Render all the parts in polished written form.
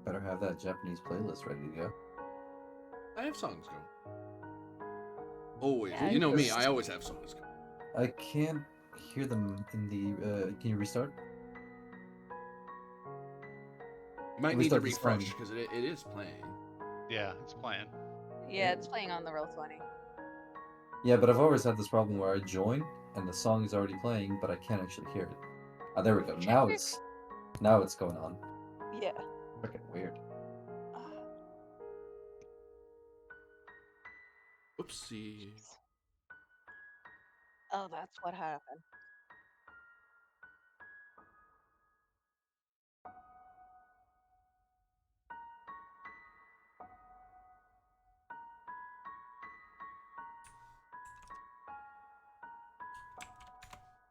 Better have that Japanese playlist ready to go. I have songs going. Always. Yeah, You know me, Just- I always have songs going. I can't hear them in the. Can you restart? You might need to Restart this phone. refresh because it is playing. Yeah, it's playing. Yeah, it's playing on the Roll20. Yeah, but I've always had this problem where I join and the song is already playing, but I can't actually hear it. Ah, there we go. Now it's going on. Yeah. Freaking weird. Oopsie. Oh, that's what happened.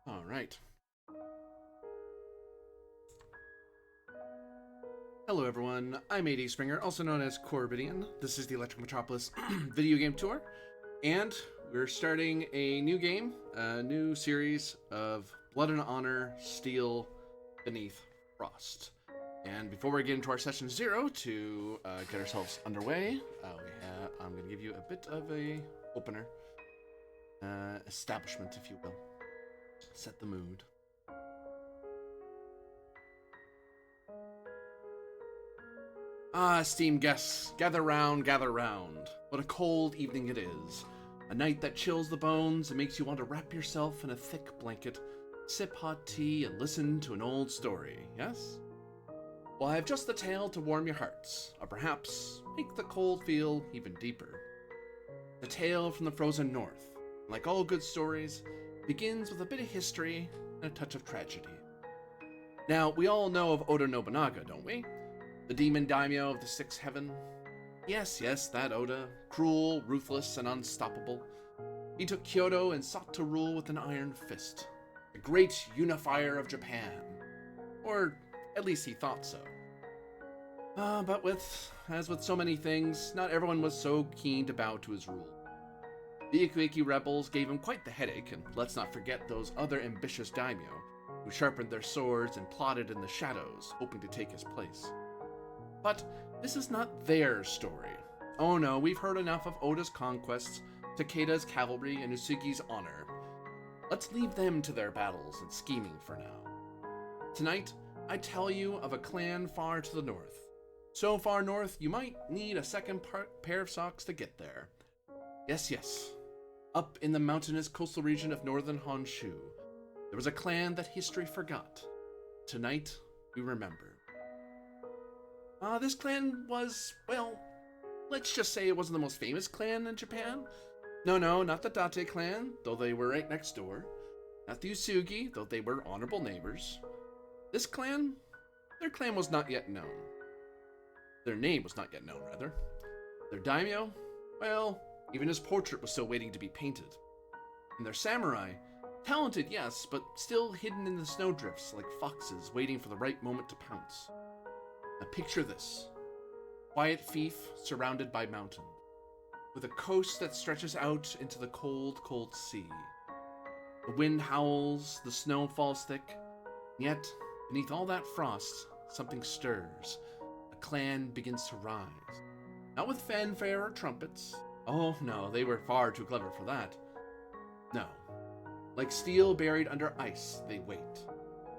All right. Hello, everyone. I'm AD Springer, also known as Corbidian. This is the Electric Metropolis video game tour, and we're starting a new game, a new series of Blood and Honor Steel Beneath Frost. And before we get into our session 0 to get ourselves underway, I'm going to give you a bit of a opener, establishment, if you will. Set the mood. Ah, esteemed guests, gather round, gather round. What a cold evening it is. A night that chills the bones and makes you want to wrap yourself in a thick blanket, sip hot tea, and listen to an old story, yes? Well, I have just the tale to warm your hearts, or perhaps make the cold feel even deeper. The tale from the frozen north, like all good stories, begins with a bit of history and a touch of tragedy. Now, we all know of Oda Nobunaga, don't we? The Demon Daimyo of the Sixth Heaven? Yes, that Oda. Cruel, ruthless, and unstoppable. He took Kyoto and sought to rule with an iron fist. The great unifier of Japan. Or at least he thought so. But as with so many things, not everyone was so keen to bow to his rule. The Ikko-ikki rebels gave him quite the headache, and let's not forget those other ambitious daimyo, who sharpened their swords and plotted in the shadows, hoping to take his place. But this is not their story. Oh no, we've heard enough of Oda's conquests, Takeda's cavalry, and Usugi's honor. Let's leave them to their battles and scheming for now. Tonight, I tell you of a clan far to the north. So far north, you might need a second pair of socks to get there. Yes. Up in the mountainous coastal region of northern Honshu, there was a clan that history forgot. Tonight, we remember. This clan was, well, let's just say it wasn't the most famous clan in Japan. No, not the Date clan, though they were right next door. Not the Usugi, though they were honorable neighbors. This clan, their clan was not yet known. Their name was not yet known, rather. Their daimyo, well, even his portrait was still waiting to be painted. And their samurai, talented, yes, but still hidden in the snowdrifts like foxes waiting for the right moment to pounce. Now picture this. Quiet fief surrounded by mountain, with a coast that stretches out into the cold, cold sea. The wind howls, the snow falls thick, and yet, beneath all that frost, something stirs. A clan begins to rise. Not with fanfare or trumpets. Oh no, they were far too clever for that. No. Like steel buried under ice, they wait.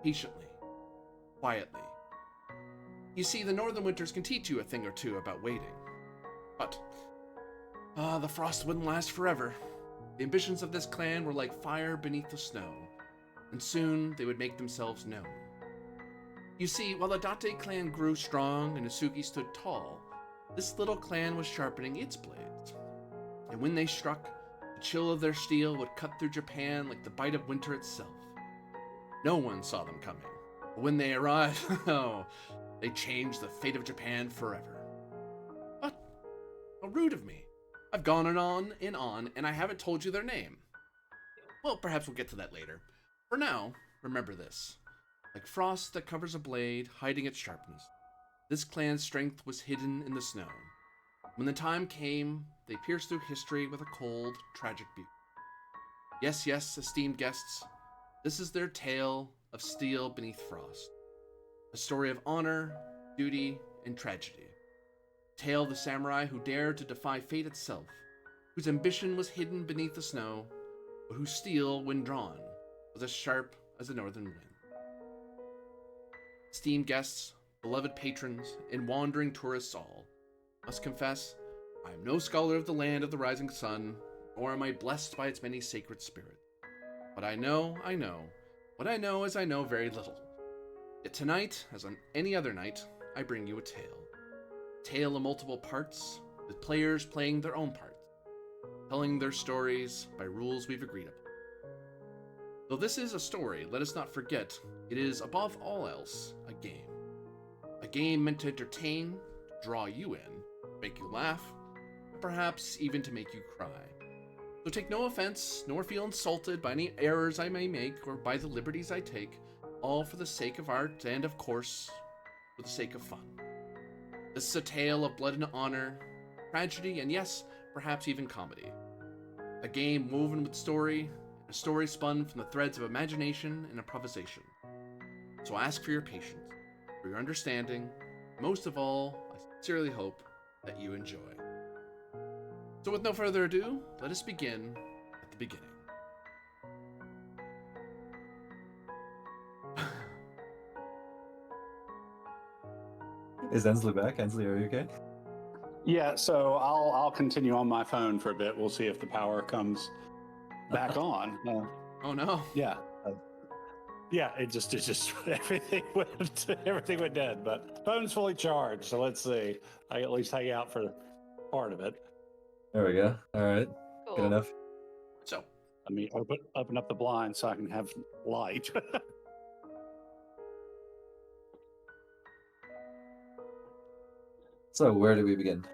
Patiently. Quietly. You see, the northern winters can teach you a thing or two about waiting. But, the frost wouldn't last forever. The ambitions of this clan were like fire beneath the snow, and soon they would make themselves known. You see, while the Date clan grew strong and Usugi stood tall, this little clan was sharpening its blades. And when they struck, the chill of their steel would cut through Japan like the bite of winter itself. No one saw them coming. But when they arrived, oh, they changed the fate of Japan forever. But, how rude of me. I've gone on, and I haven't told you their name. Well, perhaps we'll get to that later. For now, remember this. Like frost that covers a blade, hiding its sharpness, this clan's strength was hidden in the snow. When the time came, they pierced through history with a cold, tragic beauty. Yes, esteemed guests, this is their tale of steel beneath frost. A story of honor, duty, and tragedy. A tale of the samurai who dared to defy fate itself, whose ambition was hidden beneath the snow, but whose steel, when drawn, was as sharp as the northern wind. Esteemed guests, beloved patrons, and wandering tourists all, must confess, I am no scholar of the land of the rising sun, nor am I blessed by its many sacred spirits. But I know. What I know is I know very little. Yet tonight, as on any other night, I bring you a tale. A tale of multiple parts, with players playing their own parts, telling their stories by rules we've agreed upon. Though this is a story, let us not forget, it is, above all else, a game. A game meant to entertain, to draw you in, make you laugh, perhaps even to make you cry. So take no offense, nor feel insulted by any errors I may make, or by the liberties I take, all for the sake of art, and of course, for the sake of fun. This is a tale of blood and honor, tragedy, and yes, perhaps even comedy. A game woven with story, a story spun from the threads of imagination and improvisation. So I ask for your patience, for your understanding, and most of all, I sincerely hope that you enjoy. So with no further ado, let us begin at the beginning. Is Ensley back? Ensley, are you okay? Yeah, so I'll continue on my phone for a bit. We'll see if the power comes back on. Oh no. Yeah. Yeah, it just everything went dead, but phone's fully charged. So let's see. I can at least hang out for part of it. There we go. All right. Cool. Good enough. So, Let me open up the blind so I can have light. So, where do we begin?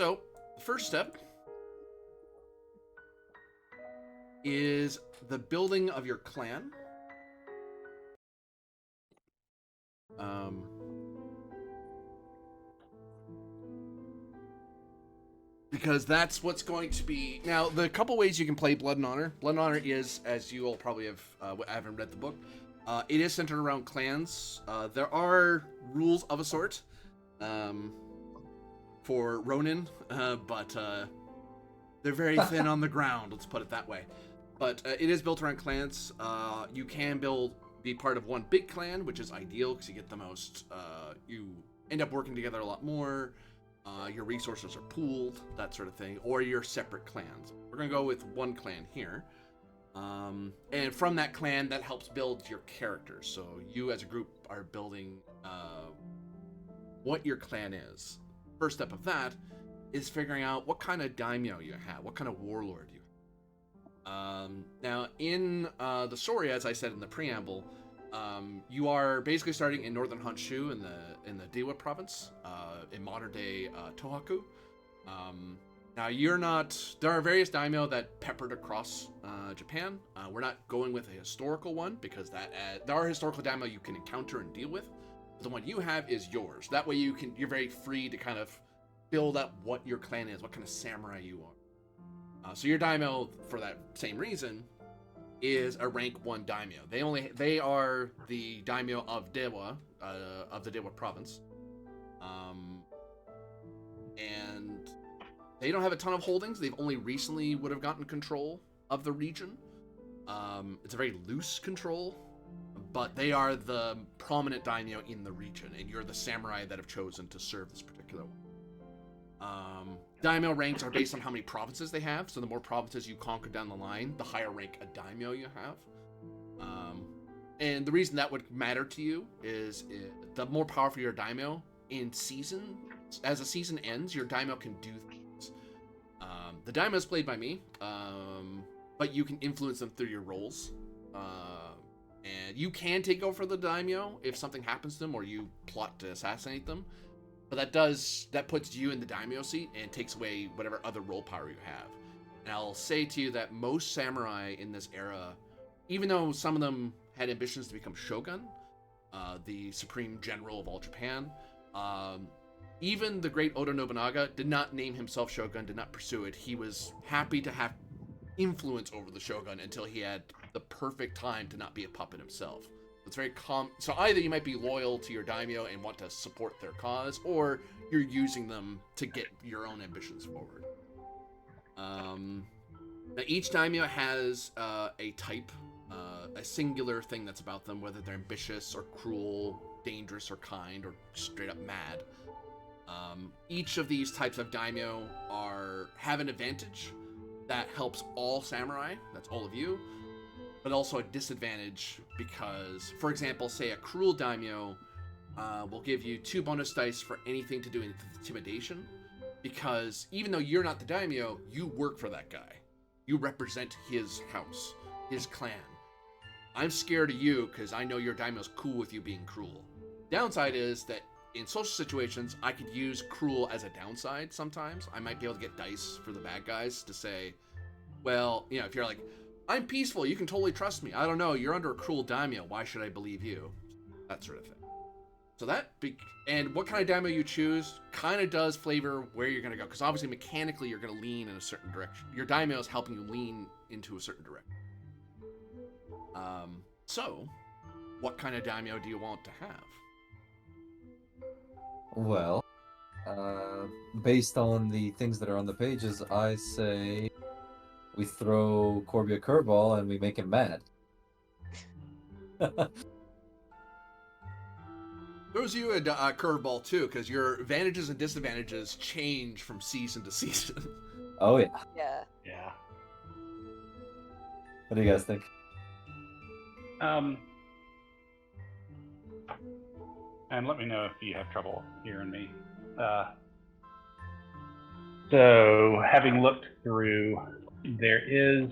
the first step is the building of your clan. Because that's what's going to be... Now, the couple ways you can play Blood and Honor. Blood and Honor is, as you all probably haven't read the book, it is centered around clans. There are rules of a sort for Ronin, but they're very thin on the ground, let's put it that way. But it is built around clans. You can be part of one big clan, which is ideal because you get the most... you end up working together a lot more. Your resources are pooled, that sort of thing, or you're separate clans. We're going to go with one clan here. And from that clan, that helps build your characters. So you as a group are building what your clan is. First step of that is figuring out what kind of daimyo you have, what kind of warlord you have. Now, in the story, as I said in the preamble, you are basically starting in northern Honshu in the Dewa province, in modern day Tohoku. Now you're not. There are various daimyo that peppered across Japan. We're not going with a historical one because there are historical daimyo you can encounter and deal with. The one you have is yours. That way you're very free to kind of build up what your clan is, what kind of samurai you are. So your daimyo, for that same reason, is a rank 1 daimyo. They are the daimyo of Dewa, of the Dewa province. And they don't have a ton of holdings. They've only recently would have gotten control of the region. It's a very loose control, but they are the prominent daimyo in the region, and you're the samurai that have chosen to serve this particular one. Daimyo ranks are based on how many provinces they have, so the more provinces you conquer down the line, the higher rank a daimyo you have. And the reason that would matter to you is the more powerful your daimyo in season, as a season ends, your daimyo can do things. The daimyo is played by me, but you can influence them through your roles. And you can take over the daimyo if something happens to them or you plot to assassinate them. But that puts you in the daimyo seat and takes away whatever other role power you have. And I'll say to you that most samurai in this era, even though some of them had ambitions to become shogun, the supreme general of all Japan, even the great Oda Nobunaga did not name himself shogun, did not pursue it. He was happy to have influence over the shogun until he had the perfect time to not be a puppet himself. It's very so either you might be loyal to your daimyo and want to support their cause, or you're using them to get your own ambitions forward. Now each daimyo has a type, a singular thing that's about them, whether they're ambitious or cruel, dangerous or kind, or straight up mad. Each of these types of daimyo have an advantage that helps all samurai, that's all of you, but also a disadvantage because, for example, say a cruel daimyo will give you 2 bonus dice for anything to do with intimidation, because even though you're not the daimyo, you work for that guy. You represent his house, his clan. I'm scared of you because I know your daimyo's cool with you being cruel. Downside is that in social situations, I could use cruel as a downside sometimes. I might be able to get dice for the bad guys to say, well, you know, if you're like, I'm peaceful, you can totally trust me. I don't know, you're under a cruel daimyo, why should I believe you? That sort of thing. So and what kind of daimyo you choose kind of does flavor where you're going to go. Because obviously, mechanically, you're going to lean in a certain direction. Your daimyo is helping you lean into a certain direction. So, what kind of daimyo do you want to have? Well, based on the things that are on the pages, I say we throw Corby a curveball and we make him mad. Throws you a curveball too, because your advantages and disadvantages change from season to season. Oh yeah. Yeah. Yeah. What do you guys think? And let me know if you have trouble hearing me. So, having looked through, there is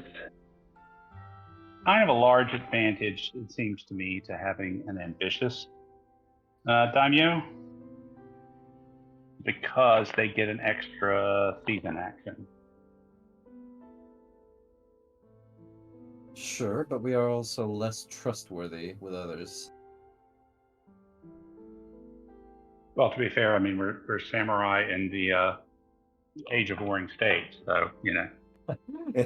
kind of a large advantage, it seems to me, to having an ambitious daimyo, because they get an extra season action. Sure, but we are also less trustworthy with others. Well, to be fair, I mean, we're samurai in the Age of Warring States, so, you know.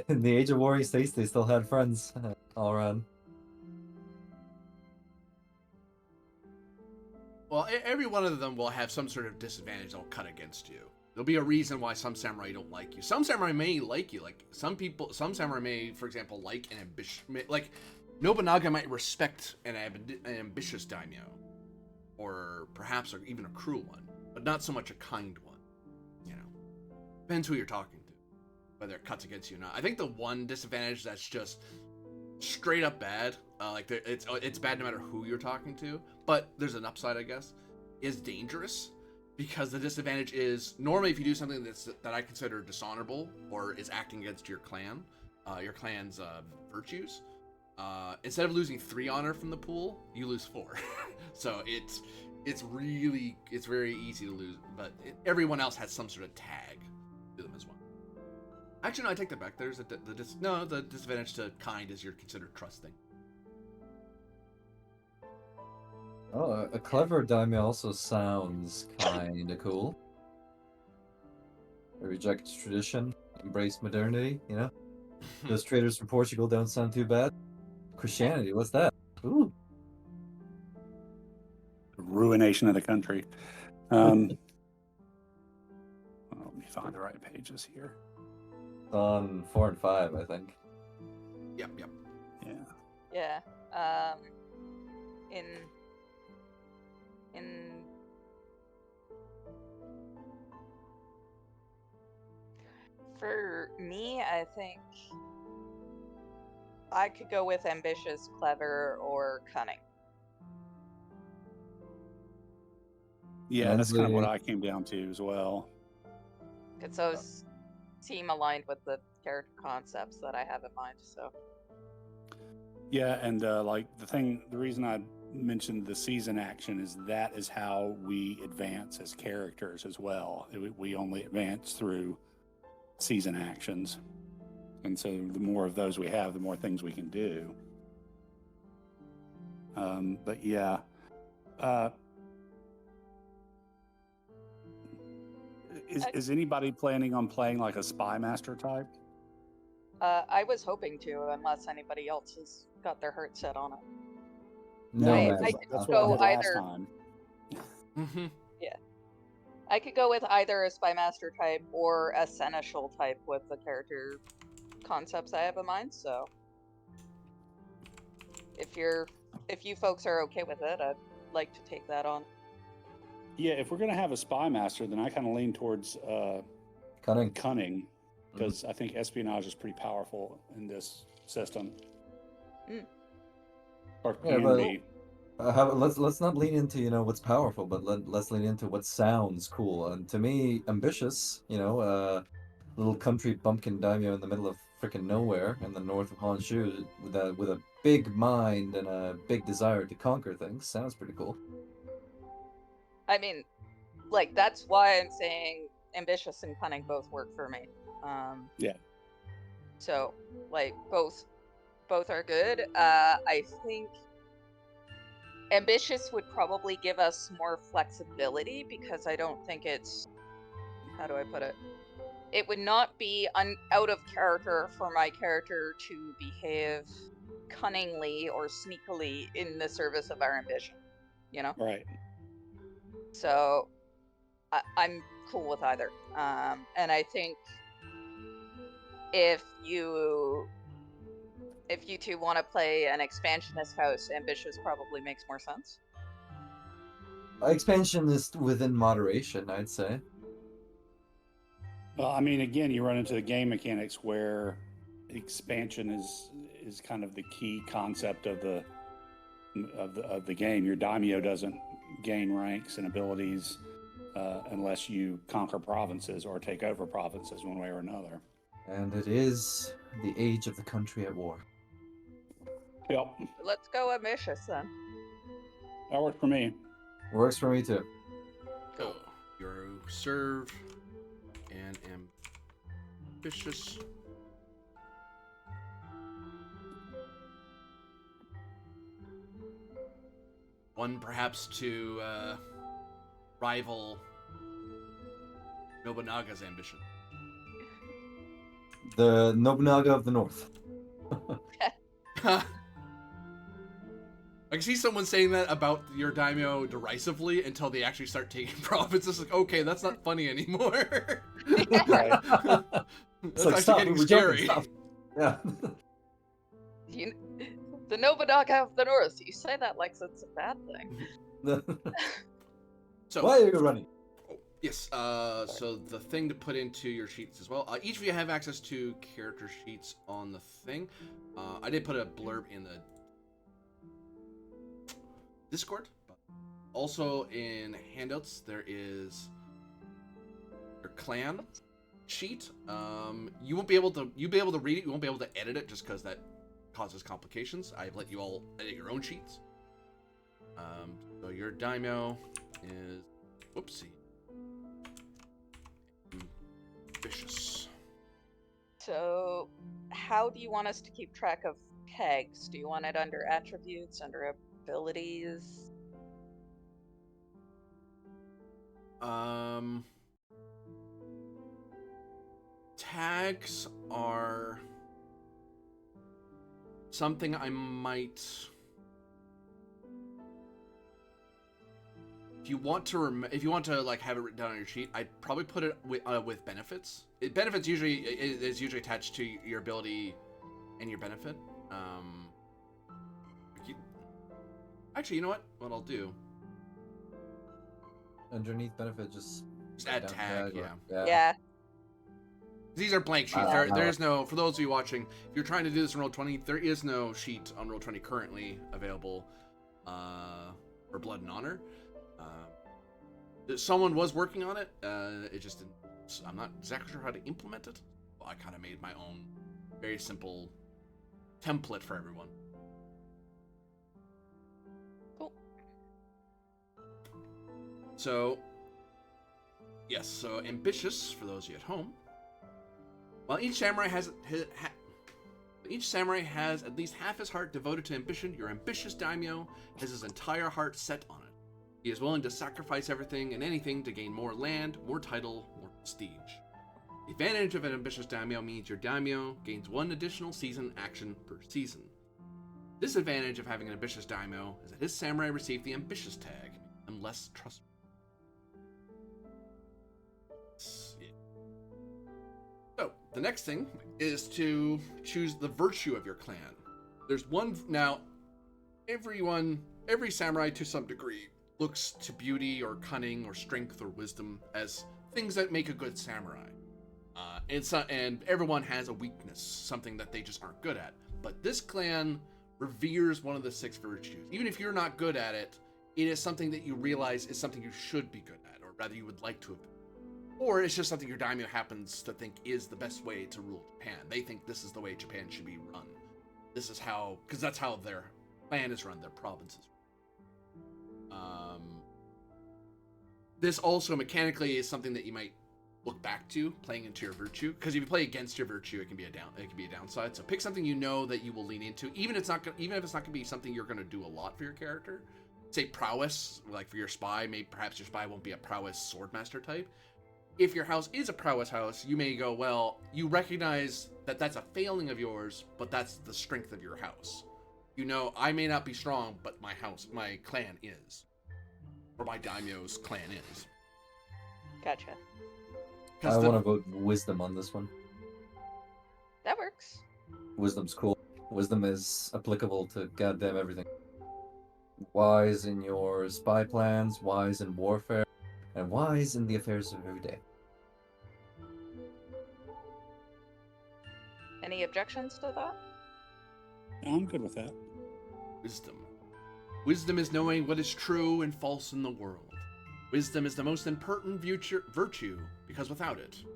In the Age of Warring States, they still had friends all around. Well, every one of them will have some sort of disadvantage that will cut against you. There'll be a reason why some samurai don't like you. Some samurai may like you. Like, some samurai may, for example, like an ambitious... Like, Nobunaga might respect an ambitious daimyo. Or perhaps even a cruel one. But not so much a kind one. You know. Depends who you're talking to. Whether it cuts against you or not. I think the one disadvantage that's just straight up bad, it's bad no matter who you're talking to, but there's an upside, I guess, is dangerous, because the disadvantage is normally if you do something that I consider dishonorable or is acting against your clan's virtues, instead of losing 3 honor from the pool, you lose 4. So it's very easy to lose, but everyone else has some sort of tag to them as well. Actually, no, I take that back. There's the disadvantage to kind is you're considered trusting. Oh, a clever daimyo also sounds kinda cool. Reject tradition, embrace modernity, you know? Those traders from Portugal don't sound too bad. Christianity, what's that? Ooh. Ruination of the country. Let me find the right pages here. On 4 and 5, I think. Yep. Yeah. Yeah. For me, I think I could go with ambitious, clever, or cunning. Yeah, that's kind of what Lindsay. I came down to as well. Because those seem aligned with the character concepts that I have in mind. So Yeah, and like the reason I mentioned the season action is that is how we advance as characters as well. We only advance through season actions, and so the more of those we have, the more things we can do. But yeah, is anybody planning on playing like a spy master type? I was hoping to, unless anybody else has got their heart set on it. No, I- man. I That's go what I did either. last time. Mm-hmm. I could go with either a spy master type or a seneschal type with the character concepts I have in mind. So, if you folks are okay with it, I'd like to take that on. Yeah, if we're gonna have a spy master, then I kind of lean towards Cunning. cunning, because I think espionage is pretty powerful in this system. Mm. Or Yeah, can but- be. Let's not lean into what's powerful, but let's lean into what sounds cool. And to me, ambitious, little country bumpkin daimyo in the middle of freaking nowhere in the north of Honshu with a big mind and a big desire to conquer things sounds pretty cool. I mean, like that's why I'm saying ambitious and cunning both work for me. Yeah. So, like both are good. I think ambitious would probably give us more flexibility because I don't think it's, how do I put it? It would not be out of character for my character to behave cunningly or sneakily in the service of our ambition, Right. So I'm cool with either. And I think if you two want to play an expansionist house, ambitious probably makes more sense. Expansion is within moderation, I'd say. Well, I mean, again, you run into the game mechanics where expansion is kind of the key concept of the game. Your daimyo doesn't gain ranks and abilities unless you conquer provinces or take over provinces one way or another. And it is the age of the country at war. Yep, Let's go ambitious then. that worked for me. Works for me too. So, you serve and ambitious. One perhaps to rival Nobunaga's ambition. The Nobunaga of the North. I can see someone saying that about your daimyo derisively until they actually start taking profits. It's like, okay, that's not funny anymore. Right. That's like, actually stop, getting we're scary. joking, stop. Yeah. The Nobunaga of the North. You say that like it's a bad thing. So, Why are you running? yes, so the thing to put into your sheets as well. Each of you have access to character sheets on the thing. I did put a blurb in the Discord. But also in handouts, there is your clan sheet. You won't be able to. You'll be able to read it. You won't be able to edit it just because that causes complications. I've let you all edit your own sheets. So your daimyo is whoopsie. Ambitious. So, how do you want us to keep track of pegs? Do you want it under attributes, under abilities? Tags are something I might. If you want to like have it written down on your sheet, I'd probably put it with benefits. Benefits usually is usually attached to your ability and your benefit. Actually, you know what? What I'll do. Underneath benefit, just Add down tag, or- yeah. Yeah. These are blank sheets. Yeah. There is no, for those of you watching, if you're trying to do this in Roll20, there is no sheet on Roll20 currently available for Blood and Honor. Someone was working on it. It just didn't. I'm not exactly sure how to implement it. Well, I kind of made my own very simple template for everyone. Cool. So, yes. So ambitious for those of you at home. While each samurai has at least half his heart devoted to ambition, your ambitious daimyo has his entire heart set on it. He is willing to sacrifice everything and anything to gain more land, more title, more prestige. The advantage of an ambitious daimyo means your daimyo gains one additional season action per season. Disadvantage of having an ambitious daimyo is that his samurai receive the ambitious tag, and less trustworthy. Yeah. So the next thing is to choose the virtue of your clan. There's one now. Every samurai to some degree looks to beauty or cunning or strength or wisdom as things that make a good samurai. And everyone has a weakness, something that they just aren't good at. But this clan reveres one of the 6 virtues. Even if you're not good at it, it is something that you realize is something you should be good at, or rather you would like to have been. Or it's just something your daimyo happens to think is the best way to rule Japan. They think this is the way Japan should be run. This is how, because that's how their clan is run, their provinces. This also mechanically is something that you might look back to playing into your virtue, because if you play against your virtue, it can be a downside. So pick something you know that you will lean into, even if it's not going to be something you're going to do a lot for your character. Say prowess, like for your spy, maybe perhaps your spy won't be a prowess swordmaster type. If your house is a prowess house, you may go, well, you recognize that that's a failing of yours, but that's the strength of your house. You know, I may not be strong, but my clan is. Or my daimyo's clan is. Gotcha. I want to vote wisdom on this one. That works. Wisdom's cool. Wisdom is applicable to goddamn everything. Wise in your spy plans, wise in warfare, and wise in the affairs of every day. Any objections to that? I'm good with that. Wisdom. Wisdom is knowing what is true and false in the world. Wisdom is the most important virtue, because without it, you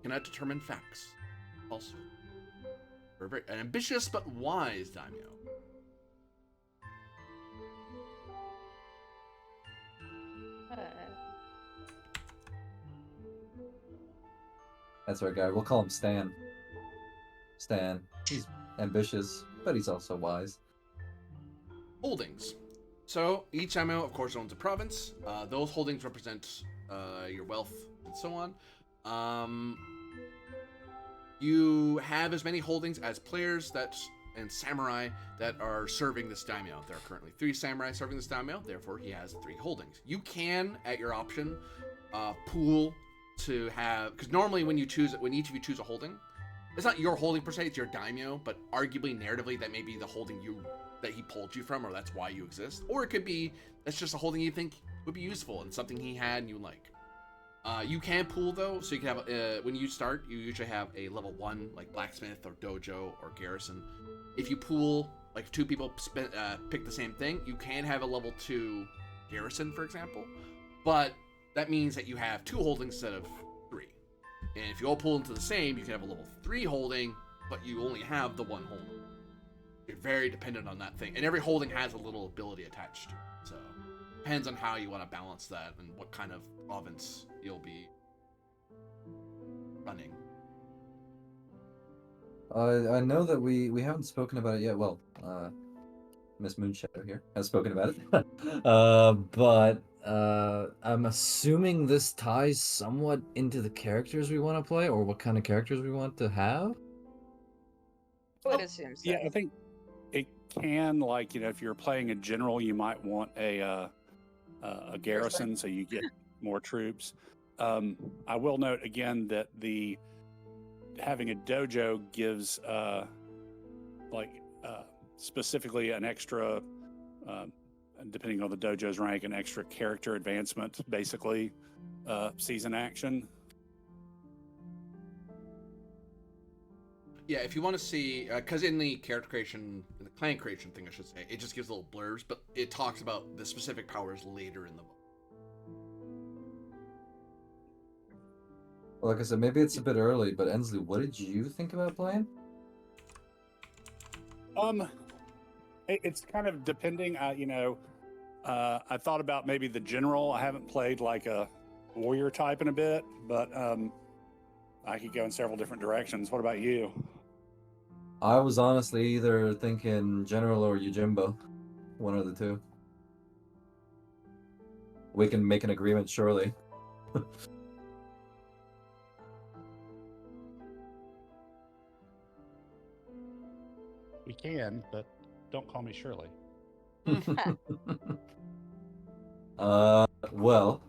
cannot determine facts. Also, an ambitious but wise daimyo. That's our guy. We'll call him Stan. Stan. He's ambitious, but he's also wise. Holdings. So each daimyo, of course, owns a province. Those holdings represent your wealth and so on. You have as many holdings as players and samurai that are serving this daimyo. There are currently 3 samurai serving this daimyo, therefore he has 3 holdings. You can, at your option, pool to have, because normally when each of you choose a holding, it's not your holding per se, it's your daimyo, but arguably narratively that may be the holding that he pulled you from, or that's why you exist. Or it could be that's just a holding you think would be useful and something he had and you like. You can pool though, so you can have when you start, you usually have a level 1 like blacksmith or dojo or garrison. If you pool, like 2 people pick the same thing, you can have a level 2 garrison, for example, but that means that you have 2 holdings instead of 3. And if you all pool into the same, you can have a level 3 holding, but you only have the 1 holding. You're very dependent on that thing, and every holding has a little ability attached to it. So depends on how you want to balance that and what kind of province you'll be running. I know that we haven't spoken about it yet. Well, Miss Moonshadow here has spoken about it. But I'm assuming this ties somewhat into the characters we want to play, or what kind of characters we want to have. I would assume so. Yeah, I think it can, like, if you're playing a general, you might want a garrison, so you get more troops. I will note again that having a dojo gives specifically an extra, depending on the dojo's rank, an extra character advancement, basically season action. Yeah, if you want to see, because in the character creation, in the clan creation thing, I should say, it just gives little blurbs, but it talks about the specific powers later in the book. Well, like I said, maybe it's a bit early, but Ensley, what did you think about playing? It's kind of depending. I thought about maybe the general. I haven't played like a warrior type in a bit, but I could go in several different directions. What about you? I was honestly either thinking General or Yojimbo. One of the two. We can make an agreement, surely. We can, but Don't call me Shirley. Well,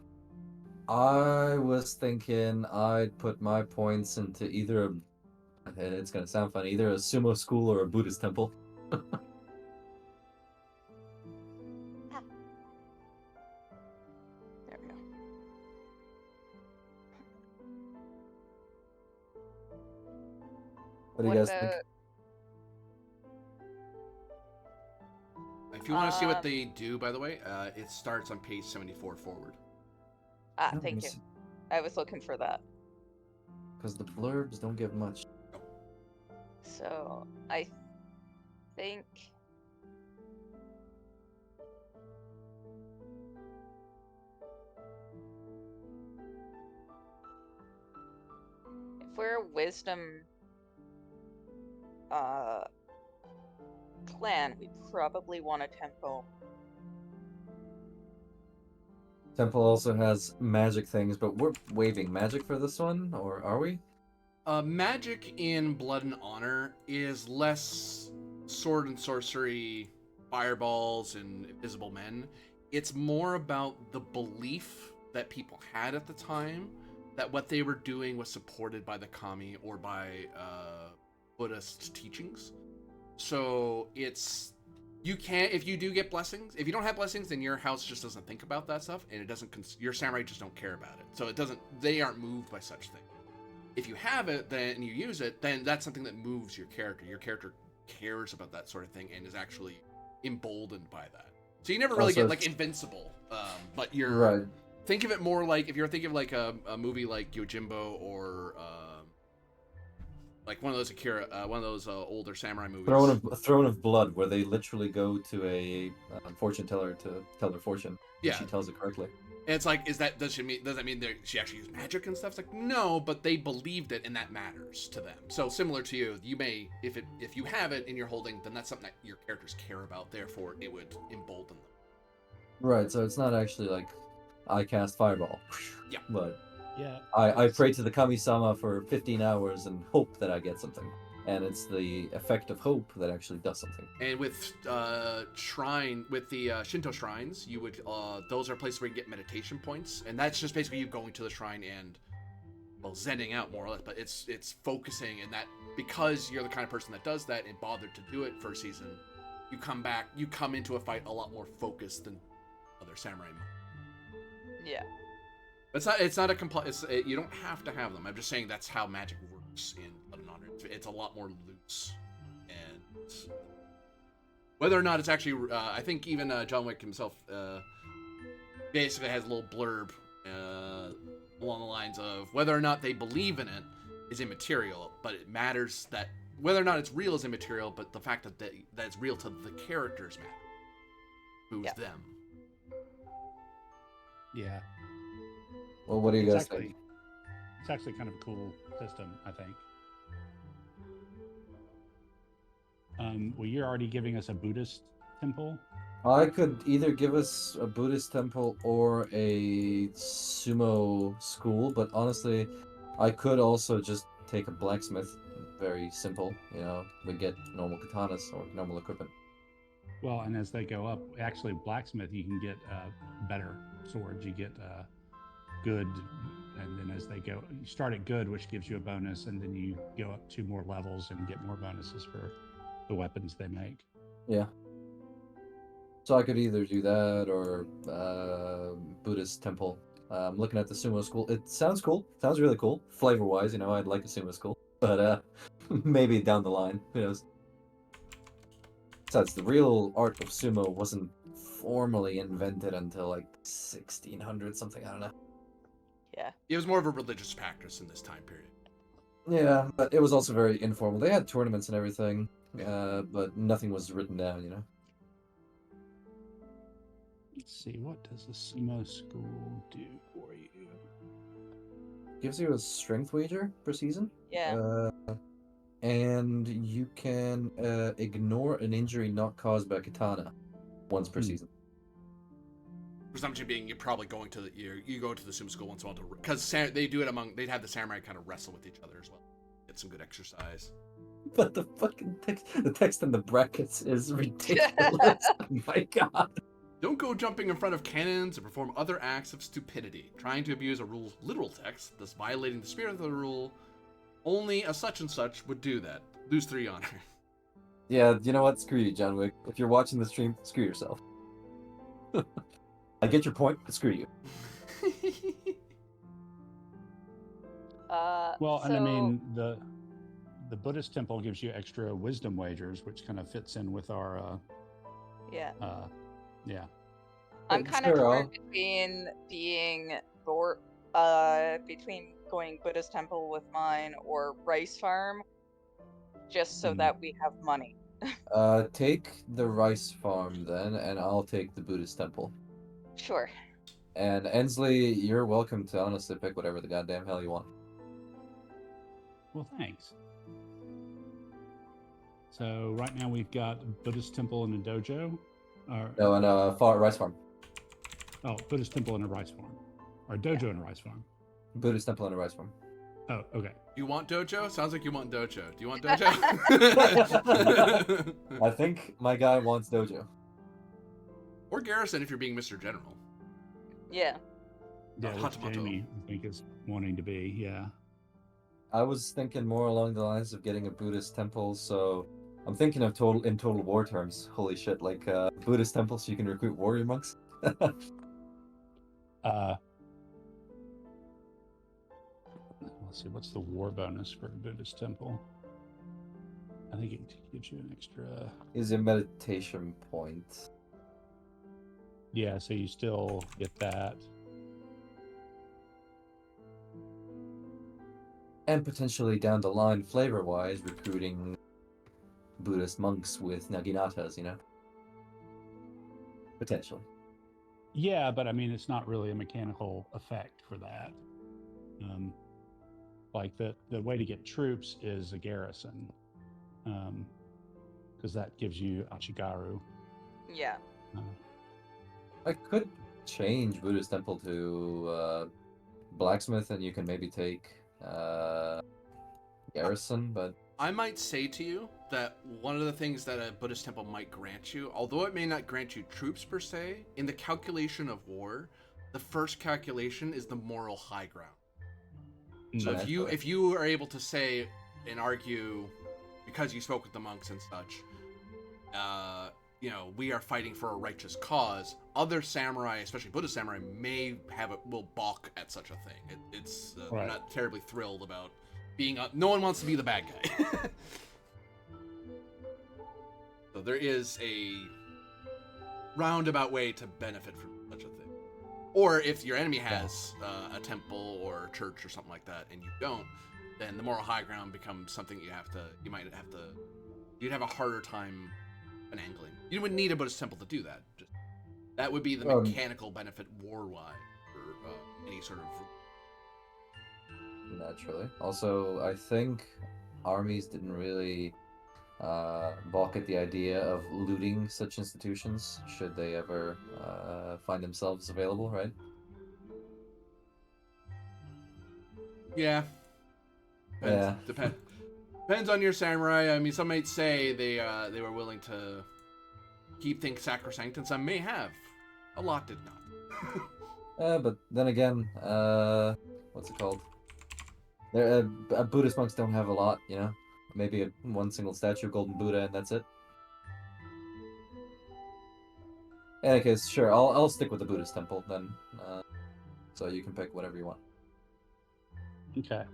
I was thinking I'd put my points into either, and it's gonna sound funny, either a sumo school or a Buddhist temple. There we go. What do you guys think? If you want to see what they do, by the way, it starts on page 74 forward. No, Thank you. I was looking for that. Because the blurbs don't give much. So I think if we're a wisdom clan, we probably want a tempo. Temple also has magic things, but we're waiving magic for this one, or are we? Magic in Blood and Honor is less sword and sorcery, fireballs, and invisible men. It's more about the belief that people had at the time that what they were doing was supported by the kami or by Buddhist teachings. So it's you can't if you do get blessings. If you don't have blessings, then your house just doesn't think about that stuff, and it doesn't. Your samurai just don't care about it. So it doesn't. They aren't moved by such things. If you have it, then you use it, then that's something that moves your character. Your character cares about that sort of thing and is actually emboldened by that. So you never really Also, get like invincible, but you're Right. think of it more like if you're thinking of like a movie like Yojimbo or like one of those Akira, one of those older samurai movies. Throne of Blood, where they literally go to a fortune teller to tell their fortune. Yeah. She tells it correctly. And it's like, does that mean that she actually used magic and stuff? It's like, no, but they believed it, and that matters to them. So similar to you, you may, if you have it and you're holding, then that's something that your characters care about. Therefore, it would embolden them. Right. So it's not actually like I cast fireball. Yeah. But Yeah. I pray to the Kami-sama for 15 hours and hope that I get something. And it's the effect of hope that actually does something. And with the Shinto shrines, you would those are places where you get meditation points, and that's just basically you going to the shrine and zenning out more or less. But it's focusing, and that because you're the kind of person that does that and bothered to do it for a season, you come into a fight a lot more focused than other samurai. Yeah. It's not a you don't have to have them. I'm just saying that's how magic works in Blood and Honor. It's a lot more loose, and whether or not it's actually, I think even John Wick himself basically has a little blurb along the lines of whether or not they believe in it is immaterial, but it matters that whether or not it's real is immaterial, but the fact that it's real to the characters matter. Who's them? Yeah. Well, what do you guys Exactly. think? It's actually kind of a cool system, I think. Well, you're already giving us a Buddhist temple. I could either give us a Buddhist temple or a sumo school, but honestly, I could also just take a blacksmith. Very simple, we get normal katanas or normal equipment. Well, and as they go up, actually, blacksmith, you can get better swords. You get good, and then as they go, you start at good, which gives you a bonus, and then you go up 2 more levels and get more bonuses for the weapons they make. Yeah. So I could either do that or Buddhist temple. I'm looking at the sumo school. It sounds cool. Sounds really cool. Flavor-wise, I'd like a sumo school. But maybe down the line, who knows? Besides, the real art of sumo wasn't formally invented until like 1600 something. I don't know. Yeah. It was more of a religious practice in this time period. Yeah, but it was also very informal. They had tournaments and everything, but nothing was written down. Let's see, what does the sumo school do for you? Gives you a strength wager per season. Yeah. And you can ignore an injury not caused by katana once per season. Presumption being you're probably going to you go to the sumo school once in a while because they do it they'd have the samurai kind of wrestle with each other as well, get some good exercise. But the fucking text in the brackets is ridiculous. Oh my god. Don't go jumping in front of cannons or perform other acts of stupidity. Trying to abuse a rule's literal text, thus violating the spirit of the rule. Only a such and such would do that. Lose 3 honor. Yeah, you know what? Screw you, John Wick. If you're watching the stream, screw yourself. I get your point, but screw you. Well, and I So- mean the Buddhist temple gives you extra wisdom wagers, which kind of fits in with our yeah. yeah. I'm But kind of sure, torn I'll- between being between going Buddhist temple with mine or rice farm, just so Hmm. that we have money. Take the rice farm then, and I'll take the Buddhist temple. Sure. And Ensley, you're welcome to honestly pick whatever the goddamn hell you want. Well, thanks. So right now we've got Buddhist temple and a dojo, or No, and rice farm. oh, Buddhist temple and a rice farm, or dojo and a rice farm. Buddhist temple and a rice farm. Oh, okay. You want dojo? Sounds like you want dojo. Do you want dojo? I think my guy wants dojo. Or garrison if you're being Mr. General. Yeah. Yeah, which Hatamoto. Jamie I think is wanting to be. Yeah. I was thinking more along the lines of getting a Buddhist temple, so I'm thinking of total war terms. Holy shit, like Buddhist temple so you can recruit warrior monks. Let's see, what's the war bonus for a Buddhist temple? I think it gives you an extra. Is a meditation point. Yeah, so you still get that. And potentially down the line, flavor-wise, recruiting Buddhist monks with naginatas, you know? Potentially. Yeah, but I mean, it's not really a mechanical effect for that. Like the way to get troops is a garrison, because that gives you Achigaru. Yeah. I could change Buddhist temple to blacksmith, and you can maybe take garrison, but I might say to you that one of the things that a Buddhist temple might grant you, although it may not grant you troops per se, in the calculation of war, the first calculation is the moral high ground. So Naturally. if you are able to say and argue, because you spoke with the monks and such, you know, we are fighting for a righteous cause, other samurai, especially Buddhist samurai, will balk at such a thing. It's Right. they're not terribly thrilled about being. No one wants to be the bad guy. So there is a roundabout way to benefit from such a thing. Or if your enemy has a temple or a church or something like that, and you don't, then the moral high ground becomes something you'd have a harder time finagling. You wouldn't need a Buddhist temple to do that. That would be the mechanical benefit war-wise for any sort of. Naturally. Also, I think armies didn't really balk at the idea of looting such institutions should they ever find themselves available, right? Yeah. Yeah. Depends on your samurai. I mean, some might say they were willing to keep things sacrosanct, and some may have. A lot did not. But then again, what's it called? Buddhist monks don't have a lot, you know? Maybe one single statue of Golden Buddha, and that's it. In any case, sure, I'll stick with the Buddhist temple then. So you can pick whatever you want. Okay.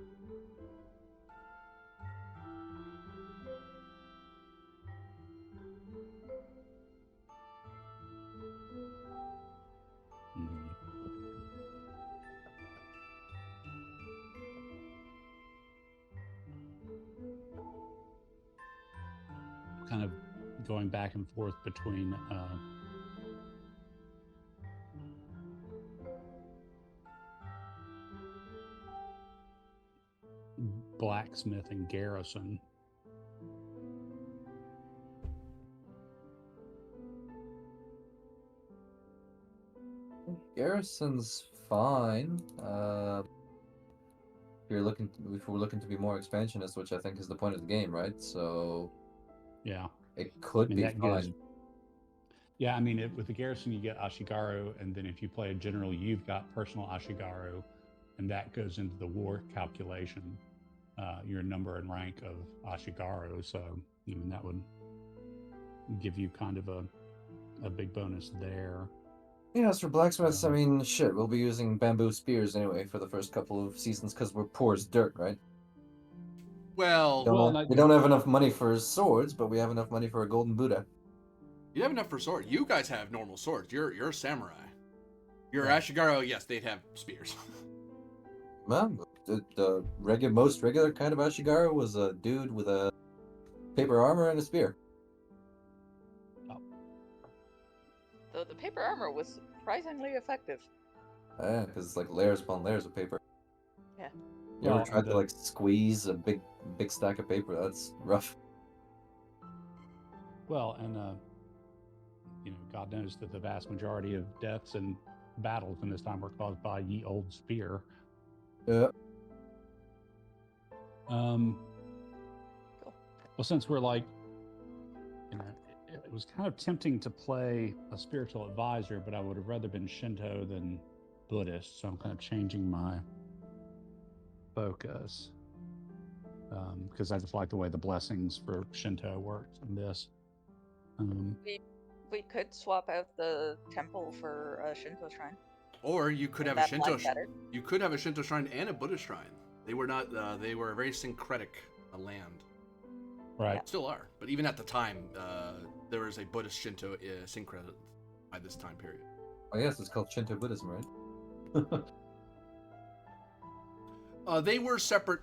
Kind of going back and forth between blacksmith and garrison. Garrison's fine. if we're looking to be more expansionist, which I think is the point of the game, right? So Yeah. it could be that gives. fine. Yeah, I mean, with the garrison, you get Ashigaru, and then if you play a general, you've got personal Ashigaru, and that goes into the war calculation, your number and rank of Ashigaru. So, that would give you kind of a big bonus there. Yeah, as for blacksmiths, I mean, shit, we'll be using bamboo spears anyway for the first couple of seasons because we're poor as dirt, right? Well, We don't have enough money for swords, but we have enough money for a golden Buddha. you have enough for sword. You guys have normal swords. You're a samurai. Your Yeah. Ashigaru, yes, they'd have spears. Well, the most regular kind of Ashigaru was a dude with a paper armor and a spear. Though the paper armor was surprisingly effective. Yeah, because it's like layers upon layers of paper. Yeah. You ever tried to like squeeze a big stack of paper? That's rough. Well, and God knows that the vast majority of deaths and battles in this time were caused by ye old spear. Yeah. Cool. Well, since we're like, it was kind of tempting to play a spiritual advisor, but I would have rather been Shinto than Buddhist, so I'm kind of changing my focus because I just like the way the blessings for Shinto worked in this. We could swap out the temple for a Shinto shrine. Or you could have a That Shinto. blend better. You could have a Shinto shrine and a Buddhist shrine. They were not. They were a very syncretic land. Right. Still are, but even at the time, there was a Buddhist Shinto syncretic by this time period. Oh yes, it's called Shinto Buddhism, right? They were separate.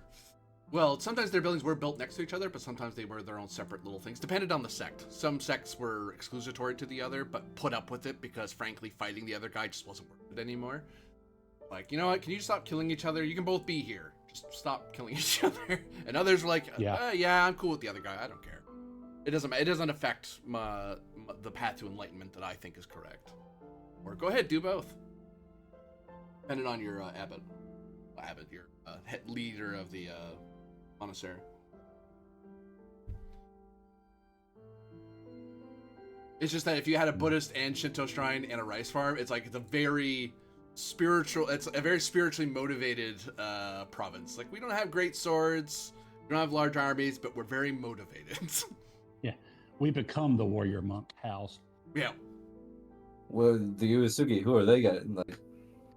Well, sometimes their buildings were built next to each other, but sometimes they were their own separate little things. Depended on the sect. Some sects were exclusatory to the other, but put up with it because, frankly, fighting the other guy just wasn't worth it anymore. Like, you know what? Can you stop killing each other? You can both be here. Just stop killing each other. And others were like, yeah, I'm cool with the other guy. I don't care. It doesn't affect the path to enlightenment that I think is correct. Or go ahead, do both. Depending on your abbot, your head leader of the monastery. It's just that if you had a Buddhist and Shinto shrine and a rice farm, it's like it's a very spiritually motivated province. Like, we don't have great swords, we don't have large armies, but we're very motivated. Yeah, we become the warrior monk house. Yeah. Well, the Uesugi, who are they getting? Like,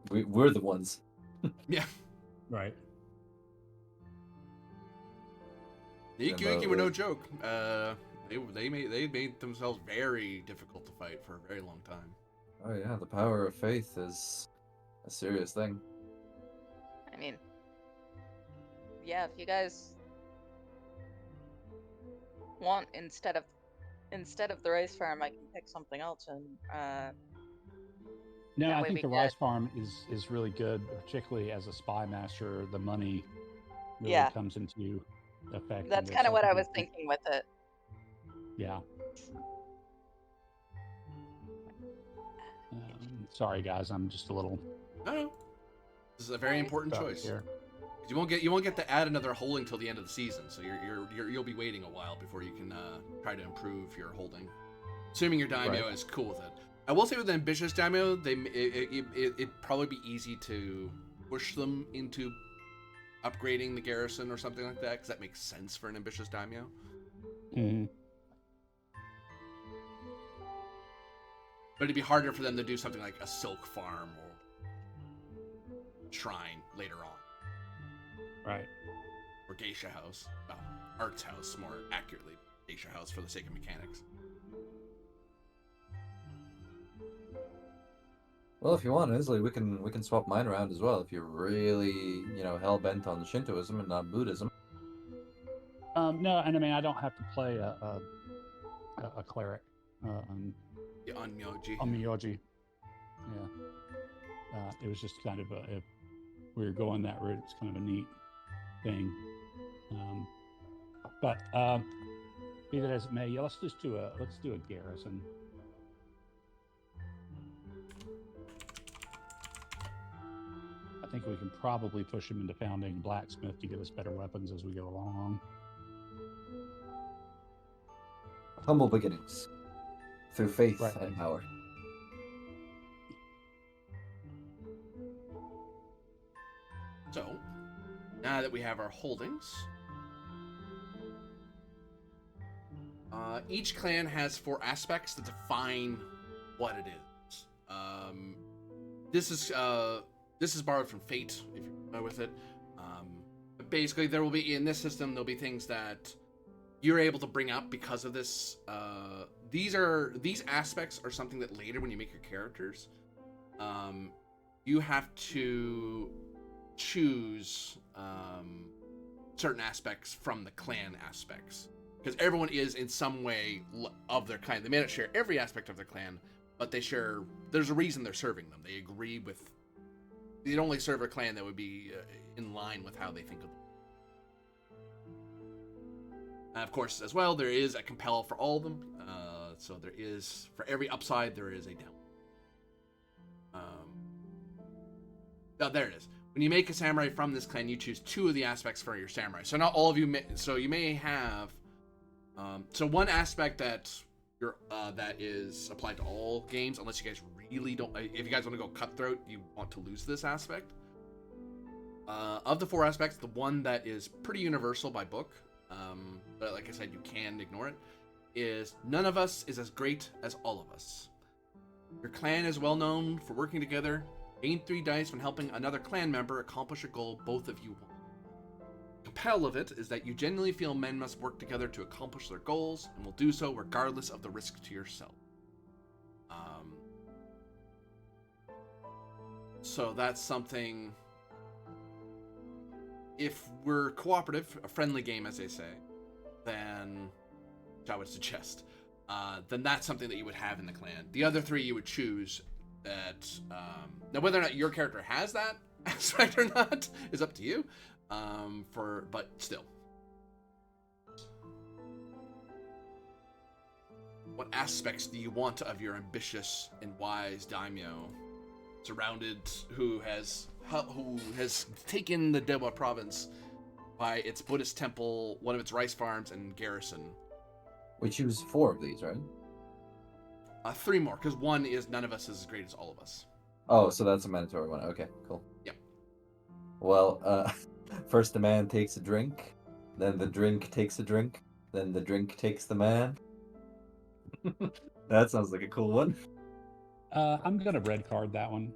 we're the ones. Yeah. Right. The Ikko-ikki were no joke. They made themselves very difficult to fight for a very long time. Oh yeah, the power of faith is a serious thing. I mean, yeah, if you guys want instead of the rice farm, I can pick something else and No, that I way think we the could- rice farm is really good, particularly as a spy master. The money really Yeah. comes into effect. that's in kind this. of what I was think- thinking with it. Yeah. Sorry, guys, I'm just a little No. This is a very important stuck choice. here. You won't get to add another holding till the end of the season, so you'll be waiting a while before you can try to improve your holding. Assuming your daimyo is cool with it. I will say with the ambitious daimyo, it'd probably be easy to push them into upgrading the garrison or something like that, because that makes sense for an ambitious daimyo. Mhm. But it'd be harder for them to do something like a silk farm or shrine later on. Right. Or geisha house. Well, arts house, more accurately. Geisha house for the sake of mechanics. Well, if you want, Inslee, we can swap mine around as well if you're really, hell bent on Shintoism and not Buddhism. No, and I mean I don't have to play a cleric. The Onmyoji. Onmyoji. Yeah. It was just kind of if we were going that route, it's kind of a neat thing. But be that as it may, yeah, let's do a garrison. think we can probably push him into founding blacksmith to give us better weapons as we go along. Humble beginnings through faith Right. and power. So, now that we have our holdings, each clan has 4 aspects that define what it is. This is borrowed from Fate, if you're familiar with it. But basically, there will be in this system there'll be things that you're able to bring up because of this. These aspects are something that later, when you make your characters, you have to choose certain aspects from the clan aspects, because everyone is in some way of their clan. They may not share every aspect of their clan, but they share. There's a reason they're serving them. They agree with. They'd only serve a clan that would be in line with how they think of them. Of course, as well, there is a compel for all of them. So there is, for every upside, there is a down. Oh, there it is. When you make a samurai from this clan, you choose 2 of the aspects for your samurai. So not all of you. So you may have. So one aspect that that is applied to all games, unless you guys really don't. If you guys want to go cutthroat, you want to lose this aspect. Of the 4 aspects, the one that is pretty universal by book, but like I said, you can ignore it, is none of us is as great as all of us. Your clan is well known for working together. Gain 3 dice when helping another clan member accomplish a goal both of you want. Compel of it is that you genuinely feel men must work together to accomplish their goals, and will do so regardless of the risk to yourself. So that's something. If we're cooperative, a friendly game, as they say, then, which I would suggest, then that's something that you would have in the clan. The other 3 you would choose that. Now, whether or not your character has that aspect or not is up to you. But still. What aspects do you want of your ambitious and wise daimyo, surrounded, who has taken the Dewa province by its Buddhist temple, one of its rice farms, and garrison? We choose 4 of these, right? 3 more, because 1 is none of us is as great as all of us. Oh, so that's a mandatory one. Okay, cool. Yep. Well, first the man takes a drink, then the drink takes a drink, then the drink takes the man. That sounds like a cool one. I'm gonna red card that one.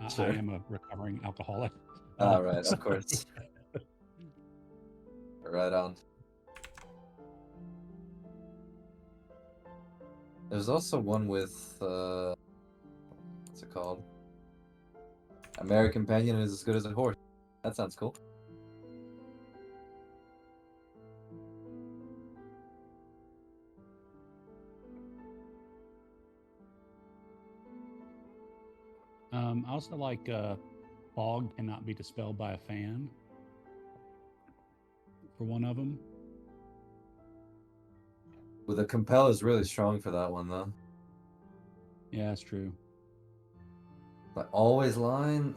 Sure. I am a recovering alcoholic. All right, of course. Right on. There's also one with what's it called? American companion is as good as a horse. That sounds cool. I also like fog cannot be dispelled by a fan for one of them. Well, the compel is really strong for that one, though. Yeah, that's true. But always line,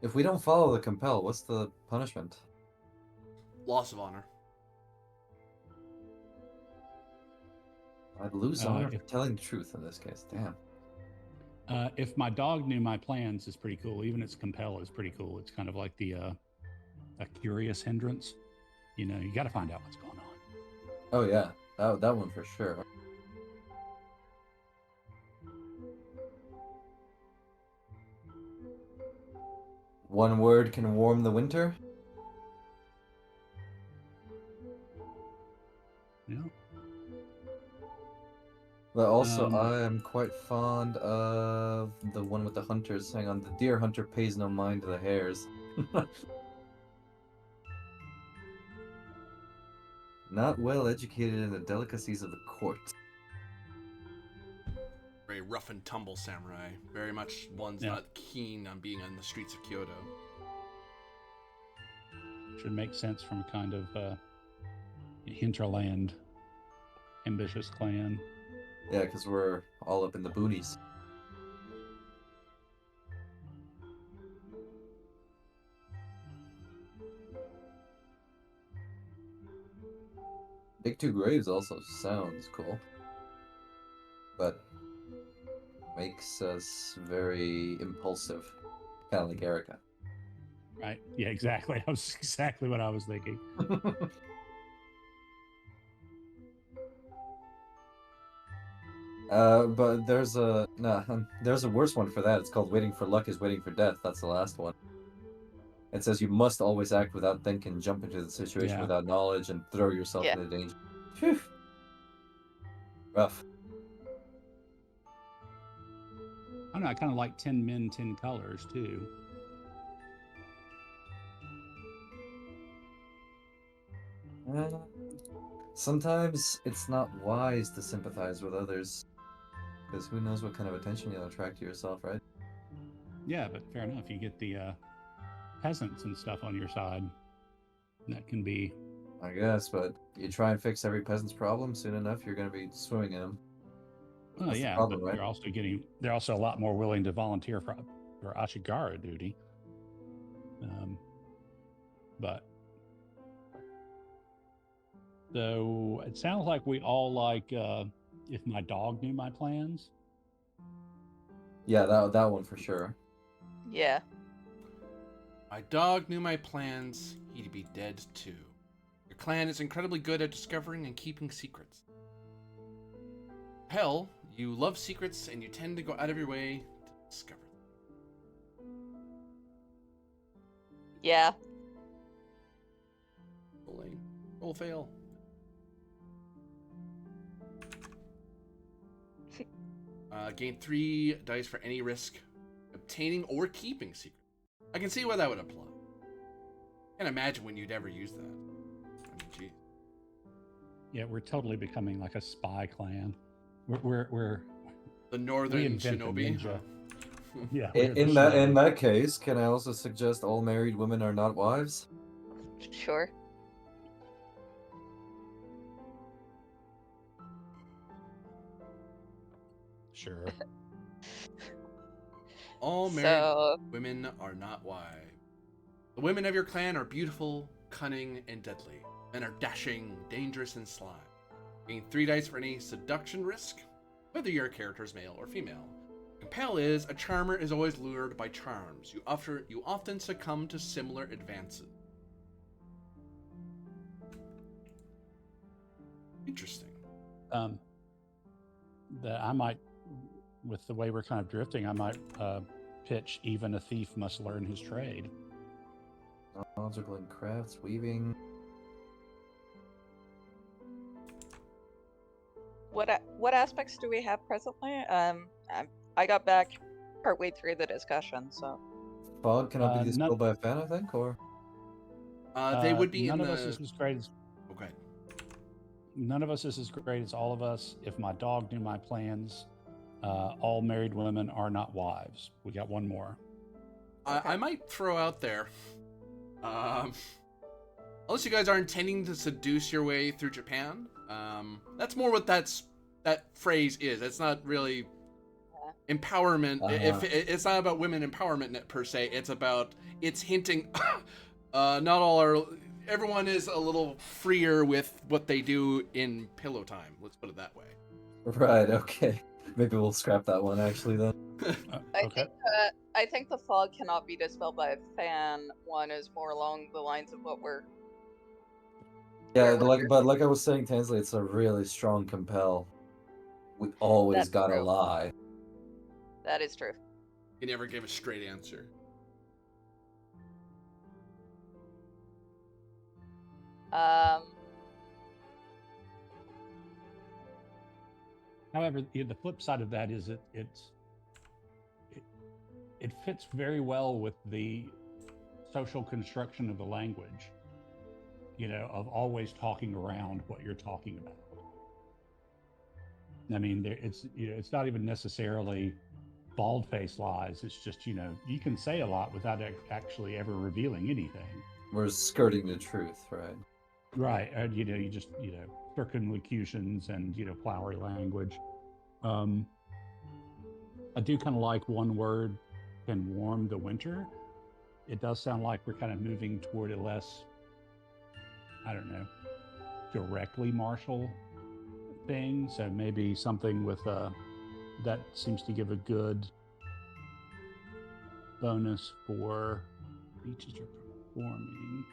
if we don't follow the compel, what's the punishment? Loss of honor. I'd lose honor for if- telling the truth in this case. Damn. If my dog knew my plans is pretty cool. Even its compel is pretty cool. It's kind of like the a curious hindrance. You know, you got to find out what's going on. Oh yeah, that one for sure. One word can warm the winter. Yeah. But also, Um, I am quite fond of the one with the hunters. Hang on, the deer hunter pays no mind to the hares. Not well educated in the delicacies of the court. Very rough and tumble samurai. Very much one's Yeah. not keen on being on the streets of Kyoto. Should make sense from kind of hinterland ambitious clan. Yeah, because we're all up in the boonies. Take Two Graves also sounds cool, but makes us very impulsive, kind of like Erica. Right? Yeah, exactly. That was exactly what I was thinking. But there's a there's a worse one for that. It's called Waiting for Luck is Waiting for Death. That's the last one. It says you must always act without thinking, jump into the situation Yeah. without knowledge, and throw yourself Yeah. into danger. Phew. Rough. I don't know. I kind of like 10 Men, 10 Colors too. Sometimes it's not wise to sympathize with others, because who knows what kind of attention you'll attract to yourself, right? Yeah, but fair enough. You get the peasants and stuff on your side. That can be. I guess, but you try and fix every peasant's problem, soon enough you're going to be swimming in them. Well, That's the yeah, problem, but right? you're also getting. They're also a lot more willing to volunteer for Ashigara duty. But so it sounds like we all like If My Dog Knew My Plans. Yeah, that one for sure. Yeah. My dog knew my plans, he'd be dead too. Your clan is incredibly good at discovering and keeping secrets. Hell, you love secrets and you tend to go out of your way to discover them. Yeah. Rolling. Roll fail. Gain 3 dice for any risk obtaining or keeping secrets. I can see why that would apply. Can't imagine when you'd ever use that. I mean, geez. Yeah, we're totally becoming like a spy clan. We're The Northern reinvent the Shinobi. ninja. Yeah. In that case, can I also suggest all married women are not wives? Sure. Sure. All married So, women are not wives. The women of your clan are beautiful, cunning, and deadly. Men are dashing, dangerous, and sly. Gain 3 dice for any seduction risk, whether your character is male or female. Compel is a charmer is always lured by charms. You often succumb to similar advances. Interesting. That I might, with the way we're kind of drifting, I might pitch even a thief must learn his trade. Knowledgeable in crafts, weaving. what aspects do we have presently? I got back partway through the discussion, so. Fog cannot be None- dispelled by a fan, I think, or They would be none in of the... us is as great as Okay. none of us is as great as all of us. If my dog knew my plans, all married women are not wives. We got one more. Okay. I might throw out there, unless you guys are intending to seduce your way through Japan, that's more what that phrase is. It's not really empowerment. If it's not about women empowerment per se, it's hinting. Not all are. Everyone is a little freer with what they do in pillow time. Let's put it that way. right? Okay, maybe we'll scrap that one actually then. Okay. I think the fog cannot be dispelled by a fan. One is more along the lines of what we're. Yeah, we're but like I was saying, Tansley, it's a really strong compel. We always That's gotta true. lie. That is true. You never give a straight answer. However, the flip side of that is it fits very well with the social construction of the language. You know, of always talking around what you're talking about. I mean, it's not even necessarily bald-faced lies. It's just, you can say a lot without actually ever revealing anything. We're skirting the truth, right? Right. And, you just, circumlocutions and, flowery language. I do kind of like one word can warm the winter. It does sound like we're kind of moving toward a less, I don't know, directly martial thing. So maybe something with that seems to give a good bonus for speeches are performing.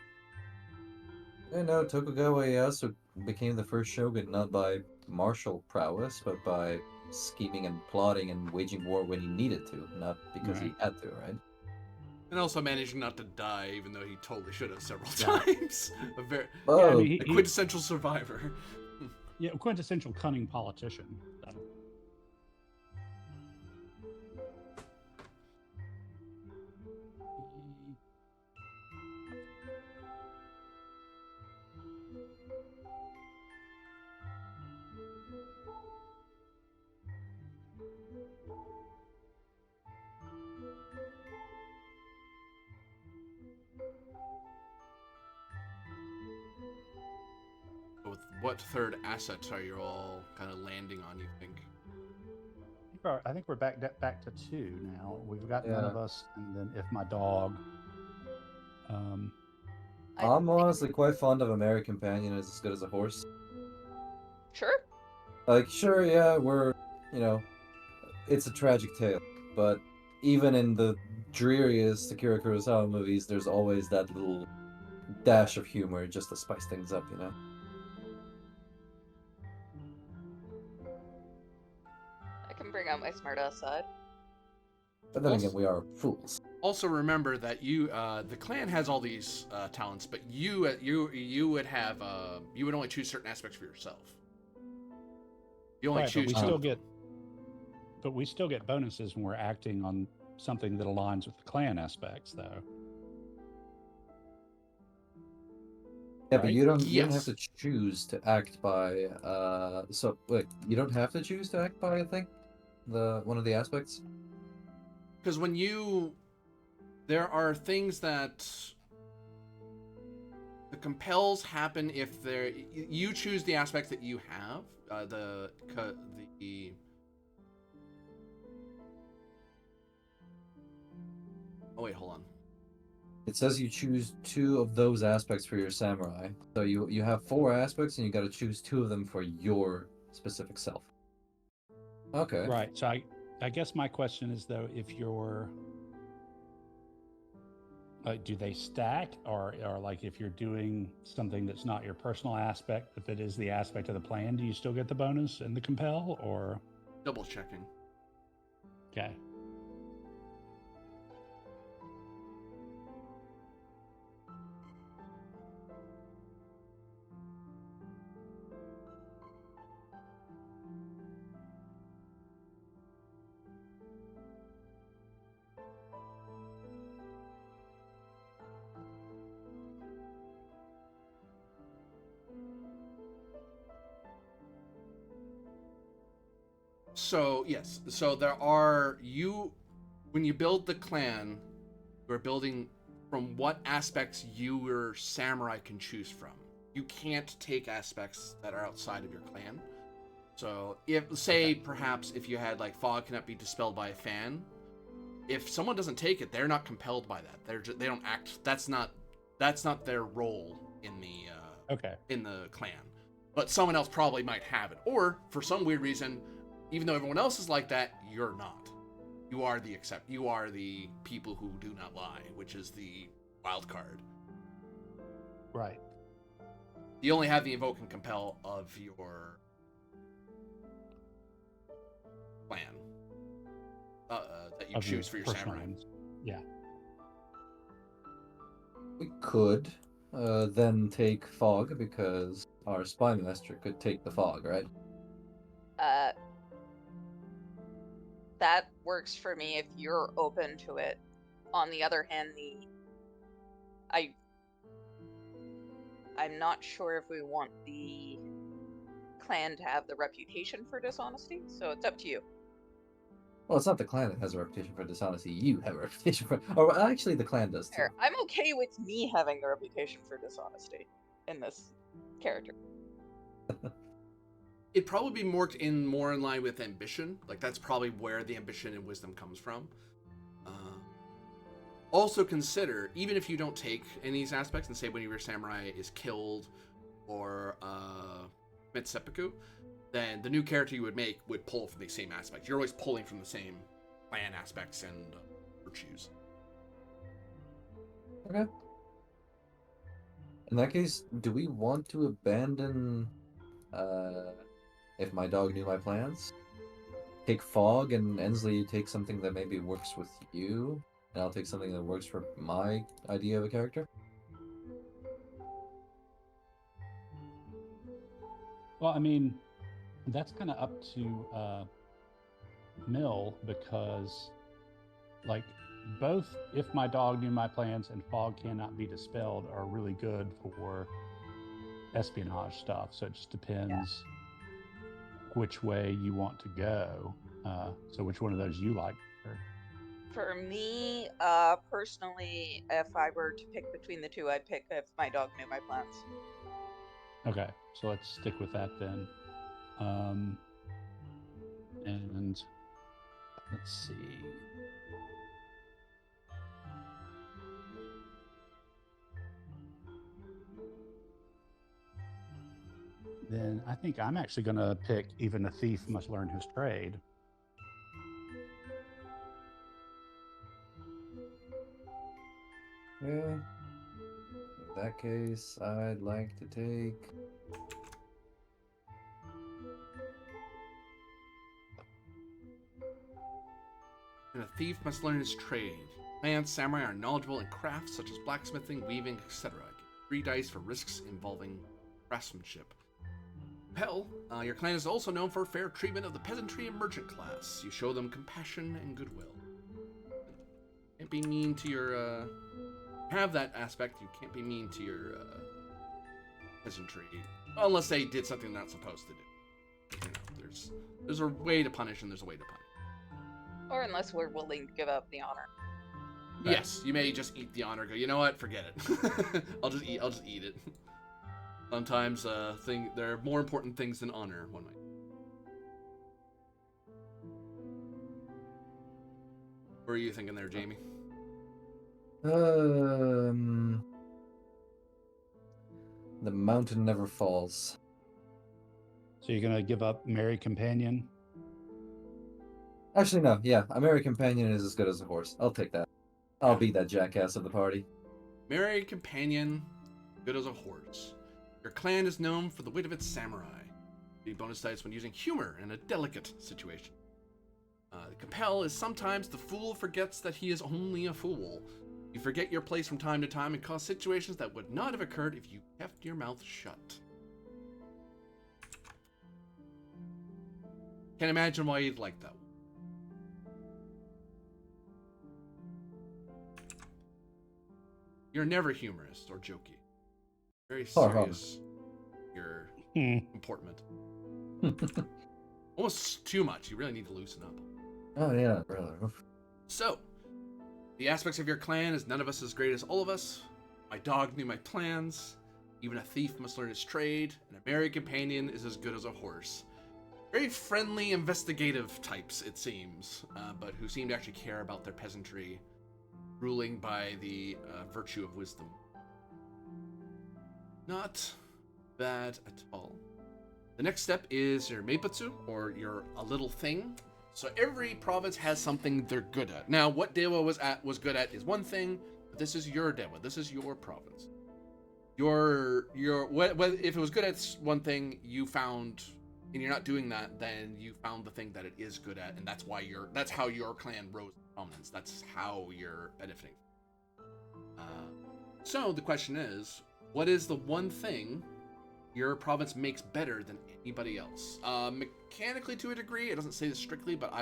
I know Tokugawa Ieyasu became the first shogun not by martial prowess, but by scheming and plotting and waging war when he needed to, not because he Right. had to, right? And also managing not to die, even though he totally should have several Yeah. times. Yeah, I Oh, mean, A quintessential survivor. yeah, quintessential cunning politician. So. With what third assets are you all kind of landing on, you think? I think we're back to 2 now. We've got none yeah. of us, and then if my dog. Um, I I'm think- honestly quite fond of a mare companion as good as a horse. Sure. Like, sure, yeah, it's a tragic tale, but even in the dreariest Akira Kurosawa movies, there's always that little dash of humor just to spice things up, you know? I can bring out my smartass side. But then Also- again, we are fools. Also remember that the clan has all these talents, but you would have you would only choose certain aspects for yourself. You only Right, but choose we two still of them. get- but we still get bonuses when we're acting on something that aligns with the clan aspects, though. Yeah, but Right? you don't have Yes. to choose to act by so wait, you don't have to choose to act by, I think, one of the aspects. Because there are things that the compels happen if you choose the aspects that you have. Oh wait, hold on. It says you choose 2 of those aspects for your samurai. So you have 4 aspects and you got to choose 2 of them for your specific self. Okay. Right. So I guess my question is, though, if you're do they stack, or like if you're doing something that's not your personal aspect, if it is the aspect of the plan, do you still get the bonus and the compel, or? Double checking. Okay. So yes, when you build the clan, you're building from what aspects your samurai can choose from. You can't take aspects that are outside of your clan. So perhaps if you had like fog cannot be dispelled by a fan, if someone doesn't take it, they're not compelled by that. They don't act. That's not their role in the clan. But someone else probably might have it, or for some weird reason, even though everyone else is like that, you're not. You are the people who do not lie, which is the wild card. Right. You only have the invoke and compel of your clan that you Of choose for your personal samurai. ones. Yeah. We could then take fog because our spy master could take the fog, right? That works for me if you're open to it. On the other hand, I'm not sure if we want the clan to have the reputation for dishonesty, so it's up to you. Well, it's not the clan that has a reputation for dishonesty. You have a reputation for. Or actually, the clan does too. Fair. I'm okay with me having the reputation for dishonesty in this character. It'd probably be more in line with ambition. Like that's probably where the ambition and wisdom comes from. Also consider, even if you don't take any of these aspects, and say when your samurai is killed, or commit seppuku, then the new character you would make would pull from the same aspects. You're always pulling from the same clan aspects and virtues. Okay. In that case, do we want to abandon if my dog knew my plans? Take Fog, and Ensley, you take something that maybe works with you, and I'll take something that works for my idea of a character? Well, I mean, that's kind of up to Mill, because, like, both If My Dog Knew My Plans and Fog Cannot Be Dispelled are really good for espionage stuff. So it just depends which way you want to go. So which one of those you like? For me, personally, if I were to pick between the two, I'd pick If My Dog Knew My Plans. Okay, so let's stick with that then. And let's see. Then I think I'm actually going to pick Even a Thief Must Learn His Trade. Yeah. In that case, I'd like to take... And a thief must learn his trade. Clans samurai are knowledgeable in crafts such as blacksmithing, weaving, etc. Get 3 dice for risks involving craftsmanship. Compel, your clan is also known for fair treatment of the peasantry and merchant class. You show them compassion and goodwill. Can't be mean to your, have that aspect, you can't be mean to your, peasantry. Well, unless they did something they're not supposed to do. You know, there's a way to punish and there's a way to punish. Or unless we're willing to give up the honor. Yes, you may just eat the honor. Go, you know what? Forget it. I'll just eat it. Sometimes there are more important things than honor. One might. What are you thinking there, Jamie? The mountain never falls. So you're going to give up Merry Companion? Actually, no. Yeah, a merry companion is as good as a horse. I'll take that. I'll be that jackass of the party. Merry companion, good as a horse. Your clan is known for the wit of its samurai. The bonus dice when using humor in a delicate situation. Compel is sometimes the fool forgets that he is only a fool. You forget your place from time to time and cause situations that would not have occurred if you kept your mouth shut. Can't imagine why you'd like that one. You're never humorous or jokey. Very serious. Your comportment. Almost too much. You really need to loosen up. Oh yeah, really. So, the aspects of your clan is none of us as great as all of us. My dog knew my plans. Even a thief must learn his trade. And a merry companion is as good as a horse. Very friendly, investigative types, it seems, but who seem to actually care about their peasantry, ruling by the virtue of wisdom. Not bad at all. The next step is your meipatsu, or your a little thing. So every province has something they're good at. Now, what Dewa was good at is one thing, but this is your Dewa. This is your province. If it was good at one thing, you found, and you're not doing that, then you found the thing that it is good at, and that's how your clan rose to prominence. That's how you're benefiting. So the question is, what is the one thing your province makes better than anybody else? Mechanically, to a degree, it doesn't say this strictly, but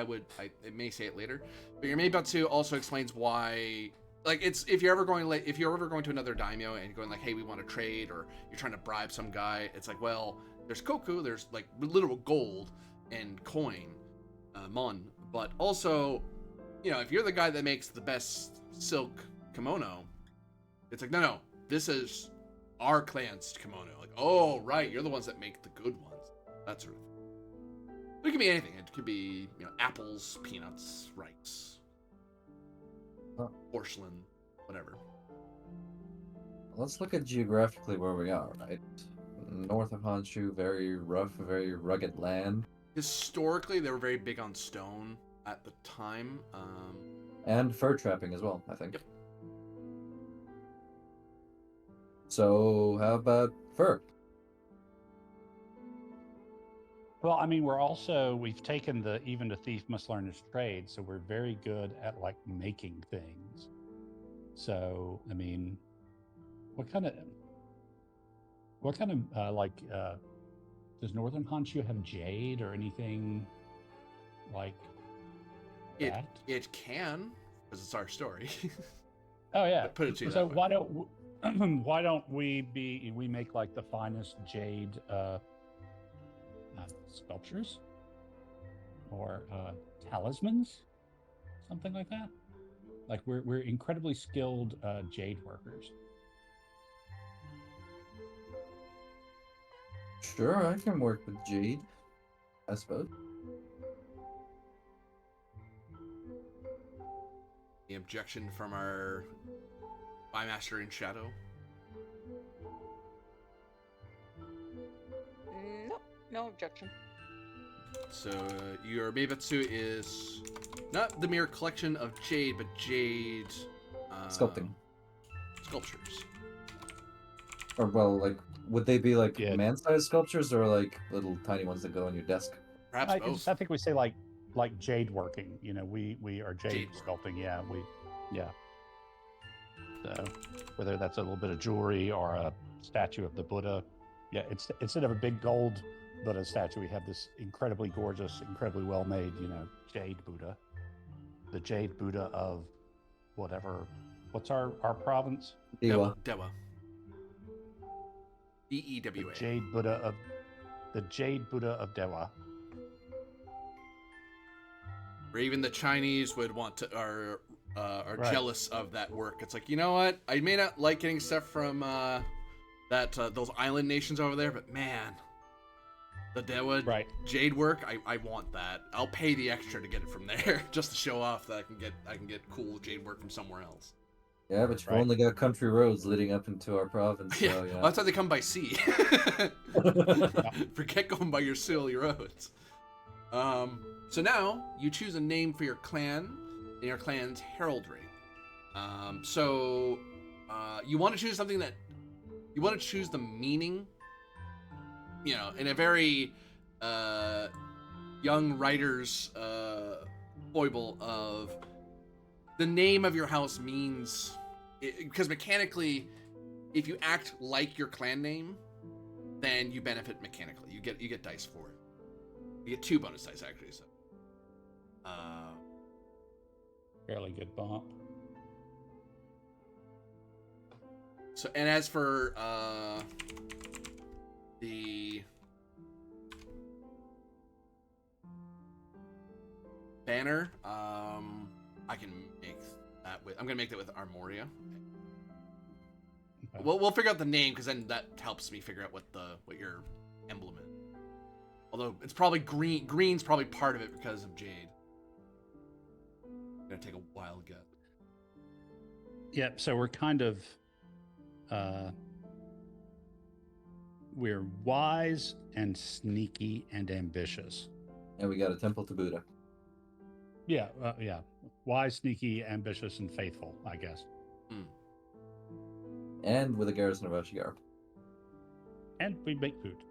it may say it later. But your Meibatsu also explains why. Like, it's if you're ever going to another daimyo and you're going like, hey, we want to trade, or you're trying to bribe some guy, it's like, well, there's koku, there's like literal gold and coin, mon, but also, if you're the guy that makes the best silk kimono, it's like, no, this is our clan's kimono. Like, oh, right, you're the ones that make the good ones. That sort of thing. But it could be anything. It could be, apples, peanuts, rice, porcelain, whatever. Let's look at geographically where we are, right? north of Honshu, very rough, very rugged land. Historically, they were very big on stone at the time. And fur trapping as well, I think. Yep. So, how about fur? Well, I mean, we've taken the even the thief must learn his trade, so we're very good at like making things. So, I mean, what kind of does Northern Honshu have jade or anything like that? It can, because it's our story. Oh yeah. Put it to you So that way. why don't we make like the finest jade sculptures or talismans, something like that? Like we're incredibly skilled jade workers. Sure, I can work with jade, I suppose. The objection from our Bymaster in Shadow. Nope, no objection. So your Meibatsu is not the mere collection of jade, but jade Sculpting. Sculptures. Or, well, like, would they be like Yeah. man-sized sculptures or like little tiny ones that go on your desk? Perhaps both. I think we say like jade working. You know, we are jade Jade sculpting. Yeah. So whether that's a little bit of jewelry or a statue of the Buddha, yeah, it's instead of a big gold Buddha statue, we have this incredibly gorgeous, incredibly well made, jade Buddha. The jade Buddha of whatever. What's our province? Dewa. Dewa. DEWA. The jade Buddha of Dewa. Or even the Chinese would want to are Right. jealous of that work. It's like, you know what? I may not like getting stuff from those island nations over there, but man, the Dewa Right. jade work, I want that. I'll pay the extra to get it from there, just to show off that I can get cool jade work from somewhere else. Yeah, but you've Right. only got country roads leading up into our province, so Yeah, yeah. well, that's how they come by sea. Forget going by your silly roads. So now you choose a name for your clan in your clan's heraldry. You want to choose something that you want to choose the meaning, in a very young writer's foible of the name of your house means, because mechanically, if you act like your clan name, then you benefit mechanically. You get dice for it. You get 2 bonus dice actually. So, Fairly good bump. So, and as for the banner, I can make that with. I'm gonna make that with Armoria. Okay. We'll figure out the name, because then that helps me figure out what your emblem is. Although it's probably green. Green's probably part of it because of jade. Gonna take a wild guess. Yeah, so we're kind of we're wise and sneaky and ambitious. And we got a temple to Buddha. Yeah. Wise, sneaky, ambitious, and faithful, I guess. And with a garrison of Ashigar. And we make food.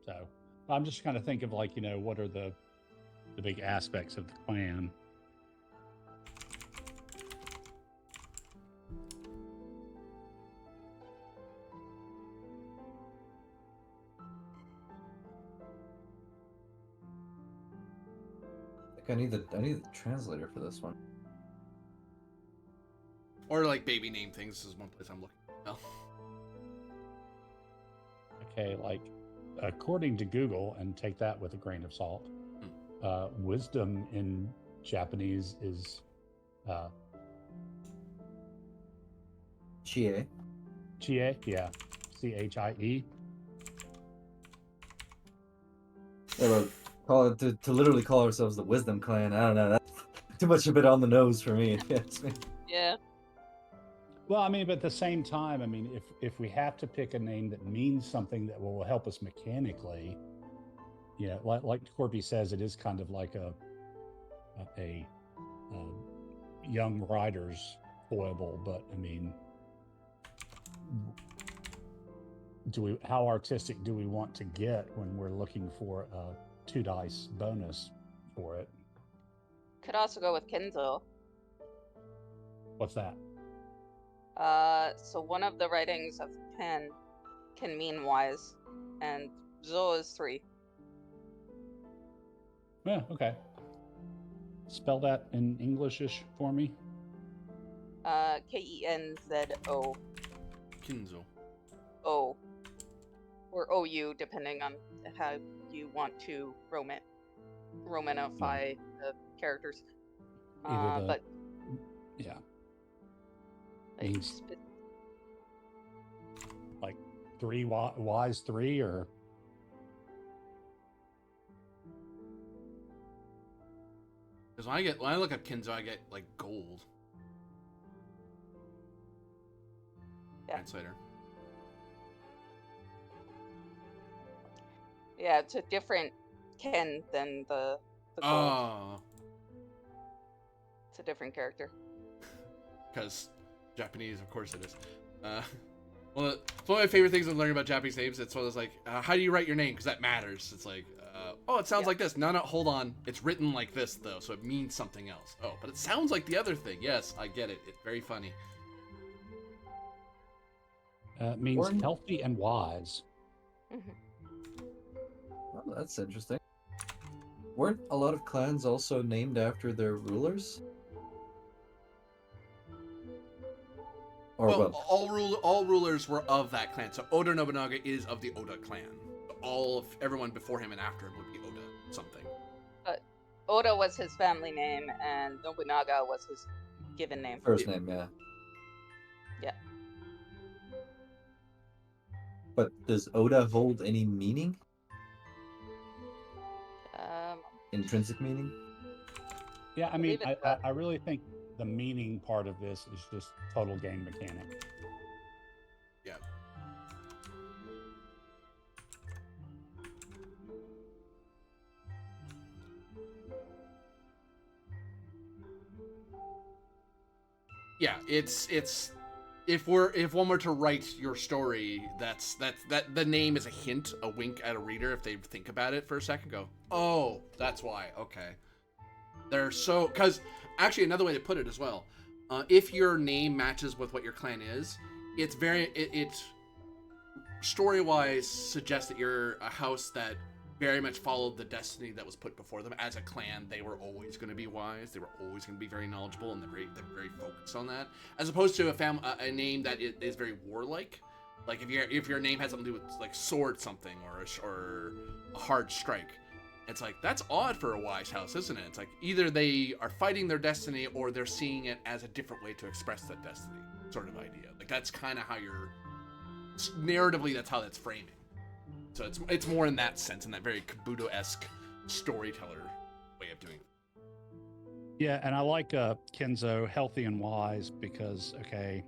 So I'm just kind of think of like, what are the big aspects of the clan? I need the translator for this one. Or like baby name things is one place I'm looking. Oh. Okay, like according to Google, and take that with a grain of salt, wisdom in Japanese is Chie. chie, yeah, CHIE. Yeah, but call it to literally call ourselves the Wisdom Clan. I don't know. That's too much of it on the nose for me. If you ask me. Yeah. Well, I mean, but at the same time, I mean, if we have to pick a name that means something that will help us mechanically, yeah, like Corby says, it is kind of like a young writer's foible. But I mean, how artistic do we want to get when we're looking for a 2 dice bonus for it? Could also go with Kinzo. What's that? So one of the writings of pen can mean wise, and Zo is 3. Yeah, okay. Spell that in Englishish for me. Kenzo. Kinzo. O. Or OU, depending on how you want to Romanify the characters. Either the, But yeah, like, means like 3 wise 3 or Because when I look up Kinzo, I get like gold. Yeah. Translator. yeah, it's a different Ken than the gold. Oh, It's a different character. because Japanese, of course it is. Well, it's one of my favorite things I'm learning about Japanese names. It's one of those like, how do you write your name? Because that matters. It's like, oh, it sounds Yeah. like this. No, hold on. It's written like this though, so it means something else. Oh, but it sounds like the other thing. Yes, I get it. It's very funny. means Warren? healthy and wise. Oh, that's interesting. Weren't a lot of clans also named after their rulers? Or Well, well, all rulers were of that clan. So Oda Nobunaga is of the Oda clan. Everyone before him and after him would be Oda something. Oda was his family name, and Nobunaga was his given name. first name, yeah. Yeah. But does Oda hold any meaning? Intrinsic meaning? Yeah, I mean, believe it I really think the meaning part of this is just total game mechanic. Yeah. Yeah, it's if one were to write your story, that the name is a hint, a wink at a reader if they think about it for a second, go, oh, that's why. Okay. Because actually another way to put it as well, if your name matches with what your clan is, it's it story-wise suggests that you're a house that very much followed the destiny that was put before them. As a clan, they were always going to be wise. They were always going to be very knowledgeable, and they're very focused on that. As opposed to a name that is very warlike. Like if your name has something to do with like sword something or a hard strike, it's like that's odd for a wise house, isn't it? It's like either they are fighting their destiny or they're seeing it as a different way to express that destiny, sort of idea. Like that's kind of how you're narratively. That's how that's framing. So it's more in that sense, in that very Kabuto-esque storyteller way of doing it. Yeah, and I like Kenzo, healthy and wise, because, okay,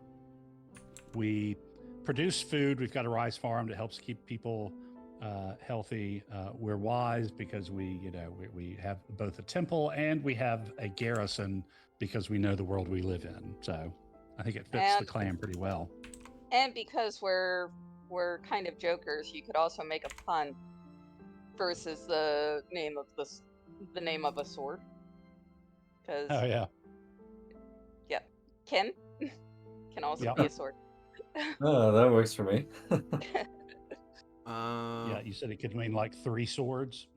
we produce food. We've got a rice farm that helps keep people healthy. We're wise because we have both a temple and we have a garrison because we know the world we live in. So I think it fits the clan pretty well. And because we're kind of jokers, you could also make a pun versus the name of a sword. Because Oh yeah, Ken can also Yeah. be a sword. Oh, that works for me. yeah. You said it could mean like 3 swords.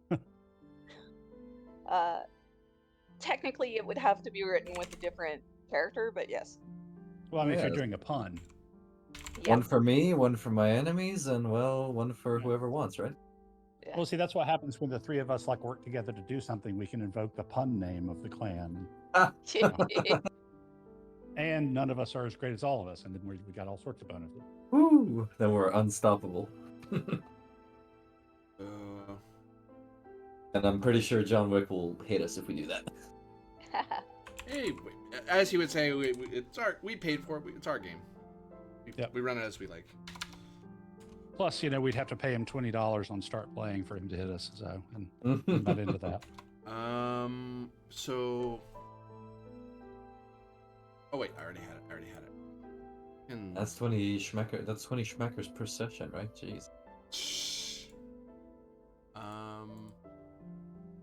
Technically, it would have to be written with a different character, but yes. Well, I mean, if Yeah. you're doing a pun. Yeah. One for me, one for my enemies, and well, one for whoever wants, right? Yeah. Well, see, that's what happens when the 3 of us like work together to do something. We can invoke the pun name of the clan, and none of us are as great as all of us, and then we got all sorts of bonuses. Woo! Then we're unstoppable. And I'm pretty sure John Wick will hate us if we do that. Hey, wait, as he would say, we paid for it. It's our game. Yep. We run it as we like. Plus, we'd have to pay him $20 on start playing for him to hit us. So, and I'm not into that. So. Oh wait, I already had it. And That's 20 schmecker. That's 20 schmeckers per session, right? Jeez.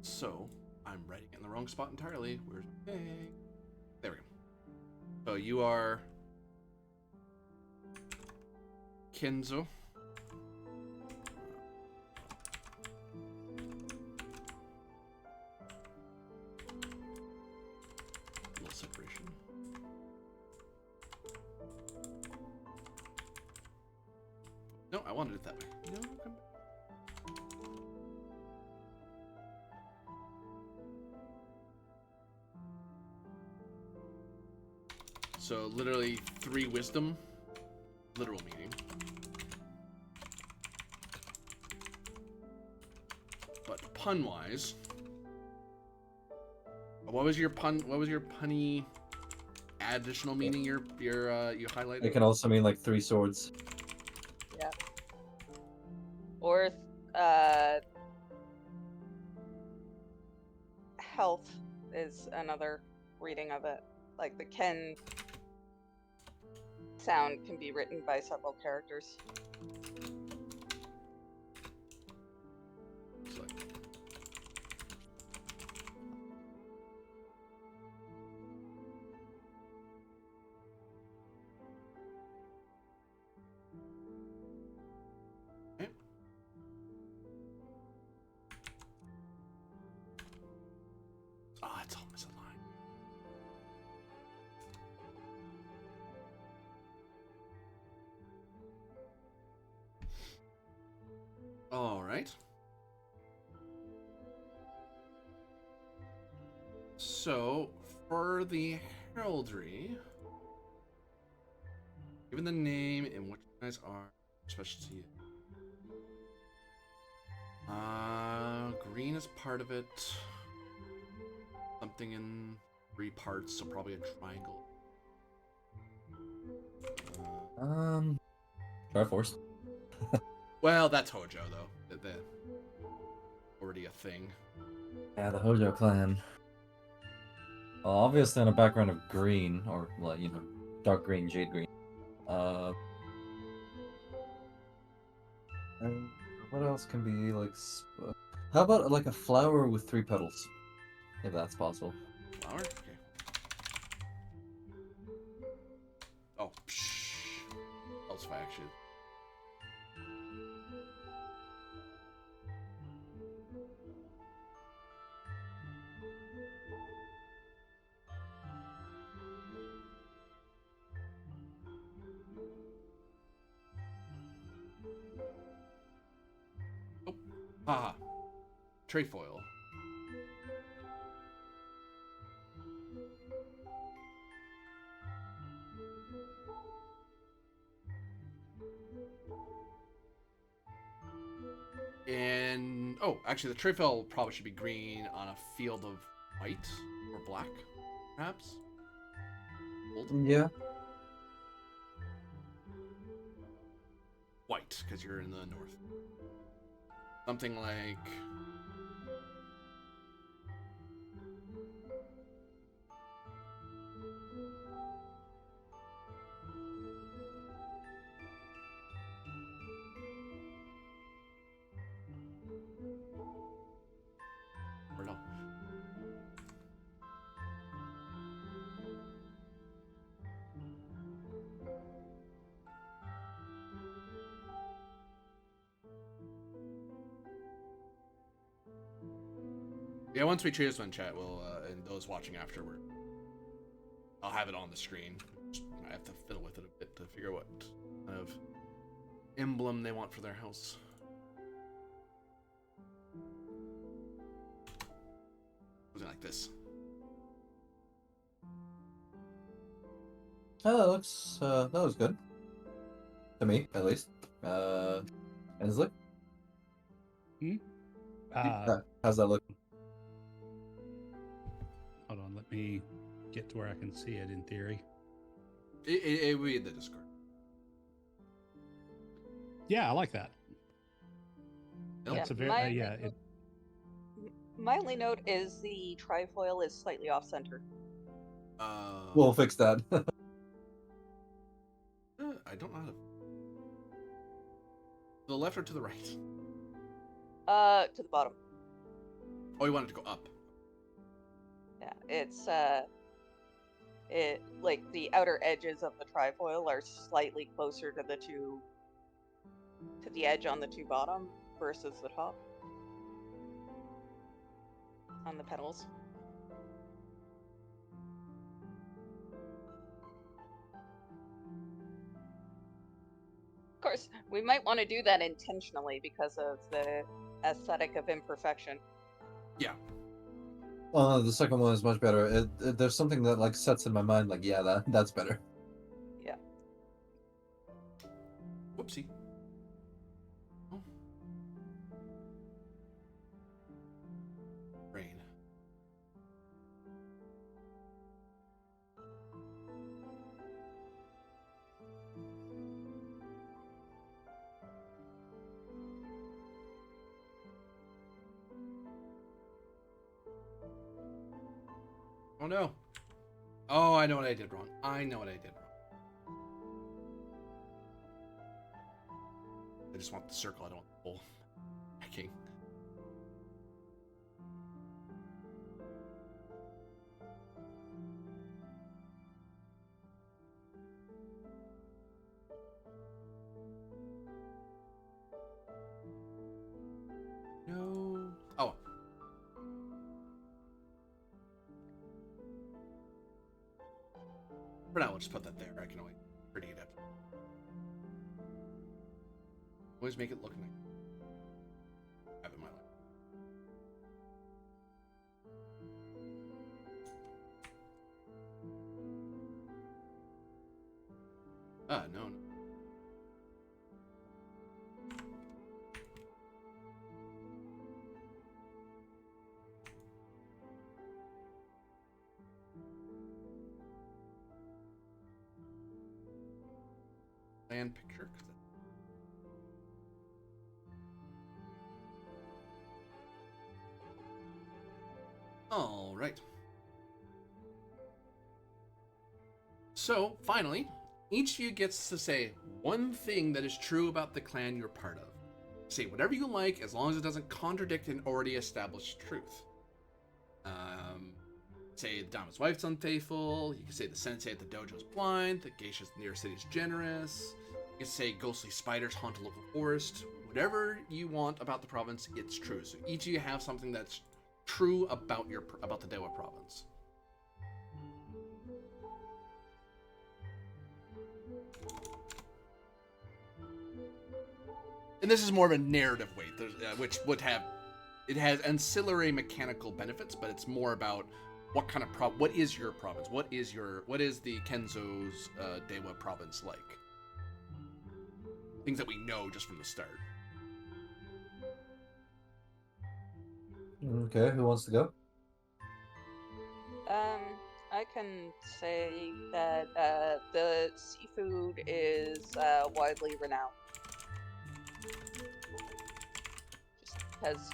So I'm writing it in the wrong spot entirely. Where's my thing? There we go. So you are Kenzo. A little separation. No, I wanted it that way. No, come back. So literally 3 wisdom, literal meaning. But pun wise, what was your punny additional meaning? You highlighted. It can also mean like 3 swords. Yeah. Or health is another reading of it. Like the Ken sound can be written by several characters. It's like, okay. Oh, it's all misaligned. All right. So, for the heraldry, given the name and what you guys are, specialty. Green is part of it. Something in 3 parts, so probably a triangle. Triforce. Well, that's Hojo though. The already a thing. Yeah, the Hojo clan. Well, obviously on a background of green, or well, dark green, jade green. And what else can be like? How about like a flower with 3 petals, if that's possible? Flower? Okay. Oh, psh. Else faction. Oh, haha. Trefoil. And oh, actually, the trefoil probably should be green on a field of white or black, perhaps. Gold? Yeah. White, because you're in the north. Something like. Or no. Yeah, once we choose one, chat, we'll and those watching afterward, I'll have it on the screen. I have to fiddle with it a bit to figure out what kind of emblem they want for their house. Something like this. Oh, that looks that was good. To me, at least. And it's look. Uh, How's that look? Hold on, let me get to where I can see it in theory. It would be in the Discord. Yeah, I like that. Yeah, That's a very my, yeah. my only note is the trifoil is slightly off center. We'll fix that. I don't know how to. To the left or to the right? To the bottom. Oh, you wanted to go up. Yeah, it's it like the outer edges of the trifoil are slightly closer to the edge on the two bottom versus the top on the petals. Of course, we might want to do that intentionally because of the aesthetic of imperfection. Yeah. The second one is much better. There's something that like sets in my mind, like, yeah, that's better. Yeah. Whoopsie. Oh. Rain. Oh no. Oh, I know what I did wrong. I know what I did wrong. I just want the circle. I don't want the whole hacking. No. Oh. For now, we'll just put that there. I can always pretty it up. Always make it look nice. Have in my life. No. Land picture. All right. So, finally, each of you gets to say one thing that is true about the clan you're part of. Say whatever you like, as long as it doesn't contradict an already established truth. Say the Dama's wife's unfaithful. You can say the sensei at the dojo is blind. The geisha's near city is generous. You can say ghostly spiders haunt a local forest. Whatever you want about the province, it's true. So each of you have something that's true about the Dewa province. And this is more of a narrative weight, which would have, it has ancillary mechanical benefits, but it's more about what kind of what is your province? What is the Kenzo's Dewa province like? Things that we know just from the start. Okay, who wants to go? I can say that the seafood is widely renowned. Just because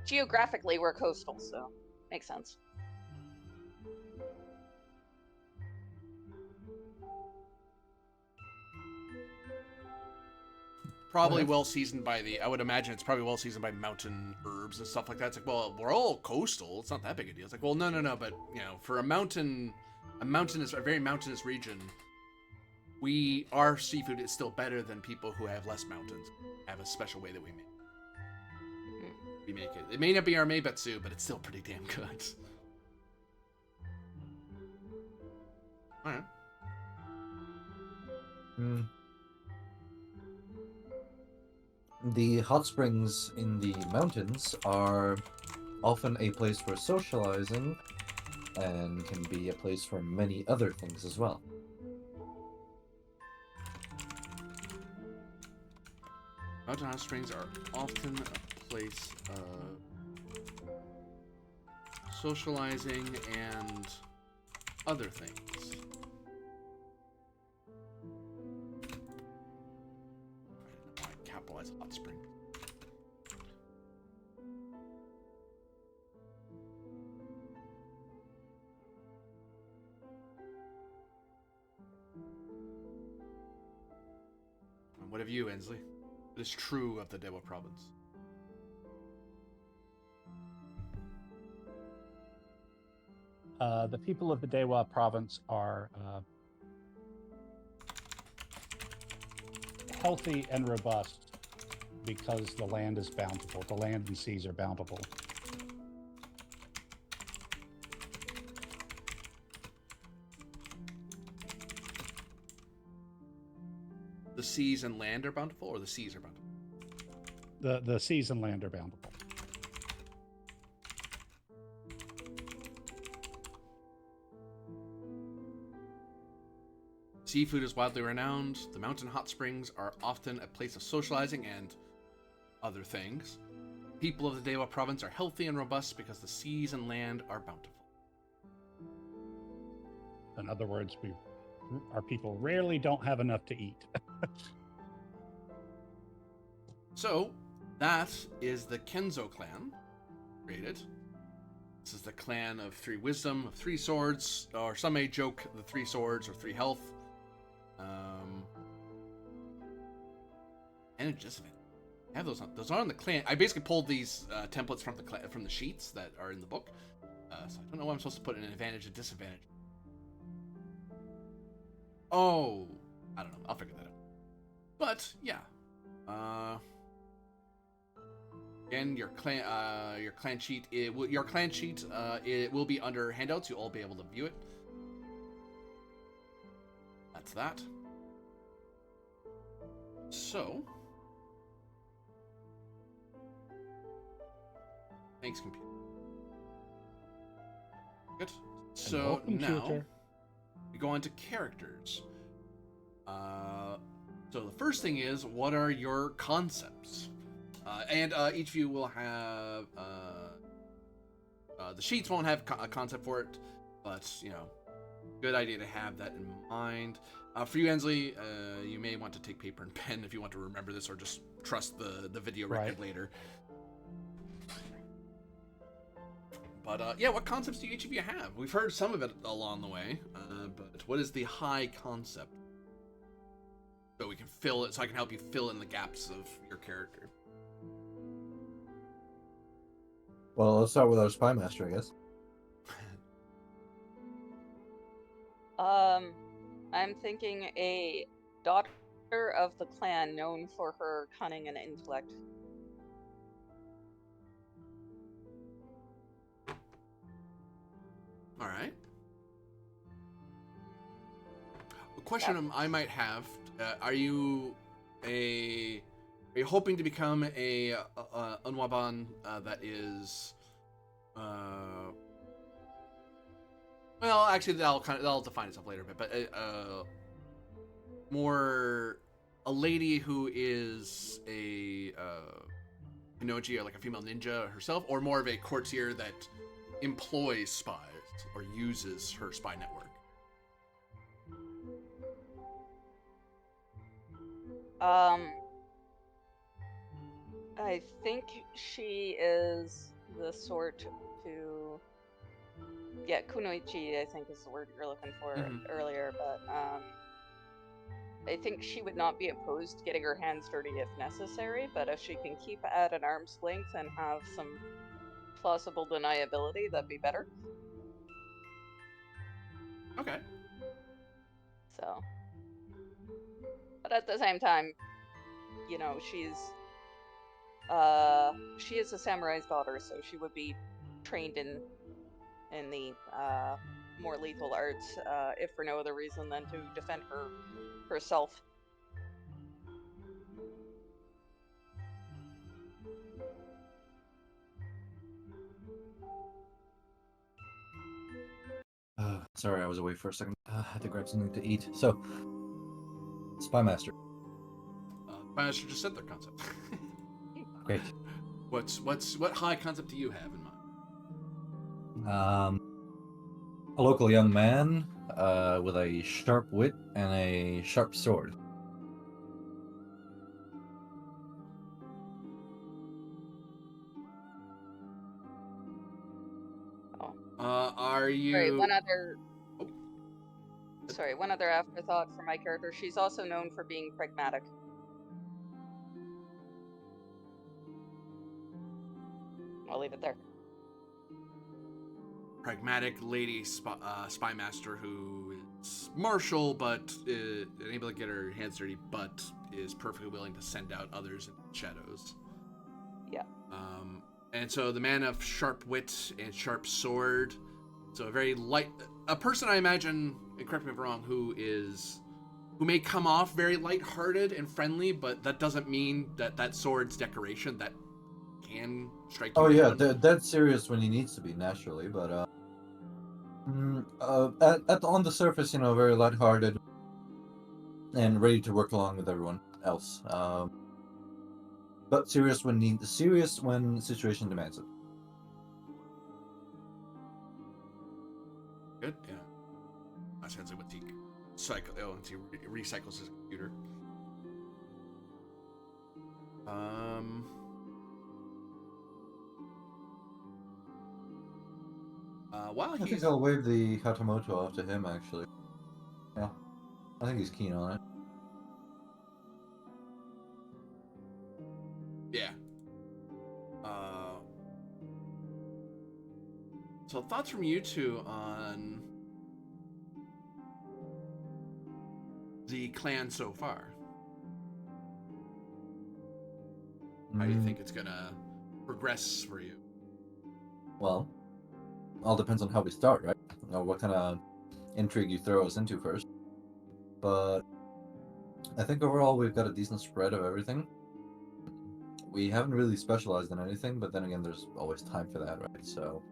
geographically we're coastal, so makes sense. Probably well seasoned by I would imagine it's probably well seasoned by mountain herbs and stuff like that. It's like, well, we're all coastal. It's not that big a deal. It's like, well, no. But, for a very mountainous region, our seafood is still better than people who have less mountains. Have a special way that we make it. It may not be our meibetsu, but it's still pretty damn good. All right. The hot springs in the mountains are often a place for socializing and can be a place for many other things as well. Mountain hot springs are often a place of socializing and other things. I capitalize hot spring. And what of you, Ensley? What is true of the Dewa province? The people of the Dewa province are healthy and robust because the land is bountiful. The land and seas are bountiful. The seas and land are bountiful, or the seas are bountiful? The seas and land are bountiful. Seafood is widely renowned. The mountain hot springs are often a place of socializing and other things. People of the Dewa province are healthy and robust because the seas and land are bountiful. In other words, our people rarely don't have enough to eat. So, that is the Kenzo clan created. This is the clan of 3 wisdom, of 3 swords, or some may joke the 3 swords or 3 health. And disadvantage. I have those on. Those are on the clan. I basically pulled these templates from the sheets that are in the book. So I don't know why I'm supposed to put an advantage and disadvantage. Oh, I don't know. I'll figure that out. But yeah. Again, your clan sheet. It will be under handouts. You'll all be able to view it. That's that. So, thanks, computer. Good. So now we go on to characters. So the first thing is, what are your concepts? And each of you will have the sheets won't have a concept for it, but good idea to have that in mind. For you, Ensley, you may want to take paper and pen if you want to remember this, or just trust the video record later. But yeah, what concepts do each of you have? We've heard some of it along the way, but what is the high concept? So we can fill it, so I can help you fill in the gaps of your character. Well, let's start with our spy master, I guess. I'm thinking a daughter of the clan known for her cunning and intellect. All right. A question I might have: Are you hoping to become a Unwaban that is? Well, actually, that'll define itself later a bit. But more a lady who is a Hinoji, or like a female ninja herself, or more of a courtier that employs spies or uses her spy network. I think she is the sort to... Yeah, kunoichi, I think is the word you're looking for earlier, but I think she would not be opposed to getting her hands dirty if necessary, but if she can keep at an arm's length and have some plausible deniability, that'd be better. Okay. So, but at the same time, she is a samurai's daughter, so she would be trained in the more lethal arts, if for no other reason than to defend herself. Sorry, I was away for a second. I had to grab something to eat. So, spy master. Spy master just said their concept. Great. What high concept do you have in mind? A local young man with a sharp wit and a sharp sword. Oh, Are sorry. you? One other. Oh. Sorry, one other afterthought for my character. She's also known for being pragmatic. I'll leave it there. Pragmatic lady spy master who is martial but unable to get her hands dirty, but is perfectly willing to send out others in the shadows. Yeah. And so the man of sharp wit and sharp sword, so a very light, a person I imagine, and correct me if I'm wrong, who may come off very light-hearted and friendly, but that doesn't mean that sword's decoration that can strike you Oh yeah, down. dead serious when he needs to be naturally, but on the surface, very lighthearted and ready to work along with everyone else. But serious when situation demands it. Good, yeah. That sounds like what he recycles his computer. While I think he's I'll wave the Hatamoto off to him actually. Yeah, I think he's keen on it. yeah. So thoughts from you two on the clan so far? How do you think it's gonna progress for you? Well, all depends on how we start, right? What kind of intrigue you throw us into first. But I think overall we've got a decent spread of everything. We haven't really specialized in anything, but then again, there's always time for that, right? So.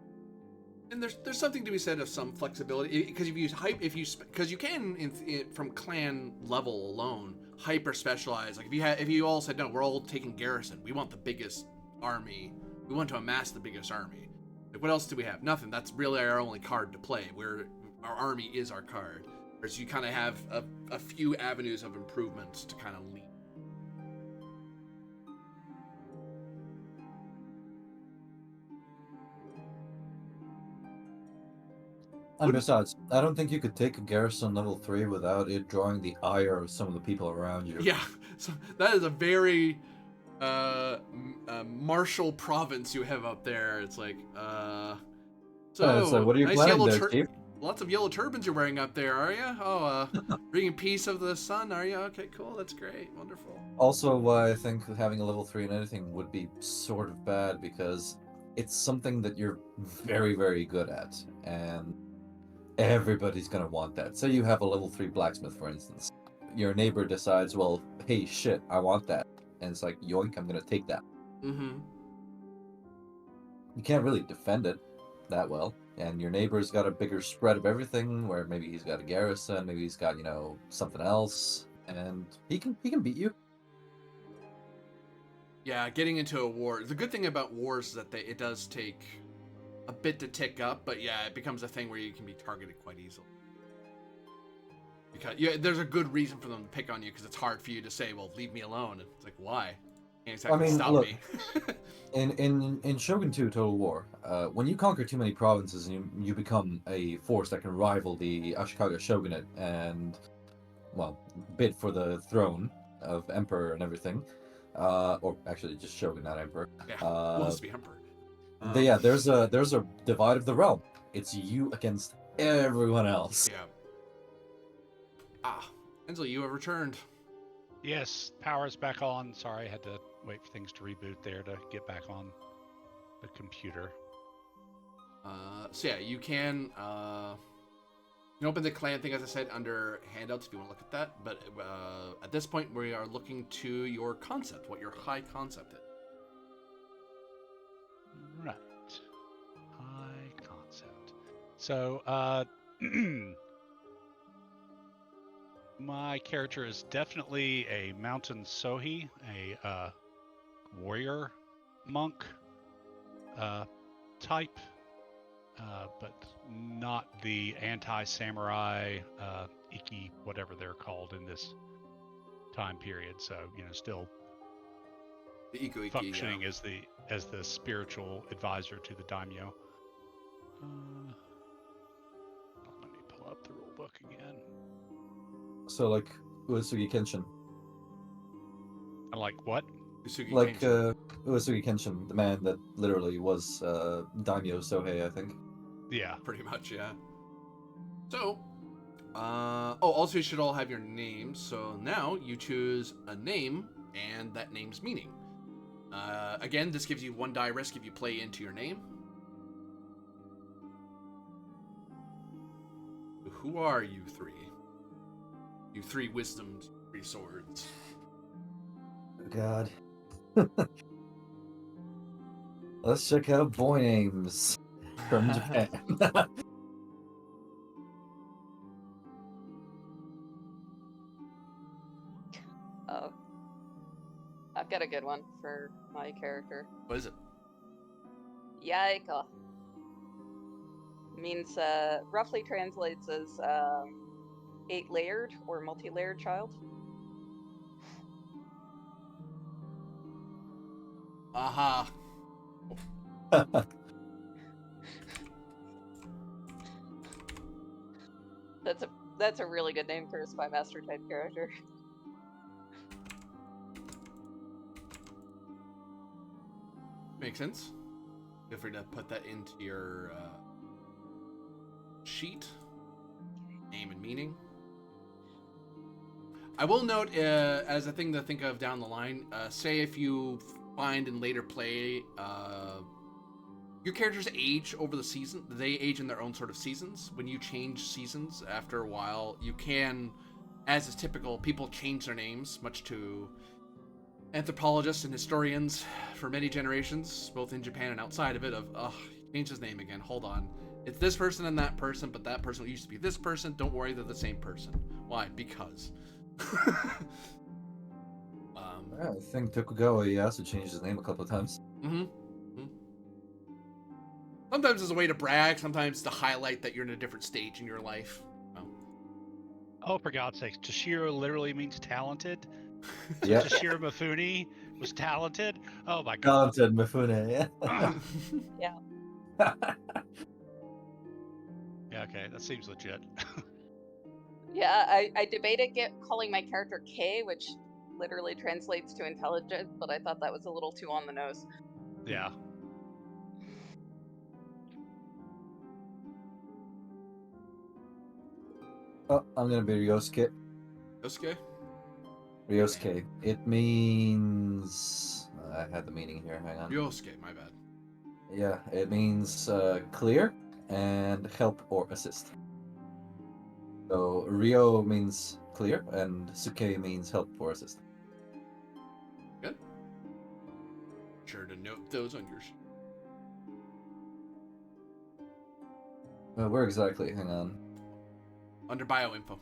And there's something to be said of some flexibility, because because you can from clan level alone hyper specialize. Like if you all said no, we're all taking garrison. We want the biggest army. We want to amass the biggest army. Like what else do we have? Nothing. That's really our only card to play. Our army is our card. Whereas you kind of have a few avenues of improvements to kind of lead. And besides, I don't think you could take a garrison level 3 without it drawing the ire of some of the people around you. Yeah, so that is a very martial province you have up there. It's like, It's like, what are you nice planning yellow there, Chief? lots of yellow turbans you're wearing up there, are you? Oh, bringing peace of the sun, are you? Okay, cool, that's great, wonderful. Also, why I think having a level 3 in anything would be sort of bad, because it's something that you're very, very good at, and everybody's gonna want that. Say you have a level 3 blacksmith, for instance. Your neighbor decides, well, hey, shit, I want that. And it's like, yoink, I'm gonna take that. Mm-hmm. You can't really defend it that well. And your neighbor's got a bigger spread of everything, where maybe he's got a garrison, maybe he's got, something else, and he can beat you. Yeah, getting into a war. The good thing about wars is that it does take a bit to tick up, but yeah, it becomes a thing where you can be targeted quite easily. Because there's a good reason for them to pick on you, because it's hard for you to say, "Well, leave me alone." And it's like, why? Can't exactly stop look, me. in Shogun 2 Total War, when you conquer too many provinces and you become a force that can rival the Ashikaga shogunate and, well, bid for the throne of emperor and everything, or actually just shogun, not emperor. Yeah, wants to be emperor. There's a divide of the realm. It's you against everyone else. Yeah. Enzo, you have returned. Yes, power's back on. Sorry, I had to wait for things to reboot there to get back on the computer. So yeah, you can open the clan thing, as I said, under handouts if you want to look at that. But at this point, we are looking to your concept, what your high concept is. Right. High concept. So, my character is definitely a mountain sohi, a warrior monk type. but not the anti-samurai Ikki, whatever they're called in this time period. So still The Ikko-ikki, functioning as the spiritual advisor to the daimyo. Let me pull up the rule book again. So like Uesugi Kenshin. I like what? Uesugi Like Kenshin. Uesugi Kenshin, the man that literally was Daimyo Sohei, I think. Yeah. Pretty much, yeah. So, also you should all have your names. So now you choose a name and that name's meaning. Again, this gives you 1 die risk if you play into your name. Who are you 3? You 3 wisdoms, 3 swords. Oh, God. Let's check out boy names from Japan. Oh. I've got a good one for my character. What is it? Yaika. Means, roughly translates as 8-layered or multi-layered child. Aha. That's a really good name for a Spy Master type character. Makes sense. Feel free to put that into your sheet. Name and meaning. I will note, as a thing to think of down the line, say if you find in later play, your characters age over the season. They age in their own sort of seasons. When you change seasons after a while, you can, as is typical, people change their names, much to anthropologists and historians for many generations, both in Japan and outside of it, he changed his name again. Hold on. It's this person and that person, but that person used to be this person. Don't worry, they're the same person. Why? Because. Yeah, I think Tokugawa Ieyasu changed his name a couple of times. Sometimes as a way to brag, sometimes to highlight that you're in a different stage in your life. Oh, for God's sakes, Toshiro literally means talented. Yeah. Toshiro Mifune was talented. Oh my God. Talented Mifune, Yeah. Yeah, okay, that seems legit. Yeah, I debated calling my character K, which literally translates to intelligent, but I thought that was a little too on the nose. Yeah. Oh, I'm gonna be Ryosuke. Yosuke? Ryosuke. It means... I had the meaning here, hang on. Yosuke, my bad. Yeah, it means clear and help or assist. So Ryo means clear and Suke means help or assist. Good. Sure to note those on your sheet. Where exactly? Hang on. Under bioinfo.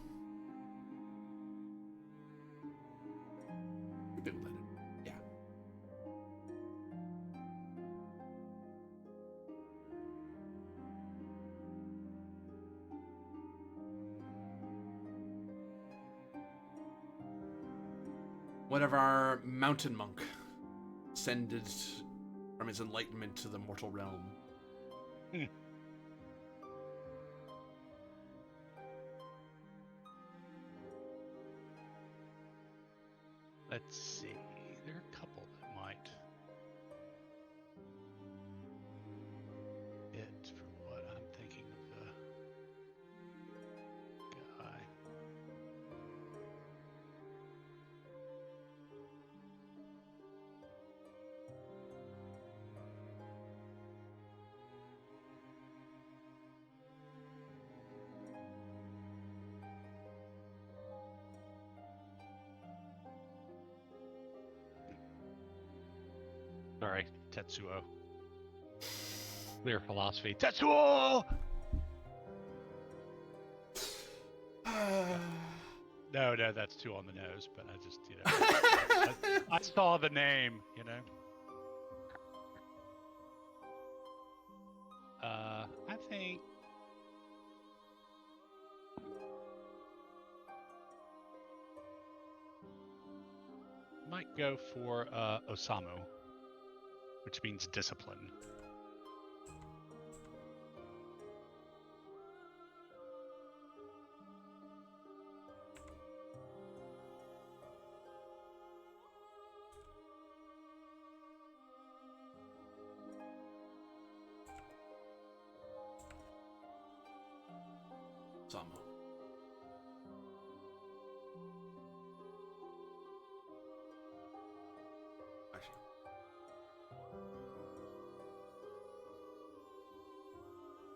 You'll be able to edit. Yeah. One of our mountain monk ascended from his enlightenment to the mortal realm. Let's see. There are a couple that might fit for what I'm thinking of the guy. Sorry, Tetsuo. Clear philosophy. Tetsuo! No, that's too on the nose, but I just, I saw the name, I might go for Osamu, which means discipline. Osamu. Actually.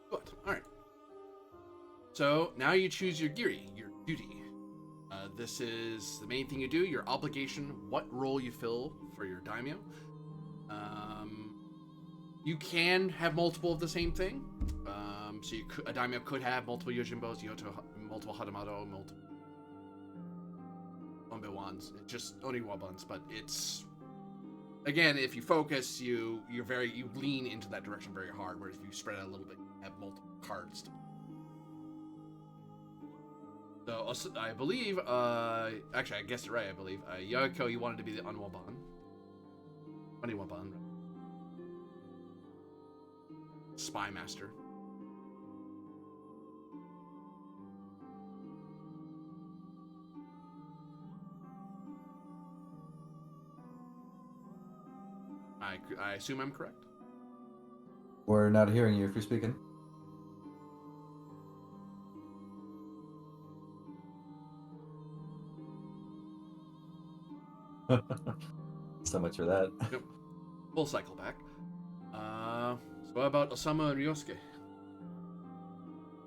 Good. All right. So now you choose your giri, your duty. This is the main thing you do, your obligation, what role you fill for your daimyo. You can have multiple of the same thing. So a daimyo could have multiple yojimbos, multiple hadamoto, multiple onbewans. It's just only wabans, but it's again, if you focus, you lean into that direction very hard. Whereas if you spread out a little bit, you have multiple cards. So I believe, actually, I guessed it right. I believe Yoko, you wanted to be the Onwaban. Oniwaban. Spy Master. I assume I'm correct? We're not hearing you if you're speaking. So much for that. Yep. We'll cycle back. So what about Osamu and Ryosuke?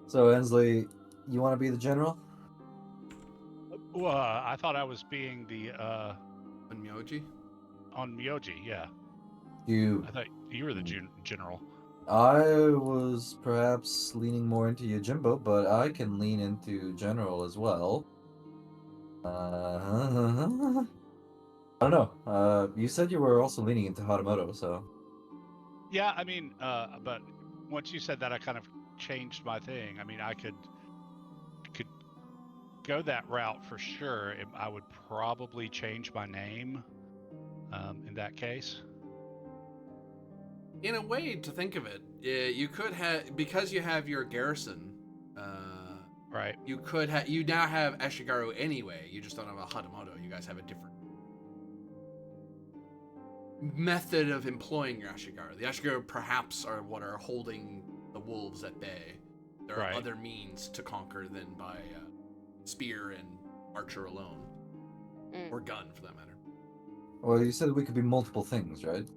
So, Ensley, you want to be the general? Well, I thought I was being the And Myoji? on Myoji. Yeah, You. I thought you were the general. I was perhaps leaning more into Yojimbo, but I can lean into general as well. I don't know. You said you were also leaning into Haramoto, so. Yeah, I mean, but once you said that, I kind of changed my thing. I mean, I could go that route for sure. I would probably change my name in that case. In a way, to think of it, you could have, because you have your garrison, Right. you now have Ashigaru anyway. You just don't have a Hadamoto. You guys have a different method of employing your Ashigaru. The Ashigaru perhaps are what are holding the wolves at bay. There are other means to conquer than by spear and archer alone, or gun for that matter. Well, you said we could be multiple things, right?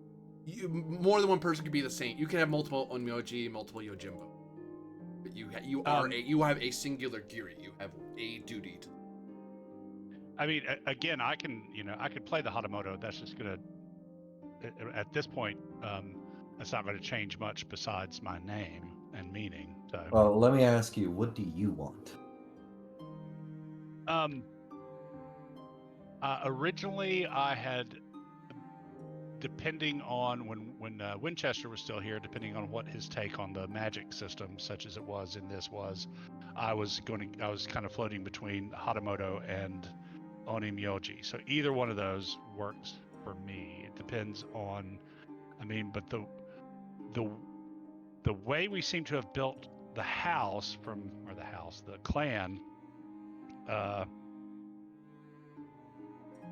More than one person could be the same. You can have multiple Onmyoji, multiple Yojimbo. But you have a singular giri. You have a duty to. I mean, again, I can play the Hadamoto. That's just gonna, at this point, that's not going to change much besides my name and meaning. So. Well, let me ask you, what do you want? Originally, I had, depending on when Winchester was still here, depending on what his take on the magic system, such as it was in this was, I was kind of floating between Hadamoto and Onimyoji. So either one of those works for me. It depends on, I mean, but the way we seem to have built the house the clan,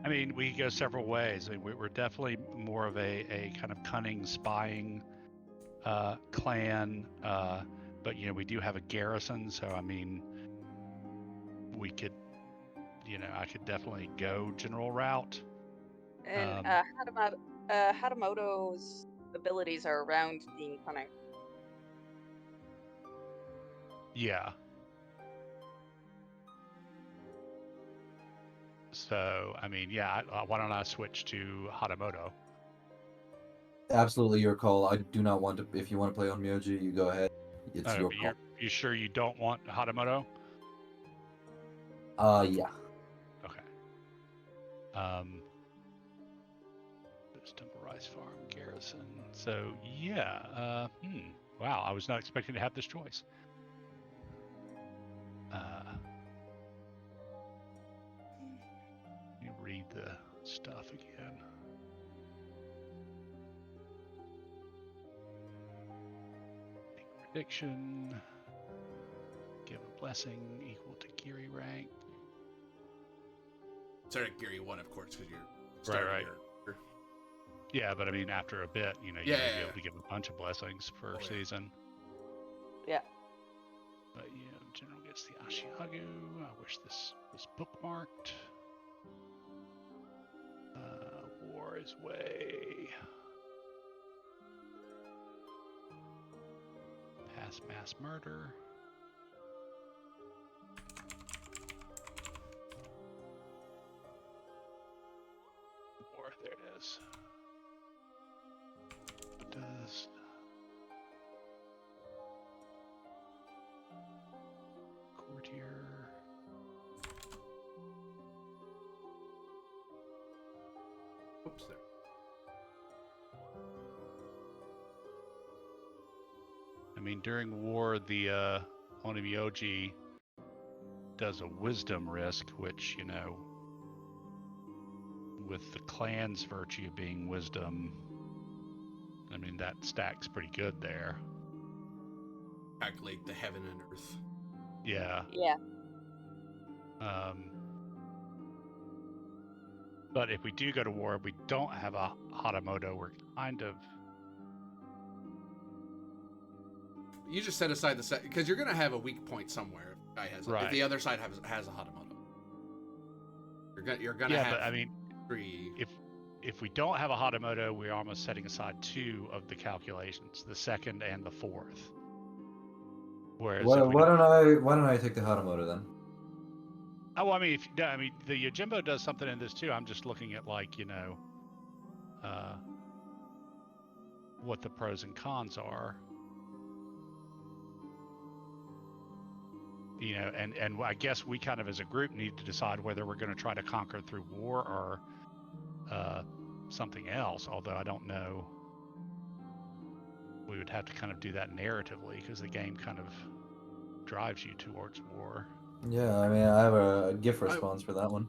I mean, we go several ways. I mean, we're definitely more of a kind of cunning spying clan, but we do have a garrison. So I mean, we could, I could definitely go general route. And Hadamoto's abilities are around being cunning. Yeah. So, I mean, yeah, why don't I switch to Hadamoto? Absolutely your call. I do not want to. If you want to play on Myoji, you go ahead. It's your call. You sure you don't want Hadamoto? Yeah. Okay. There's Temple Rice Farm, Garrison. So, yeah. Wow, I was not expecting to have this choice. Let me read the stuff again. Make prediction. Give a blessing equal to Giri rank. Sorry, Gary 1, of course, because you're Right. starting your Yeah, but I mean, after a bit, you know, you may be able to give a bunch of blessings per season. Yeah. But yeah, the general gets the Ashihagu. I wish this was bookmarked. War is way past mass murder. War, there it is. What does courtier? Oops, there. I mean, during war, the Onimyoji does a wisdom risk, which, you know, with the clan's virtue being wisdom, I mean, that stacks pretty good there. Calculate the heaven and earth. Yeah. Yeah. But if we do go to war, we don't have a Hatamoto, we're kind of... You just set aside the set, because you're going to have a weak point somewhere if the guy has if the other side has a Hatamoto. You're going to have... but I mean, three. If we don't have a Hatamoto, we're almost setting aside 2 of the calculations, the second and the fourth. Whereas Why don't I take the Hatamoto then? Oh, I mean, the Yojimbo does something in this too. I'm just looking at, like, you know, what the pros and cons are. You know, and I guess we kind of as a group need to decide whether we're going to try to conquer through war or something else. Although I don't know, we would have to kind of do that narratively because the game kind of drives you towards war. Yeah, I mean, I have a GIF response for that one.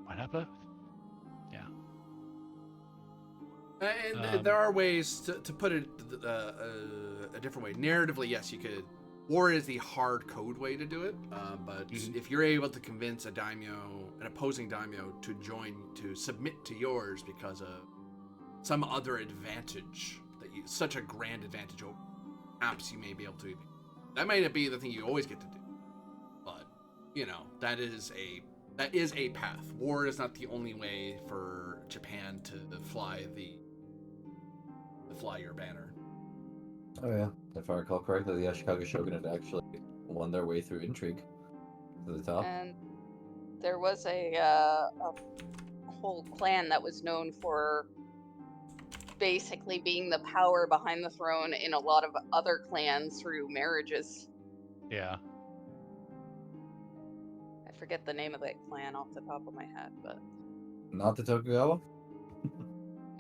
Why not both? Yeah. And there are ways to put it a different way. Narratively, yes, you could. War is the hard code way to do it, but if you're able to convince an opposing daimyo to submit to yours because of some other advantage such a grand advantage over, perhaps you may be able to. That might not be the thing you always get to do, but you know that is a path. War is not the only way for Japan to fly your banner. Oh yeah, if I recall correctly, the Ashikaga Shogunate actually won their way through intrigue to the top. And there was a whole clan that was known for basically being the power behind the throne in a lot of other clans through marriages. Yeah. I forget the name of that clan off the top of my head, but Not the Tokugawa?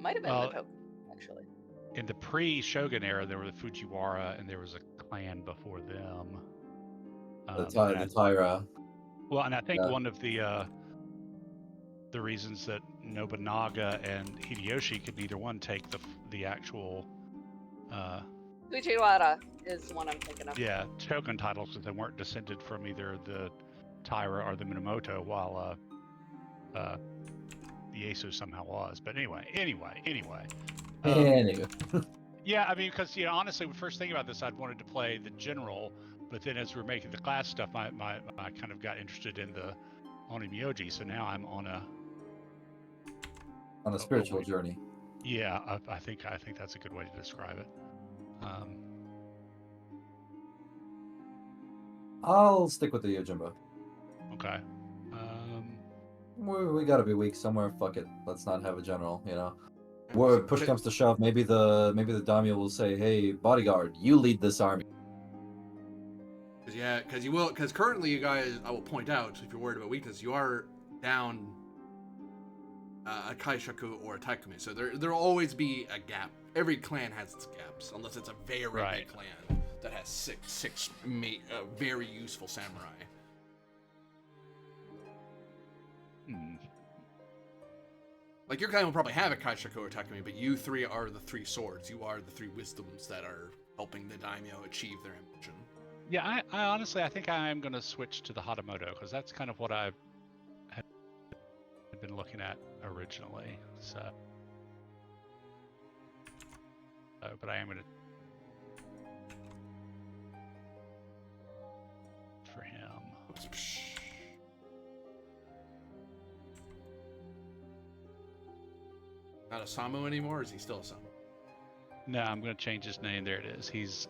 might have been the Tokugawa, actually. In the pre-Shogun era, there were the Fujiwara, and there was a clan before them. The Taira. Well, and I think one of the reasons that Nobunaga and Hideyoshi could neither one take the actual Fujiwara is the one I'm thinking of. Yeah, shogun titles, because they weren't descended from either the Taira or the Minamoto, while the Ieyasu somehow was. But anyway. Yeah, I mean, because, you know, honestly, the first thing about this, I'd wanted to play the general, but then as we were making the class stuff, I kind of got interested in the Onimyoji, so now I'm on a spiritual journey. Yeah, I think that's a good way to describe it. I'll stick with the Yojimbo. Okay. We gotta be weak somewhere. Fuck it. Let's not have a general. You know, where push comes to shove, maybe the daimyo will say, "Hey, bodyguard, you lead this army." Because currently, you guys, I will point out, if you're worried about weakness, you are down a Kaishaku or a Taikume, so there'll always be a gap. Every clan has its gaps, unless it's a very big clan that has six very useful samurai. Like, your clan will probably have a Kaishaku Takumi, but you three are the three swords. You are the three wisdoms that are helping the daimyo achieve their ambition. Yeah, I honestly, I think I am going to switch to the Hatamoto, because that's kind of what I had been looking at originally. So, but I am going to for him. Not a Samu anymore, or is he still a Samu? No, I'm going to change his name. There it is. He's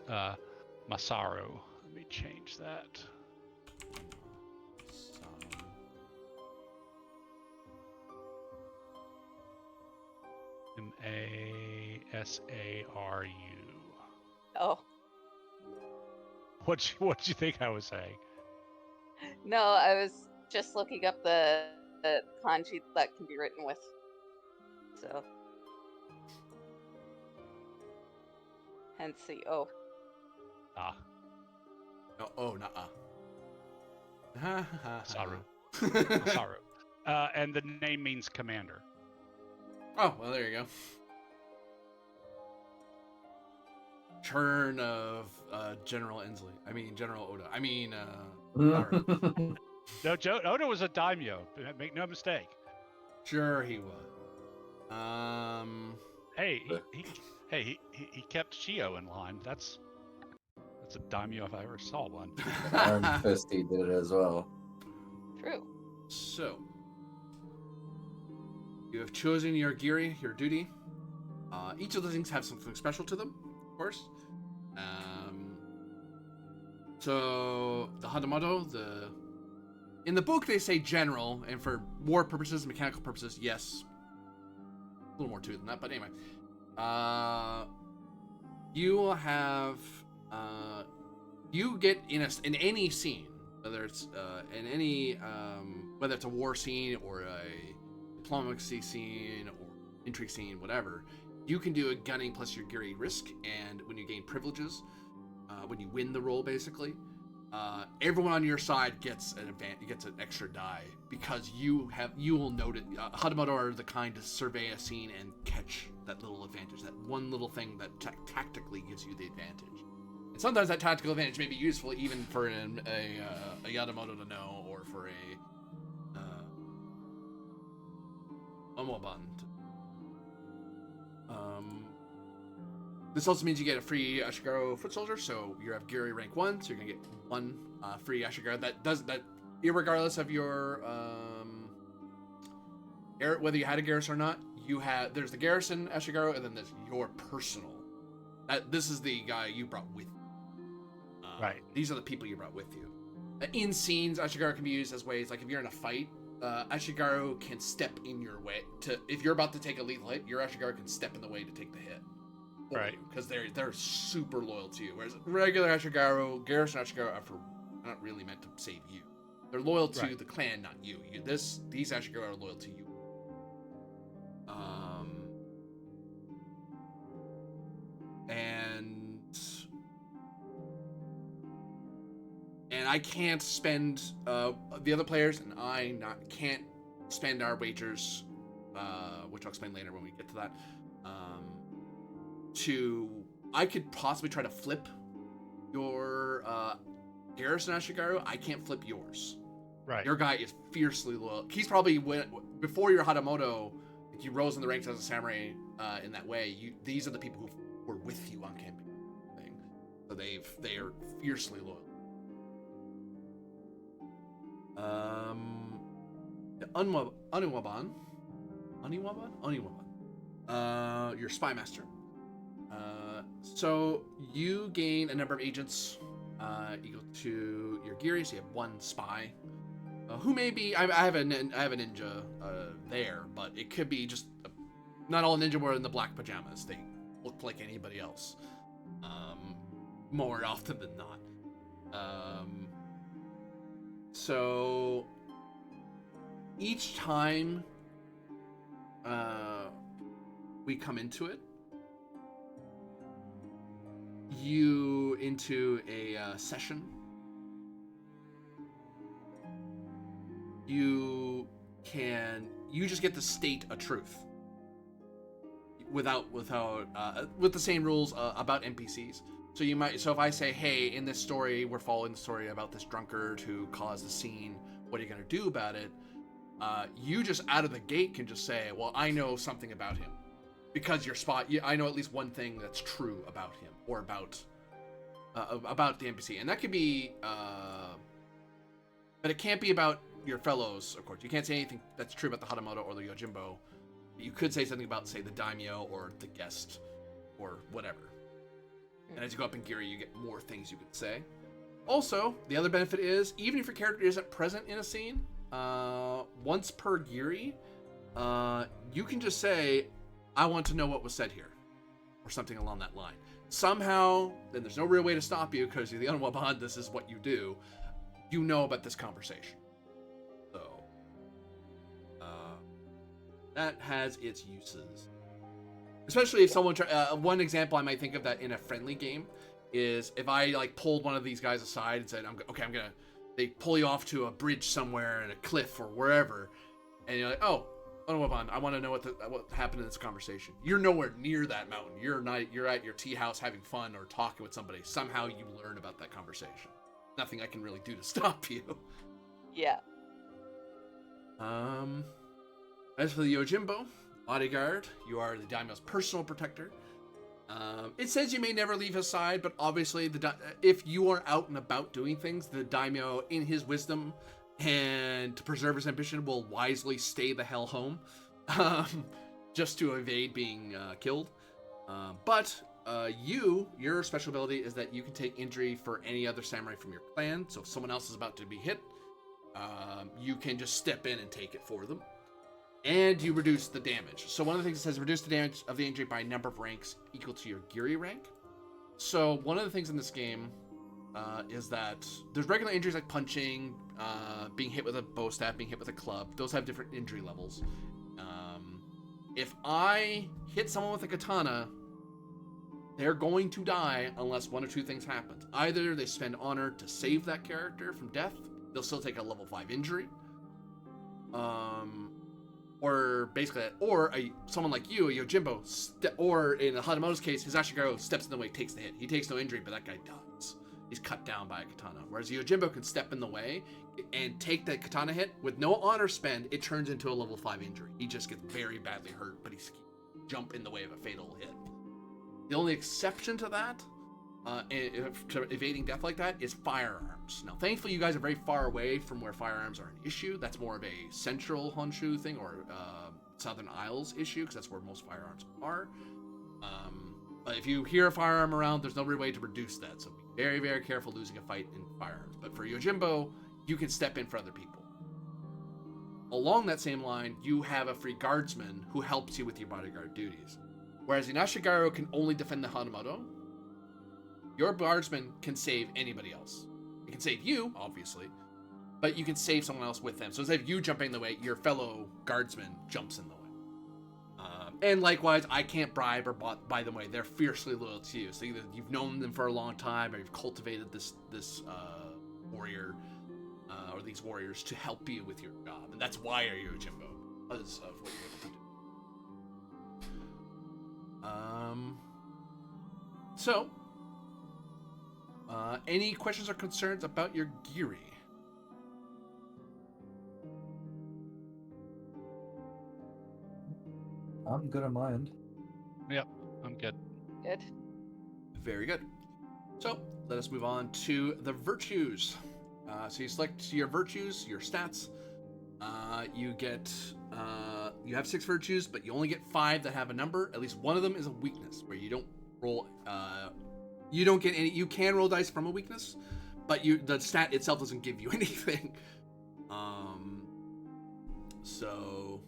Masaru. Let me change that. Samu. Masaru. Oh, What'd you think I was saying? no, I was just looking up the kanji that can be written with. So, hence the O. Ah, Oh, not Masaru. Masaru. And the name means commander. Oh, well, there you go. Turn of General Inslee. I mean, General Oda. I mean, Naru. No, Oda was a daimyo. Make no mistake. Sure he was. Hey, he kept Shio in line. That's a daimyo if I ever saw one. Iron Fist, he did it as well. True. So, you have chosen your giri, your duty. Each of those things have something special to them, of course. So the Hatamoto, in the book they say general, and for war purposes, mechanical purposes, yes, a little more to it than that. But anyway, you will have you get in any scene, whether it's whether it's a war scene or a diplomacy scene or intrigue scene, whatever. You can do a gunning plus your giri risk, and when you gain privileges, when you win the roll, basically, everyone on your side gets an extra die because you will note it. Hatamoto are the kind to survey a scene and catch that little advantage, that one little thing that tactically gives you the advantage. And sometimes that tactical advantage may be useful even for a Yadamoto to know, or for a Omoban. This also means you get a free Ashigaru foot soldier, so you have Giri rank 1, so you're gonna get 1 free Ashigaru. That irregardless of your whether you had a garrison or not, there's the garrison Ashigaru, and then there's your personal. This is the guy you brought with you. Right. These are the people you brought with you. In scenes, Ashigaru can be used as ways, like if you're in a fight, Ashigaru can step in your way if you're about to take a lethal hit, your Ashigaru can step in the way to take the hit. Right. Because they're super loyal to you. Whereas regular Ashigaru, garrison Ashigaru are not really meant to save you. They're loyal to the clan, not you. These Ashigaru are loyal to you. And I can't spend the other players, and can't spend our wagers, which I'll explain later when we get to that. I could possibly try to flip your garrison Ashigaru. I can't flip yours. Right. Your guy is fiercely loyal. He's probably before your Hatamoto. You rose in the ranks as a samurai in that way. These are the people who were with you on campaign. So they are fiercely loyal. The Oniwaban, your spy master. So you gain a number of agents equal to your giri. So you have 1 spy, who may be. I have a ninja there, but it could be just not all ninja were in the black pajamas. They look like anybody else, more often than not. So each time we come into it, into a session, you you just get to state a truth with the same rules about NPCs. So if I say, hey, in this story, we're following the story about this drunkard who caused the scene. What are you going to do about it? You just out of the gate can just say, well, I know something about him. Because I know at least one thing that's true about him, or about the NPC. And that could be, but it can't be about your fellows, of course. You can't say anything that's true about the Hatamoto or the Yojimbo. You could say something about, say, the Daimyo or the guest, or whatever. And as you go up in Giri, you get more things you could say. Also, the other benefit is, even if your character isn't present in a scene, once per Giri, you can just say, I want to know what was said here, or something along that line. Somehow, then there's no real way to stop you, because you're the Unwabahn, this is what you do. You know about this conversation. So, that has its uses. Especially if someone one example I might think of that in a friendly game is if I like pulled one of these guys aside and said, they pull you off to a bridge somewhere in a cliff or wherever, and you're like, oh, Onowaban, I want to know what happened in this conversation. You're nowhere near that mountain. You're at your tea house having fun or talking with somebody. Somehow you learn about that conversation. Nothing I can really do to stop you. Yeah. As for the Yojimbo, bodyguard, you are the daimyo's personal protector. It says you may never leave his side, but obviously, if you are out and about doing things, the daimyo, in his wisdom and to preserve his ambition, will wisely stay the hell home, just to evade being killed. But your special ability is that you can take injury for any other samurai from your clan. So if someone else is about to be hit, you can just step in and take it for them. And you reduce the damage. So one of the things it says, reduce the damage of the injury by a number of ranks equal to your Giri rank. So one of the things in this game is that there's regular injuries like punching, being hit with a bow staff, being hit with a club. Those have different injury levels. If I hit someone with a katana, they're going to die unless one or two things happen. Either they spend honor to save that character from death, they'll still take a level 5 injury. Or basically, someone like you, a Yojimbo, or in the Hatamoto's case, his Ashigaru steps in the way, takes the hit. He takes no injury, but that guy dies. He's cut down by a katana. Whereas a Yojimbo can step in the way and take the katana hit with no honor spend. It turns into a level 5 injury. He just gets very badly hurt, but he's jump in the way of a fatal hit. The only exception to that, to evading death like that, is firearms. Now, thankfully, you guys are very far away from where firearms are an issue. That's more of a central Honshu thing, or Southern Isles issue, because that's where most firearms are. But if you hear a firearm around, there's no real way to reduce that. So be very, very careful losing a fight in firearms. But for Yojimbo, you can step in for other people. Along that same line, you have a free guardsman who helps you with your bodyguard duties. Whereas the Ashigaru can only defend the Hatamoto, your guardsman can save anybody else. It can save you, obviously, but you can save someone else with them. So instead of you jumping in the way, your fellow guardsman jumps in the way. And likewise, I can't bribe or buy them away. They're fiercely loyal to you. So either you've known them for a long time, or you've cultivated this warrior, or these warriors to help you with your job. And that's why you're Yojimbo, because of what you're able to do. Any questions or concerns about your Giri? I'm good on my end. Yep, I'm good. Good. Very good. So, let us move on to the virtues. So you select your virtues, your stats. You have 6 virtues, but you only get 5 that have a number. At least one of them is a weakness, where you don't roll, you don't get any, you can roll dice from a weakness, but the stat itself doesn't give you anything. So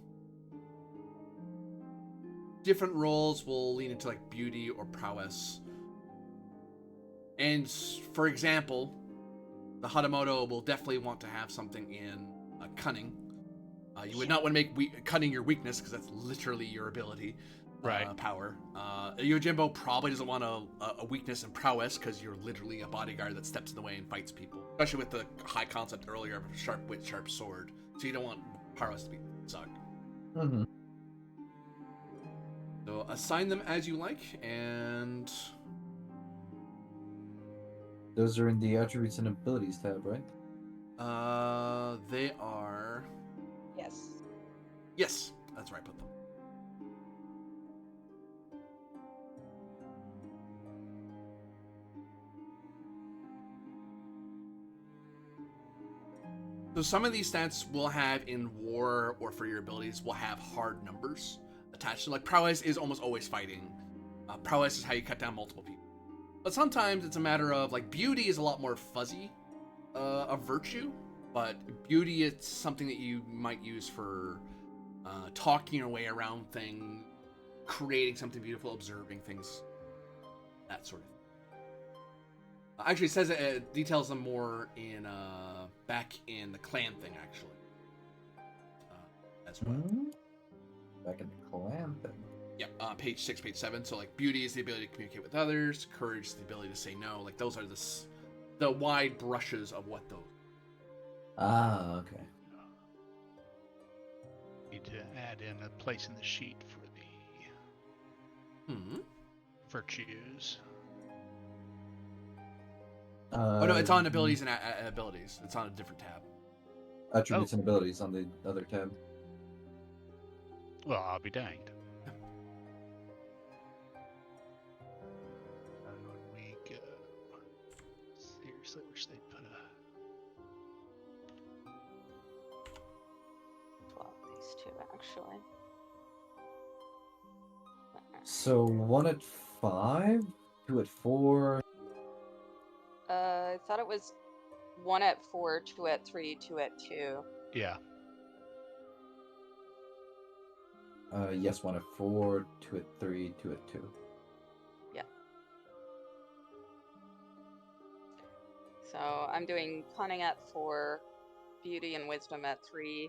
different rolls will lean into like beauty or prowess. And for example, the Hatamoto will definitely want to have something in cunning. You would not want to make cunning your weakness, because that's literally your ability, Right. power. Yojimbo probably doesn't want a weakness in prowess, because you're literally a bodyguard that steps in the way and fights people. Especially with the high concept earlier of sharp wit, sharp sword. So you don't want prowess to be suck. Mm-hmm. So assign them as you like, and Those are in the attributes and abilities tab, right? they are. Yes. Yes, that's where I put them. So some of these stats will have in war or for your abilities will have hard numbers attached to. Like prowess is almost always fighting. Prowess is how you cut down multiple people. But sometimes it's a matter of like beauty is a lot more fuzzy, a virtue. But beauty is something that you might use for talking your way around things, creating something beautiful, observing things, that sort of thing. Actually, it says it details them more in back in the clan thing, actually, as well. Mm-hmm. Back in the clan thing. Yeah, page 6, page 7. So, like, beauty is the ability to communicate with others. Courage is the ability to say no. Like, those are the wide brushes of what those. Ah, okay. Need to add in a place in the sheet for the virtues. Oh no, it's on abilities and abilities. It's on a different tab. Attributes and abilities on the other tab. Well, I'll be danged. When we go, seriously, wish they'd put a. Well, these two actually. So 1 at 5, 2 at 4. I thought it was 1 at 4, 2 at 3, 2 at 2. Yeah. Yes, 1 at 4, 2 at 3, 2 at 2. Yeah. So I'm doing cunning at 4, beauty and wisdom at 3,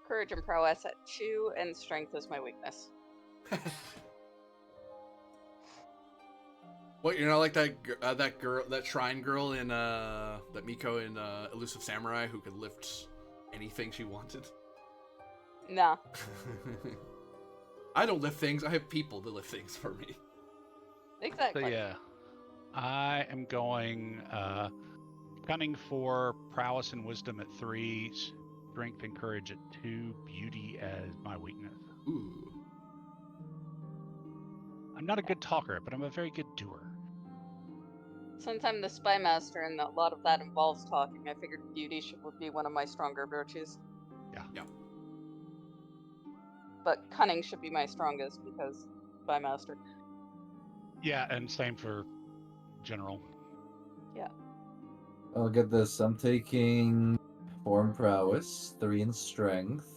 courage and prowess at 2, and strength is my weakness. What, you're not like that girl, that shrine girl in that Miko in Elusive Samurai who could lift anything she wanted? Nah. I don't lift things. I have people to lift things for me. Exactly. So yeah, I am going cunning 4, prowess and wisdom at 3, strength and courage at 2, beauty as my weakness. Ooh. I'm not a good talker, but I'm a very good doer. Since I'm the spy master and a lot of that involves talking, I figured beauty would be one of my stronger virtues. Yeah. But cunning should be my strongest because spy master. Yeah, and same for general. Yeah. I'll get this. I'm taking 4 in prowess, 3 in strength,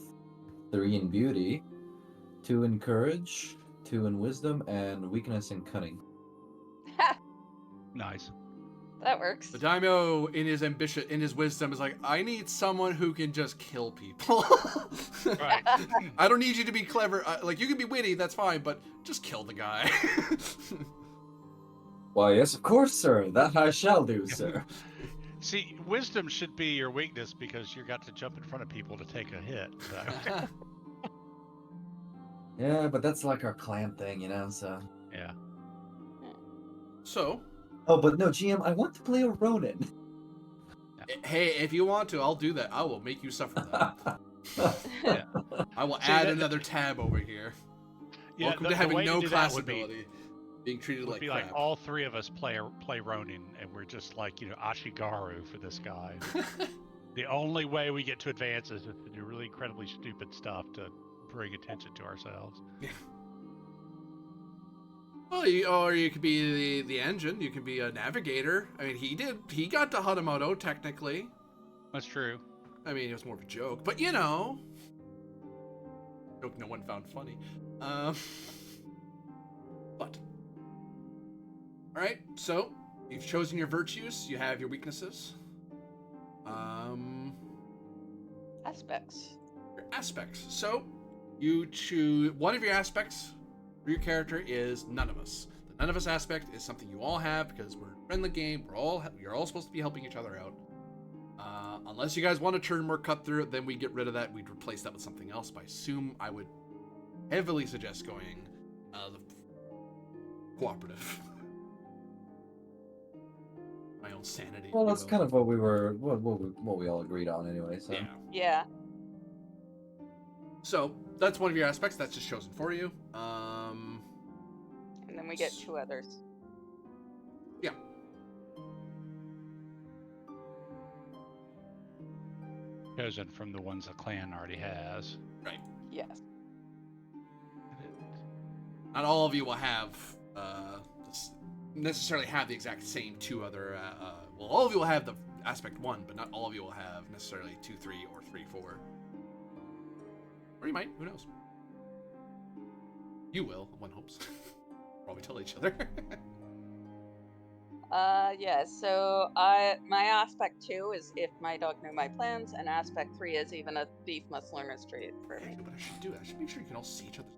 3 in beauty, 2 in courage, 2 in wisdom, and weakness and cunning. Ha! Nice. That works. The daimyo, in his ambition, in his wisdom, is like, I need someone who can just kill people. Right. I don't need you to be clever. Like, you can be witty, that's fine, but just kill the guy. Why, yes, of course, sir. That I shall do, sir. See, wisdom should be your weakness because you got to jump in front of people to take a hit. So. Yeah, but that's like our clan thing, you know, so... Yeah. So, Oh, but no, GM, I want to play a Ronin. hey, if you want to, I'll do that. I will make you suffer that. Yeah. I will See, add that- another tab over here. Yeah, Welcome the to having way no do that class would be- ability. Being treated It would like be crap. like all three of us play Ronin, and we're just like, Ashigaru for this guy. The only way we get to advance is to do really incredibly stupid stuff to bring attention to ourselves. Well, or you could be the engine. You could be a navigator. I mean, he got to Hanamoto, technically. That's true. I mean, it was more of a joke, but joke no one found funny. But all right, so you've chosen your virtues. You have your weaknesses. Aspects. Your aspects. So you choose one of your aspects for your character is none of us. The none of us aspect is something you all have because we're in a friendly game. You're all supposed to be helping each other out. Unless you guys want to turn more cutthroat, then we get rid of that. We'd replace that with something else. But I assume I would heavily suggest going the cooperative. My own sanity. Well, that's kind of what we were, what we all agreed on anyway. So Yeah. Yeah. So that's one of your aspects. That's just chosen for you. And then we get 2 others. Yeah. Chosen from the ones the clan already has. Right. Yes. Not all of you will have necessarily have the exact same 2 other. Well, all of you will have the aspect 1, but not all of you will have necessarily 2, 3, or 3, 4. Or you might. Who knows? You will. One hopes. Probably tell each other. Yeah, so my aspect 2 is if my dog knew my plans, and aspect 3 is even a thief must learn his trade for me. Actually, what I should do, I should make sure you can all see each other.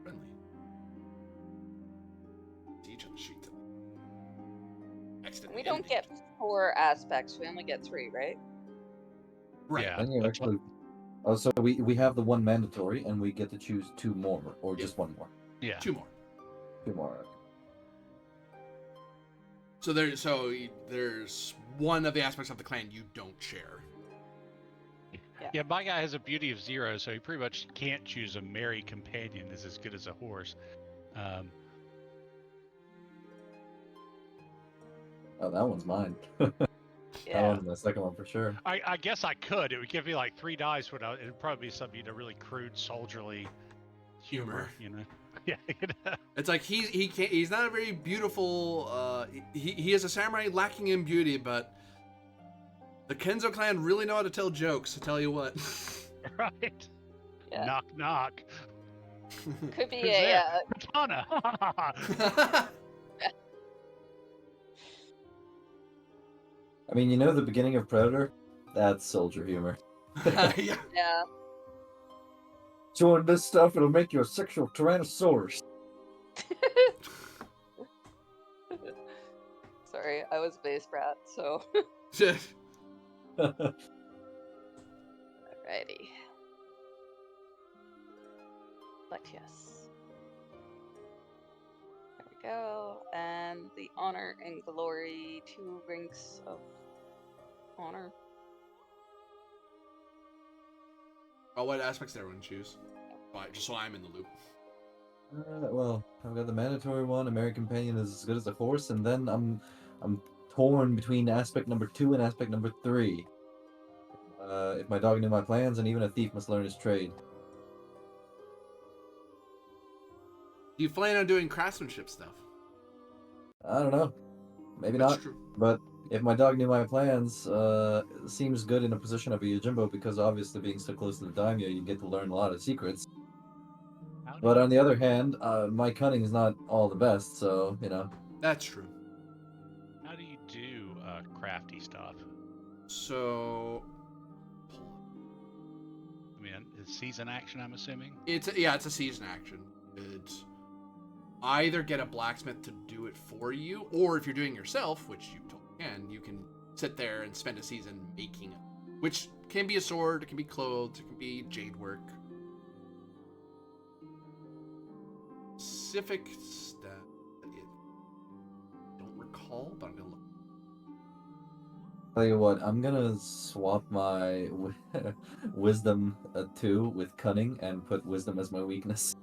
Friendly. See each other's sheets. We don't get 4 aspects, we only get 3, right? Right. Yeah. then you actually. Oh, so we have the 1 mandatory, and we get to choose 2 more, or just 1 more. Yeah. 2 more. 2 more. So there's one of the aspects of the clan you don't share. Yeah, my guy has a beauty of 0, so he pretty much can't choose a merry companion. Is as good as a horse. Oh, that one's mine. Yeah. That one's the second one for sure. I guess I could. It would give me like 3 dice. It'd probably be some really crude soldierly humor. Yeah. It's like he's not a very beautiful. He is a samurai lacking in beauty, but the Kenzo clan really know how to tell jokes. I tell you what. Right. Yeah. Knock knock. Could be Who's a there? Katana. I mean, the beginning of Predator? That's soldier humor. Yeah. yeah. Join this stuff, it'll make you a sexual tyrannosaurus. Sorry, I was base brat, so alrighty. But yes. There we go. And the honor and glory, 2 ranks of honor. Oh, what aspects did everyone choose? Right, just so I'm in the loop. Well, I've got the mandatory one. American Companion is as good as a horse, and then I'm torn between aspect number 2 and aspect number 3. If my dog knew my plans, and even a thief must learn his trade. Do you plan on doing craftsmanship stuff? I don't know. Maybe That's not. true. But if my dog knew my plans, it seems good in a position of a Yojimbo, because obviously being so close to the Daimyo, you get to learn a lot of secrets. But on the other hand, my cunning is not all the best, so, That's true. How do you do crafty stuff? So, I mean, it's season action, I'm assuming. it's a season action. It's either get a blacksmith to do it for you, or if you're doing it yourself, which you totally can, you can sit there and spend a season making it, which can be a sword, it can be clothes, it can be jade work. Specific stat, I don't recall, but I'm gonna look. Tell you what, I'm gonna swap my wisdom 2 with cunning and put wisdom as my weakness.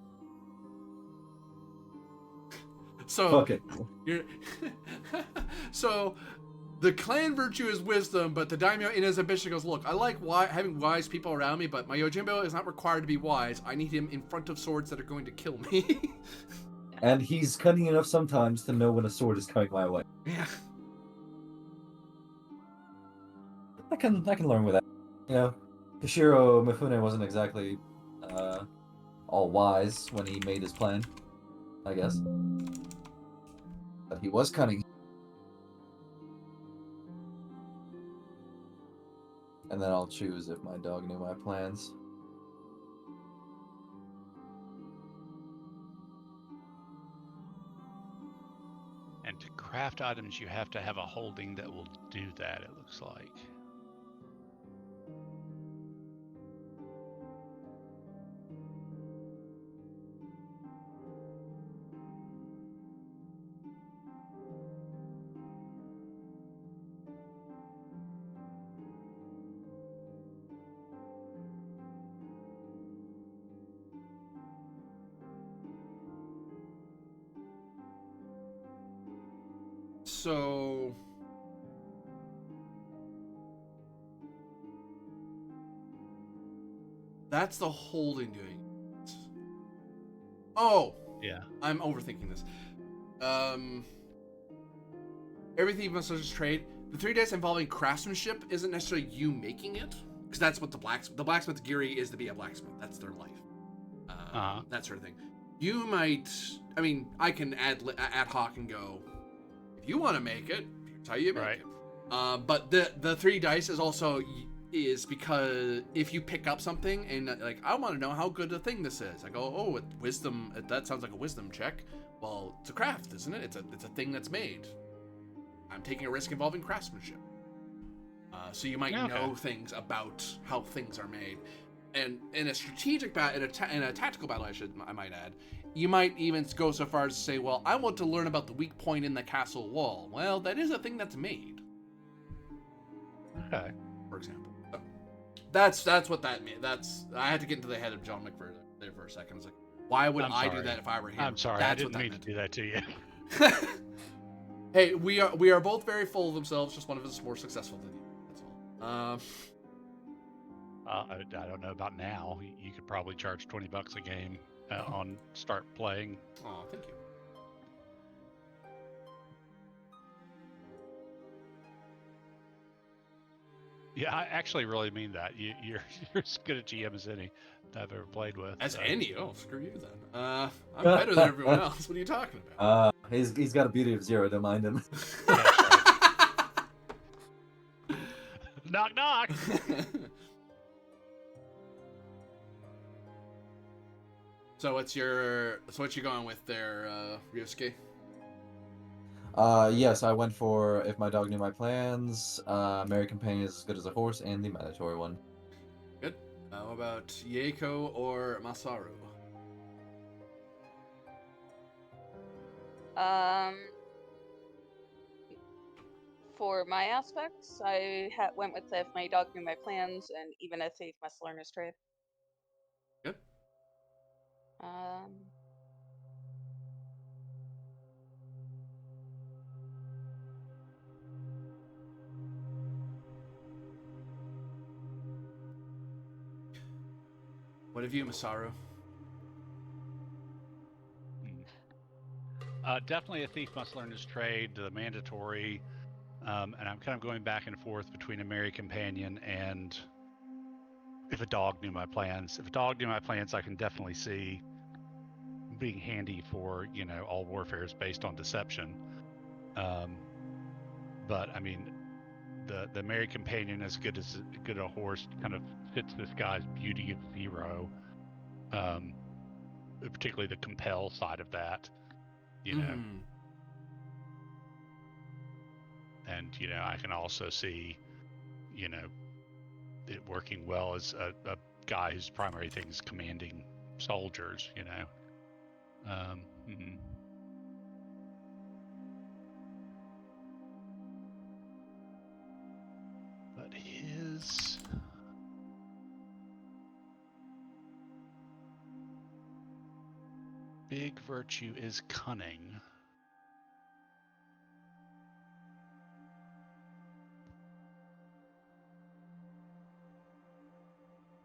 So Fuck it. you're so the clan virtue is wisdom, but the daimyo in his ambition goes, look, I like having wise people around me, but my Yojimbo is not required to be wise. I need him in front of swords that are going to kill me. And he's cunning enough sometimes to know when a sword is coming my way. Yeah. I can learn with that. Kishiro Mifune wasn't exactly all wise when he made his plan, I guess. But he was cunning. And then I'll choose if my dog knew my plans. And to craft items, you have to have a holding that will do that, it looks like. So that's the holding doing it. Oh, Yeah. I'm overthinking this. Everything you must just trade. The 3 dice involving craftsmanship isn't necessarily you making it, because that's what the blacksmith's geary is, to be a blacksmith. That's their life. That sort of thing. You might, I mean, I can ad hoc and go, if you want to make it, here's how you make it. But the 3 dice is because if you pick up something and like, I want to know how good a thing this is. I go, oh, wisdom. That sounds like a wisdom check. Well, it's a craft, isn't it? It's a thing that's made. I'm taking a risk involving craftsmanship. So you might know things about how things are made. And in a strategic battle, in a tactical battle, I might add, you might even go so far as to say, well, I want to learn about the weak point in the castle wall. Well, that is a thing that's made. Okay. For example. So that's what that means. I had to get into the head of John McVer there for a second. I was like, why would I do that if I were him? I'm sorry, That's I didn't mean to do that to you. Hey, we are both very full of themselves. Just one of us is more successful than you. That's all. I don't know about now. You could probably charge $20 a game on start playing. Oh, thank you. Yeah, I actually really mean that. You're as good a GM as any I've ever played with. As so. any? Oh, screw you then. I'm better than everyone else. What are you talking about? He's got a beauty of 0. Don't mind him. Knock knock. So what you going with there, Ryusuke? Yes, I went for If My Dog Knew My Plans, Merry Companion is as good as a horse, and the mandatory one. Good. How about Yeiko or Masaru? For my aspects, I went with If My Dog Knew My Plans, and Even a Thief Must Learn His Trade. Good. What have you, Masaru? Definitely A Thief Must Learn His Trade, the mandatory, and I'm kind of going back and forth between a Merry Companion and If a Dog Knew My Plans. If a Dog Knew My Plans, I can definitely see being handy for, all warfare is based on deception. But I mean, the Merry Companion, as good a horse, kind of fits this guy's beauty of 0. Particularly the compel side of that, And I can also see, it working well as a guy whose primary thing is commanding soldiers, But his big virtue is cunning.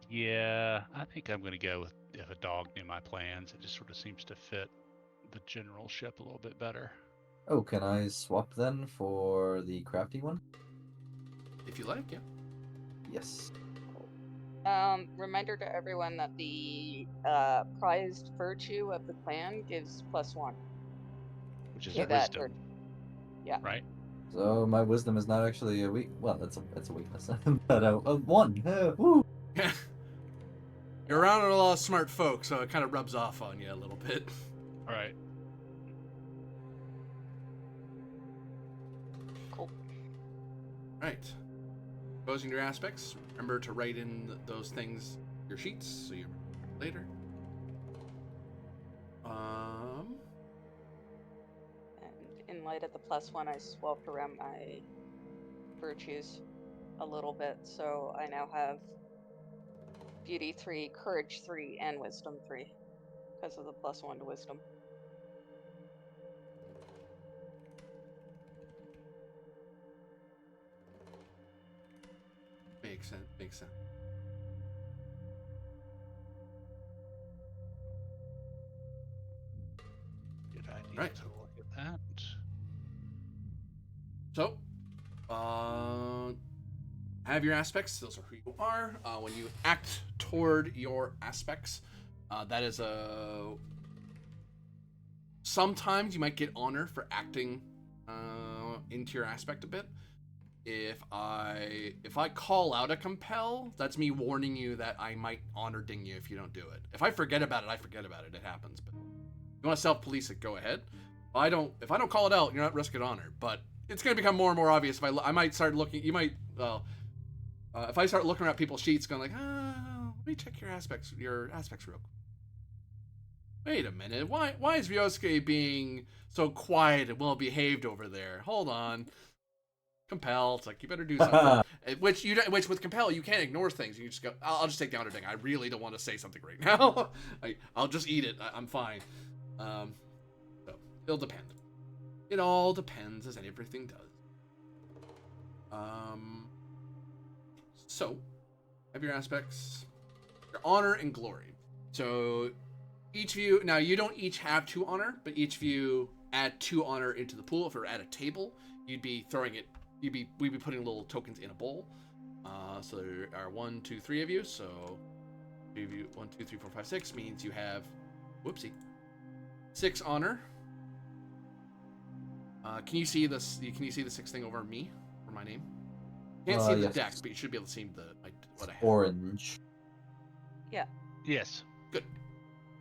Yeah, I think I'm going to go with If a Dog Knew My Plans. It just sort of seems to fit the generalship a little bit better. Oh, can I swap then for the crafty one? If you like, yeah. Yes. Reminder to everyone that the prized virtue of the clan gives +1. Which is to a that wisdom. Yeah. Right? So my wisdom is not actually a weak. Well, it's a weakness, but a 1. Woo! You're around a lot of smart folk, so it kind of rubs off on you a little bit. All right. Cool. Right. Exposing your aspects. Remember to write in those things your sheets so you later. And in light of the +1, I swapped around my virtues a little bit, so I now have Beauty 3, Courage 3, and Wisdom 3 because of the +1 to Wisdom. Makes sense. Makes sense. Good idea Right. to look at that. So, have your aspects. Those are who you are. When you act toward your aspects, that is a. Sometimes you might get honor for acting into your aspect a bit. If I call out a compel, that's me warning you that I might honor ding you if you don't do it. If I forget about it, I forget about it. It happens. But if you want to self-police it, go ahead. If I don't call it out, you're not risking honor. But it's going to become more and more obvious if I might start looking. You might if I start looking at people's sheets, going like, let me check your aspects real quick. Wait a minute. Why is Ryosuke being so quiet and well behaved over there? Hold on. Compel. It's like you better do something. which with compel you can't ignore things. You just go. I'll just take the honor thing. I really don't want to say something right now. I'll just eat it. I'm fine. So it'll depend. It all depends, as everything does. So have your aspects, your honor and glory. So each of you now you don't each have 2 honor, but each of you add 2 honor into the pool. If we're at a table, you'd be throwing it. We'd be putting little tokens in a bowl. So there are 1, 2, 3 of you. So 3 of you, 1, 2, 3, 4, 5, 6 means you have, 6 honor. Can you see this? Can you see the 6 thing over me for my name? Can't see the Yes. deck, but you should be able to see what I have. Orange. Yes. Good.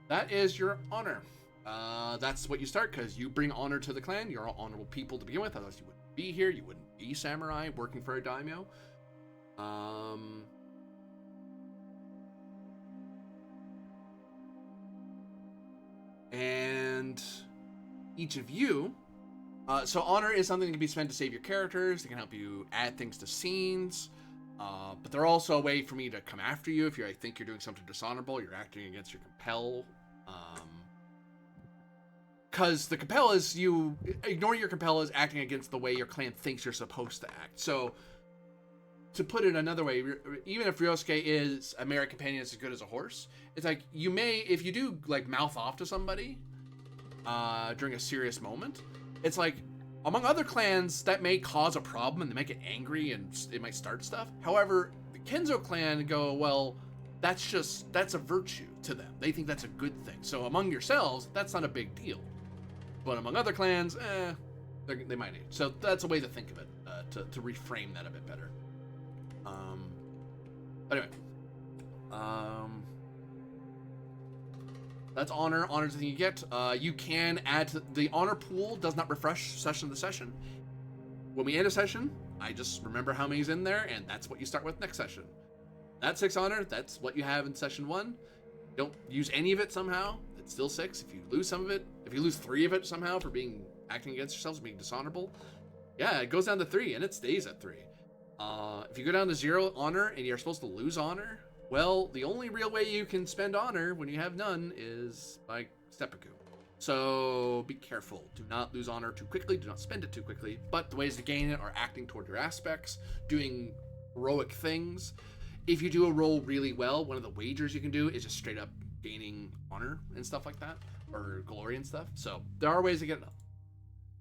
That is your honor. That's what you start because you bring honor to the clan. You're all honorable people to begin with. Otherwise, you wouldn't be here. You wouldn't be samurai working for a daimyo. And each of you. So honor is something that can be spent to save your characters. It can help you add things to scenes. But they're also a way for me to come after you if I think you're doing something dishonorable. You're acting against your compel. Because the compel is ignoring your compel is acting against the way your clan thinks you're supposed to act. So, to put it another way, even if Ryosuke is a merit companion as good as a horse, it's like you may, if you do like mouth off to somebody during a serious moment, it's like among other clans that may cause a problem and they might get angry and it might start stuff. However, the Kenzo clan go, well, that's a virtue to them. They think that's a good thing. So among yourselves, that's not a big deal. But among other clans, they might need. So that's a way to think of it, to reframe that a bit better. Anyway, that's honor. Honor's the thing you get. You can add to the honor pool. Does not refresh session to session. When we end a session, I just remember how many's in there, and that's what you start with next session. That's 6 honor. That's what you have in session 1. Don't use any of it somehow. It's still 6. If you lose some of it, if you lose 3 of it somehow for acting against yourselves, being dishonorable, yeah, it goes down to 3 and it stays at 3. If you go down to 0 honor and you're supposed to lose honor, well, the only real way you can spend honor when you have none is by seppuku. So be careful. Do not lose honor too quickly. Do not spend it too quickly. But the ways to gain it are acting toward your aspects, doing heroic things. If you do a role really well, one of the wagers you can do is just straight up gaining honor and stuff like that, or glory and stuff. So there are ways to get it up.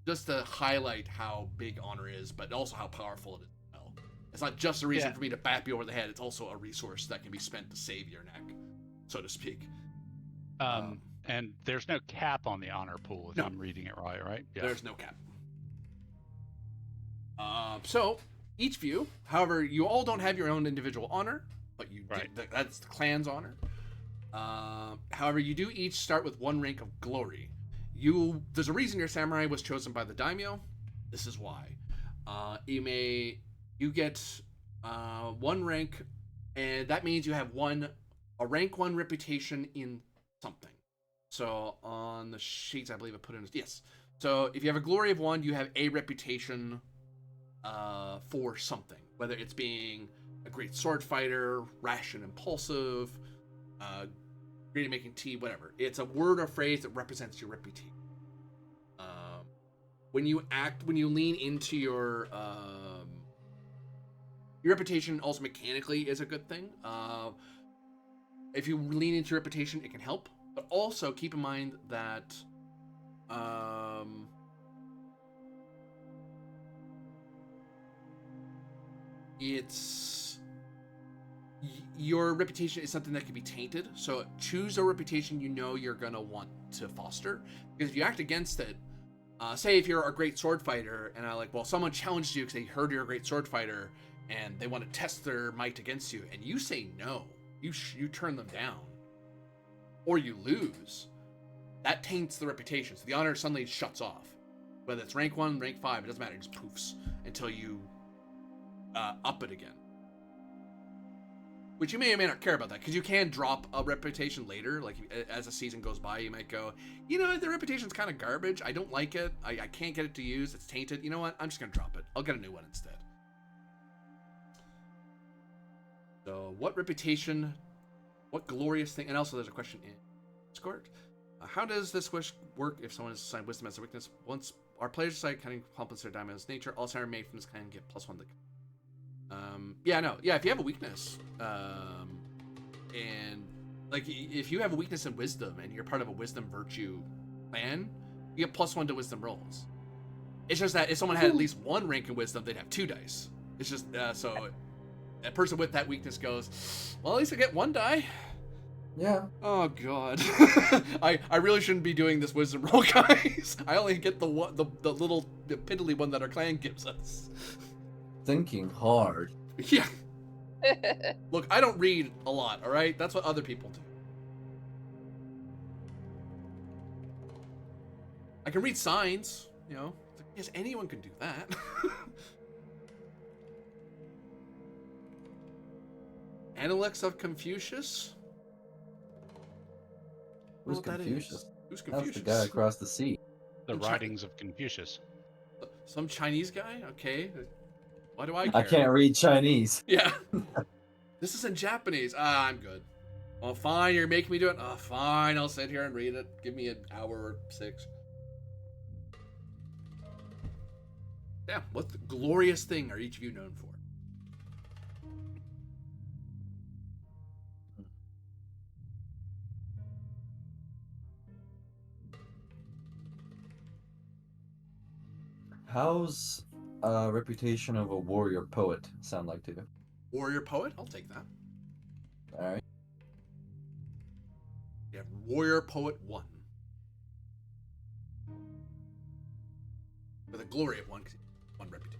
Just to highlight how big honor is, but also how powerful it is. Well, it's not just a reason for me to bat you over the head. It's also a resource that can be spent to save your neck, so to speak. And there's no cap on the honor pool if I'm reading it right? Yeah. There's no cap. So each of you, however, you all don't have your own individual honor, but you that's the clan's honor. However, you do each start with 1 rank of glory. There's a reason your samurai was chosen by the daimyo. This is why. You get 1 rank, and that means you have a rank 1 reputation in something. So on the sheets, I believe I put in yes. So if you have a glory of 1, you have a reputation for something, whether it's being a great sword fighter, rash and impulsive, great at making tea, whatever. It's a word or phrase that represents your reputation. When you lean into your Your reputation also mechanically is a good thing. If you lean into reputation, it can help. But also keep in mind that it's your reputation is something that can be tainted. So choose a reputation you know you're gonna want to foster. Because if you act against it, say if you're a great sword fighter, and someone challenged you because they heard you're a great sword fighter, and they want to test their might against you, and you say no, you turn them down, or you lose, that taints the reputation. So the honor suddenly shuts off. Whether it's rank 1, rank 5, it doesn't matter, it just poofs until you up it again. Which you may or may not care about that, because you can drop a reputation later. Like, as a season goes by, you might go, you know, the reputation's kind of garbage. I don't like it. I can't get it to use. It's tainted. You know what? I'm just going to drop it. I'll get a new one instead. So, what reputation, what glorious thing, and also there's a question in Discord. How does this wish work if someone is assigned wisdom as a weakness? Once our players decide kind of compensate their Daimyo's nature, all Samurai made from this kind get +1 to... if you have a weakness, and like if you have a weakness in wisdom and you're part of a wisdom virtue clan, you get +1 to wisdom rolls. It's just that if someone had at least 1 rank in wisdom, they'd have 2 dice. It's just so a person with that weakness goes, well, at least I get 1 die. Yeah. Oh god. I really shouldn't be doing this wisdom roll, guys. I only get the little piddly one that our clan gives us. Thinking hard. Yeah. Look, I don't read a lot, all right? That's what other people do. I can read signs, you know. Yes, anyone can do that. Analects of Confucius? Who's What that Confucius? is. Who's That's Confucius? the guy across the sea. The writings of Confucius. Some Chinese guy? Okay. Why do I care? I can't read Chinese. Yeah. This is in Japanese. I'm good. Well, fine, you're making me do it. Fine, I'll sit here and read it. Give me an hour or 6. Yeah, what glorious thing are each of you known for? How's reputation of a warrior poet sound like to you? Warrior poet? I'll take that. Alright. You have Warrior Poet 1. With a glory of 1, because 1 reputation.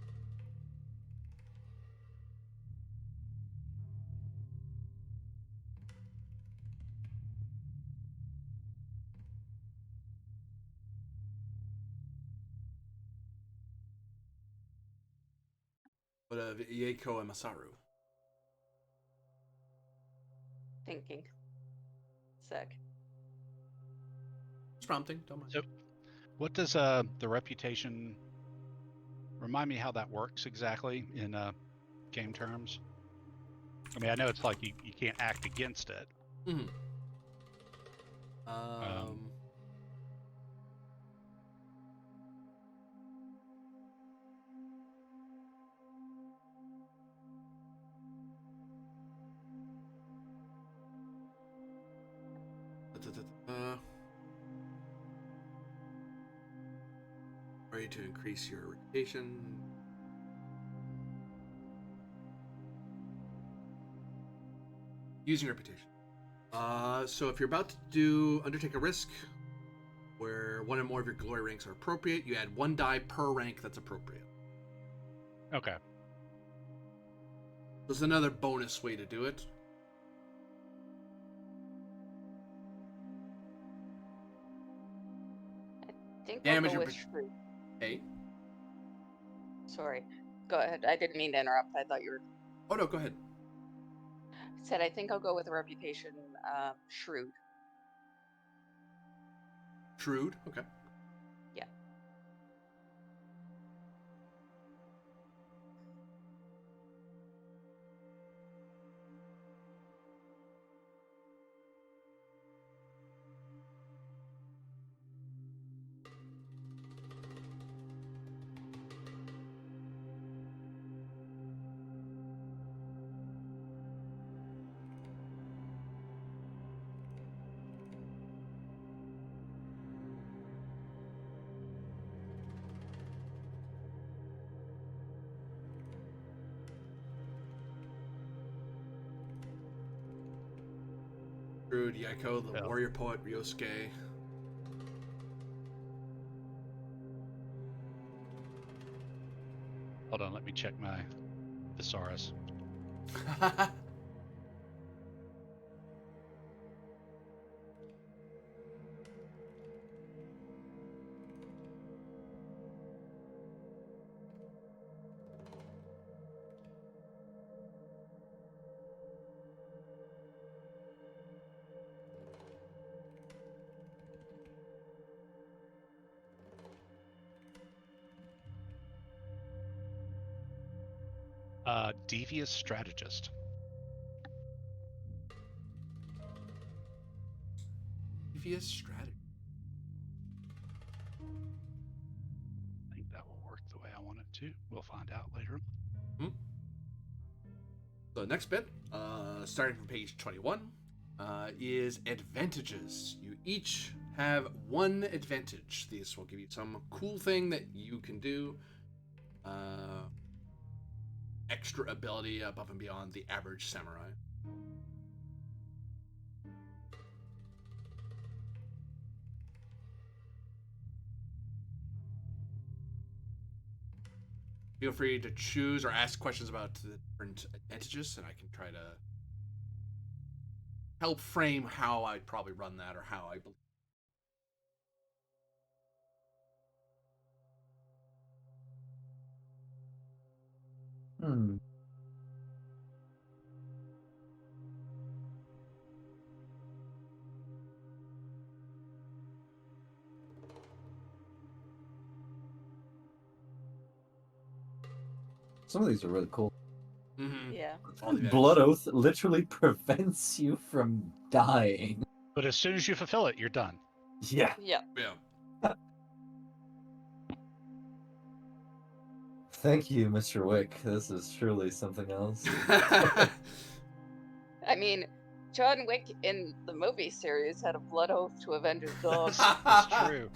But Ieko and Masaru. Thinking. Sick. It's prompting, don't mind. So, what does the reputation remind me how that works exactly in game terms? I mean, I know it's like you can't act against it. Mm-hmm. Ready to increase your reputation. Using reputation. So if you're about to undertake a risk where 1 or more of your glory ranks are appropriate, you add 1 die per rank that's appropriate. Okay. There's another bonus way to do it. I think Damage I'll go and with Shrew. Hey. Sorry. Go ahead. I didn't mean to interrupt. I thought you were... Oh no, go ahead. I said I think I'll go with a reputation Shrewd. Shrewd? Okay. Yeah. Rude, Yaiko, the Yeah. warrior poet Ryosuke. Hold on, let me check my thesaurus. Devious strategist. Devious strategy. I think that will work the way I want it to. We'll find out later. So next bit, starting from page 21, is advantages. You each have one advantage. This will give you some cool thing that you can do. Extra ability above and beyond the average samurai. Feel free to choose or ask questions about the different advantages, and I can try to help frame how I'd probably run that or how I believe. Hmm. Some of these are really cool. Mm-hmm. Yeah. All the Blood advantages. Oath literally prevents you from dying. But as soon as you fulfill it, you're done. Yeah. Yeah. Yeah. Thank you, Mr. Wick. This is truly something else. I mean, John Wick in the movie series had a blood oath to avenge his dog. That's true.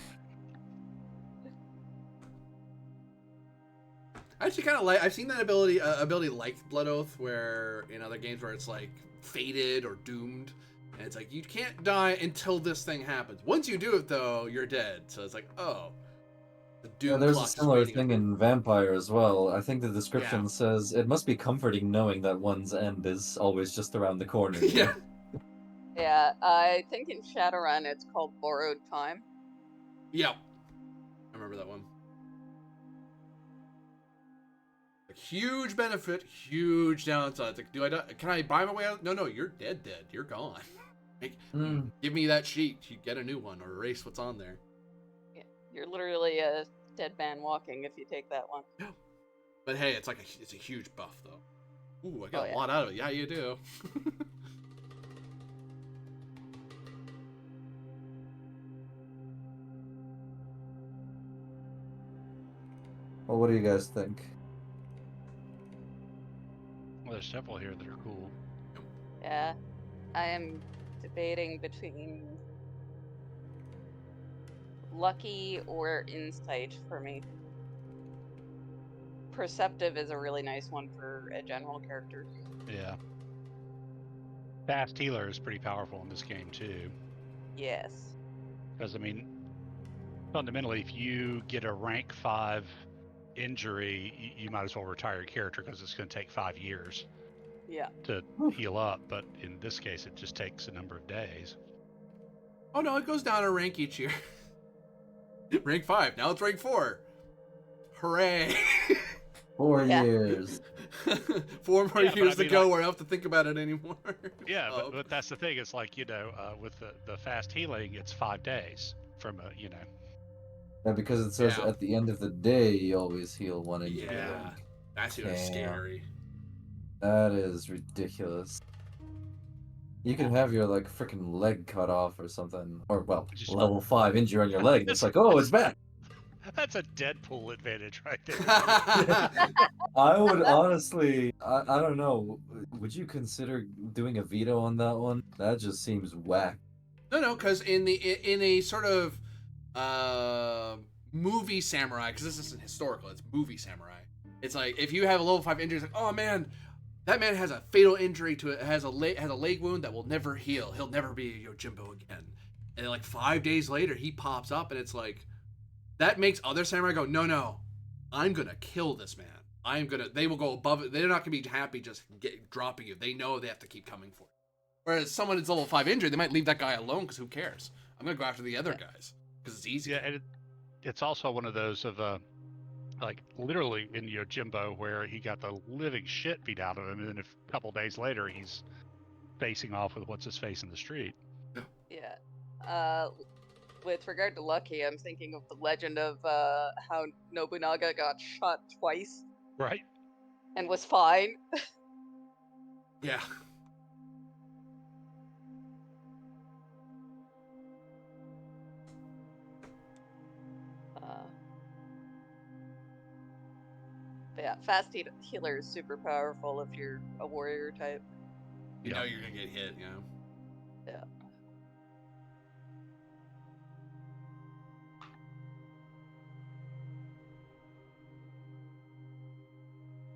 I actually kind of like. I've seen that ability like Blood Oath, where in other games where it's like fated or doomed, and it's like you can't die until this thing happens. Once you do it, though, you're dead. So it's like, oh, the doom Yeah, there's a clock is similar waiting thing on in Vampire as well. I think the description Yeah. says it must be comforting knowing that one's end is always just around the corner. you. Yeah. Yeah, I think in Shadowrun it's called borrowed time. Yeah. I remember that one. Like, huge benefit, huge downside. It's like, do I die? Can I buy my way out? No, you're dead. You're gone. Like, give me that sheet. You get a new one or erase what's on there. Yeah, you're literally a dead man walking if you take that one. But hey, it's a huge buff though. Ooh, I got Oh, a yeah. lot out of it. Yeah, you do. Well, what do you guys think? Well, there's several here that are cool. Yeah, I am debating between lucky or insight for me. Perceptive is a really nice one for a general character. Yeah. Fast healer is pretty powerful in this game too. Yes. Because I mean, fundamentally, if you get a rank 5 injury, you might as well retire your character because it's going to take 5 years Yeah. to heal up. But in this case, it just takes a number of days. Oh no, it goes down a rank each year. Rank 5. Now it's rank 4. Hooray! 4 Yeah. years. 4 more Yeah, but years I to mean, go like- where I don't have to think about it anymore. Yeah, Oh. but that's the thing. It's like, with the fast healing, it's 5 days from Yeah, because it says Yeah. at the end of the day you always heal 1 injury. Yeah. Like, That's even Damn. scary. that is ridiculous. You can have your like freaking leg cut off or something, or well, Just- level 5 injury on your leg. And it's like, oh, it's back. That's a Deadpool advantage right there. I would honestly, I don't know. Would you consider doing a veto on that one? That just seems whack. No, because in a sort of movie samurai, because this isn't historical, it's movie samurai. It's like if you have a level 5 injury, it's like, oh man, That man has a fatal injury to it. Has a leg wound that will never heal. He'll never be a Yojimbo again. And then, like 5 days later, he pops up, and it's like that makes other samurai go, no, I'm gonna kill this man. They will go above it. They're not gonna be happy just dropping you. They know they have to keep coming for it. Whereas someone that's level 5 injured, they might leave that guy alone because who cares? I'm gonna go after the other guys because it's easy. Yeah, and it's also one of those of like literally in Yojimbo where he got the living shit beat out of him, and then a couple days later he's facing off with what's his face in the street. Yeah. With regard to Lucky, I'm thinking of the legend of how Nobunaga got shot twice Right. and was fine. Yeah. But yeah, fast healer is super powerful if you're a warrior type. You know you're gonna get hit, you know? Yeah.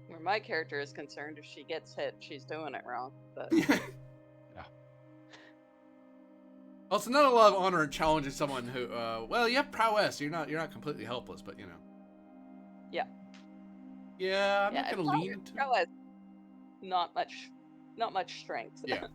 Where my character is concerned, if she gets hit, she's doing it wrong. But Also, not a lot of honor in challenging someone who, well, you have prowess. You're not completely helpless, but you know. Yeah. Yeah, I'm not gonna lean into. Prowess, not much strength. Yeah.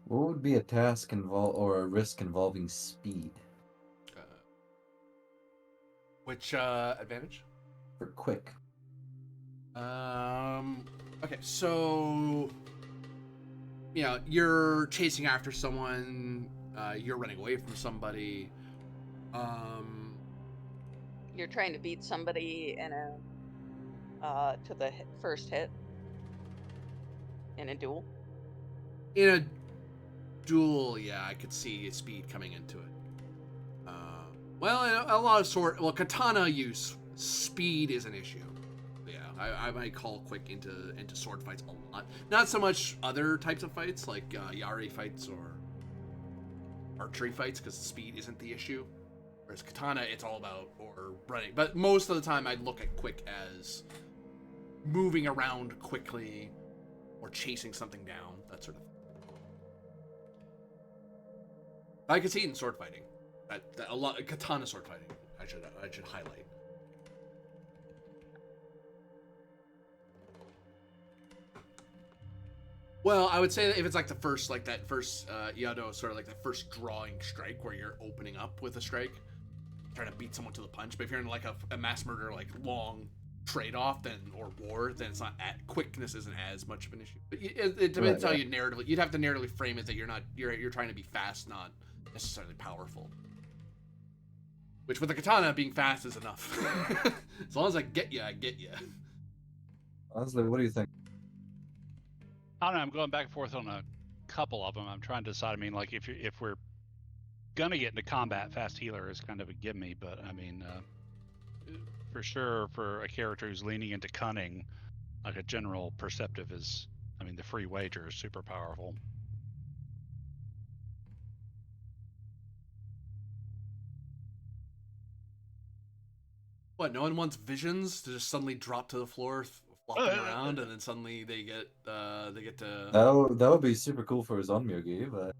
What would be a task or a risk involving speed? Which advantage? For quick. Okay, so you know you're chasing after someone, you're running away from somebody. You're trying to beat somebody in a to the first hit in a duel. In a duel, yeah, I could see speed coming into it. Well, a lot of katana use, speed is an issue. Yeah, I might call quick into sword fights a lot. Not so much other types of fights like yari fights or archery fights because speed isn't the issue. Whereas katana, it's all about or running. But most of the time, I'd look at quick as moving around quickly or chasing something down, that sort of thing. I could see it in sword fighting. A lot katana sword fighting. I should highlight. Well, I would say that if it's like that first Yado, sort of like that first drawing strike where you're opening up with a strike, trying to beat someone to the punch. But if you're in like a mass murder, like long trade-off, or war, then it's not quickness isn't as much of an issue. But it depends how you narratively. You'd have to narratively frame it that you're trying to be fast, not necessarily powerful. Which with the katana, being fast is enough. As long as I get you, I get you. Honestly, what do you think? I don't know. I'm going back and forth on a couple of them. I'm trying to decide. I mean, like if we're gonna get into combat, fast healer is kind of a gimme. But I mean, for sure, for a character who's leaning into cunning, like a general perceptive is. I mean, the free wager is super powerful. What? No one wants visions to just suddenly drop to the floor, flopping around, and then suddenly they get to. That would be super cool for his Onmyogi, but.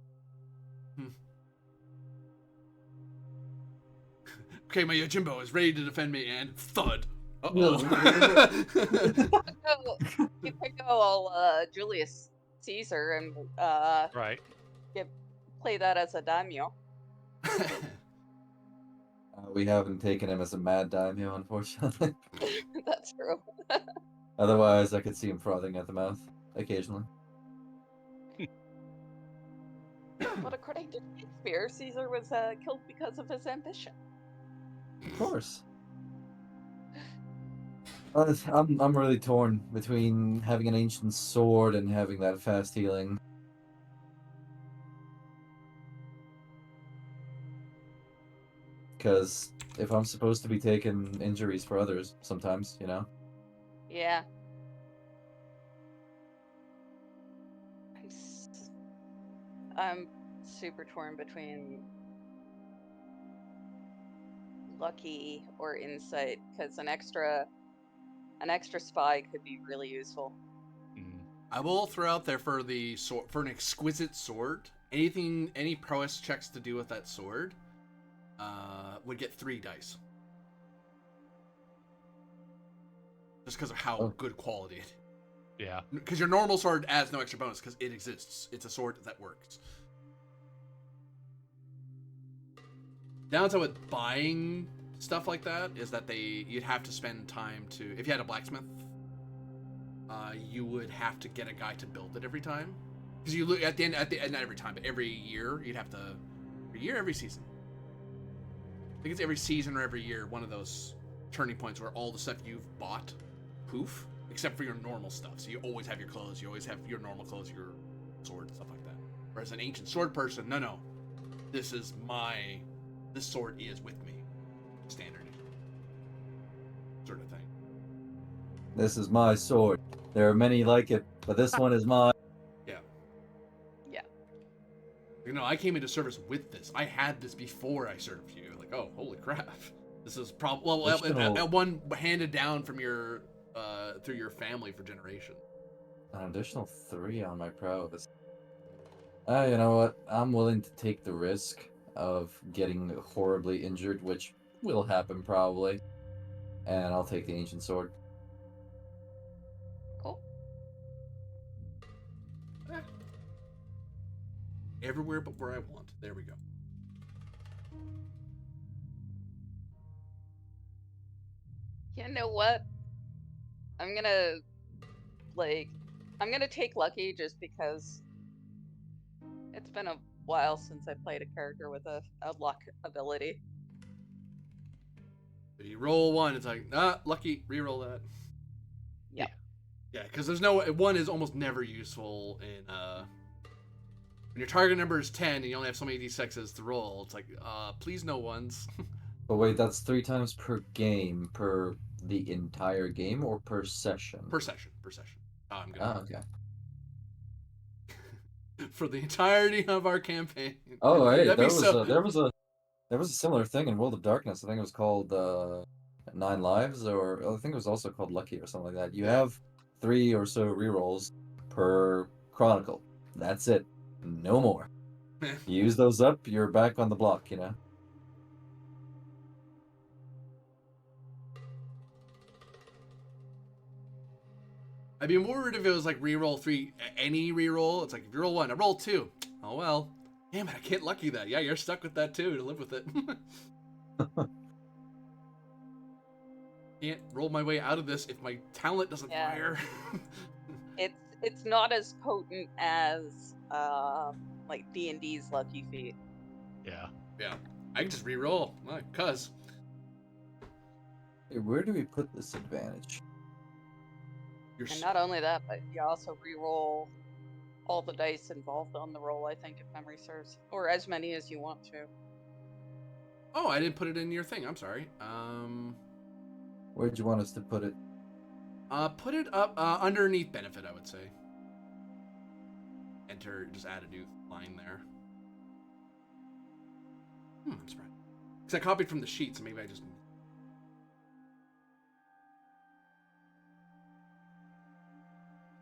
Okay, my Yojimbo is ready to defend me, and thud. You could go all Julius Caesar and right. Play that as a daimyo. We haven't taken him as a mad daimyo, unfortunately. That's true. Otherwise, I could see him frothing at the mouth occasionally. But according to Shakespeare, Caesar was killed because of his ambition. Of course. I'm really torn between having an ancient sword and having that fast healing. Because if I'm supposed to be taking injuries for others sometimes, you know? Yeah. I'm super torn between lucky or insight, because an extra spy could be really useful. Mm. I will throw out there for the sword, for an exquisite sword. Any prowess checks to do with that sword, would get 3 dice. Just because of how good quality it is. Yeah. Because your normal sword adds no extra bonus because it exists. It's a sword that works. Downside with buying stuff like that is that you'd have to spend time to, if you had a blacksmith, you would have to get a guy to build it every time. Because you look at the end, not every time, but every year you'd have to, every season. I think it's every season or every year, one of those turning points where all the stuff you've bought, poof, except for your normal stuff. So you always have your clothes, you always have your normal clothes, your sword, stuff like that. Whereas an ancient sword person, no, this sword is with me, standard, sort of thing. This is my sword. There are many like it, but this one is mine. Yeah. Yeah. You know, I came into service with this. I had this before I served you. Like, oh, holy crap. This is one handed down from your through your family for generations. An additional 3 on my prowess. You know what? I'm willing to take the risk of getting horribly injured, which will happen probably. And I'll take the ancient sword. Cool. Everywhere but where I want. There we go. You know what? I'm gonna take lucky just because it's been a while since I played a character with a luck ability. If you roll 1, it's like, lucky, reroll that. Yep. Yeah, because there's no, 1 is almost never useful in, when your target number is 10 and you only have so many d6s to roll, it's like, please no ones. But wait, that's 3 times per game, per the entire game, or per session? Per session. I'm gonna... okay. For the entirety of our campaign. Oh, hey, there was a similar thing in World of Darkness. I think it was called 9 Lives, or I think it was also called Lucky or something like that. You have 3 or so rerolls per chronicle. That's it. No more. You use those up, you're back on the block, you know? I'd be more worried if it was like reroll 3, any reroll. It's like, if you roll 1, I roll 2. Oh well. Damn it, I can't lucky that. Yeah, you're stuck with that too, to live with it. Can't roll my way out of this if my talent doesn't fire. It's not as potent as like D&D's lucky feat. Yeah. I can just reroll, cuz. Hey, where do we put this advantage? And not only that, but you also re-roll all the dice involved on the roll, I think, if memory serves. Or as many as you want to. Oh, I didn't put it in your thing. I'm sorry. Where'd you want us to put it? Put it up underneath benefit, I would say. Enter, just add a new line there. I'm surprised. Because I copied from the sheet, so maybe I just...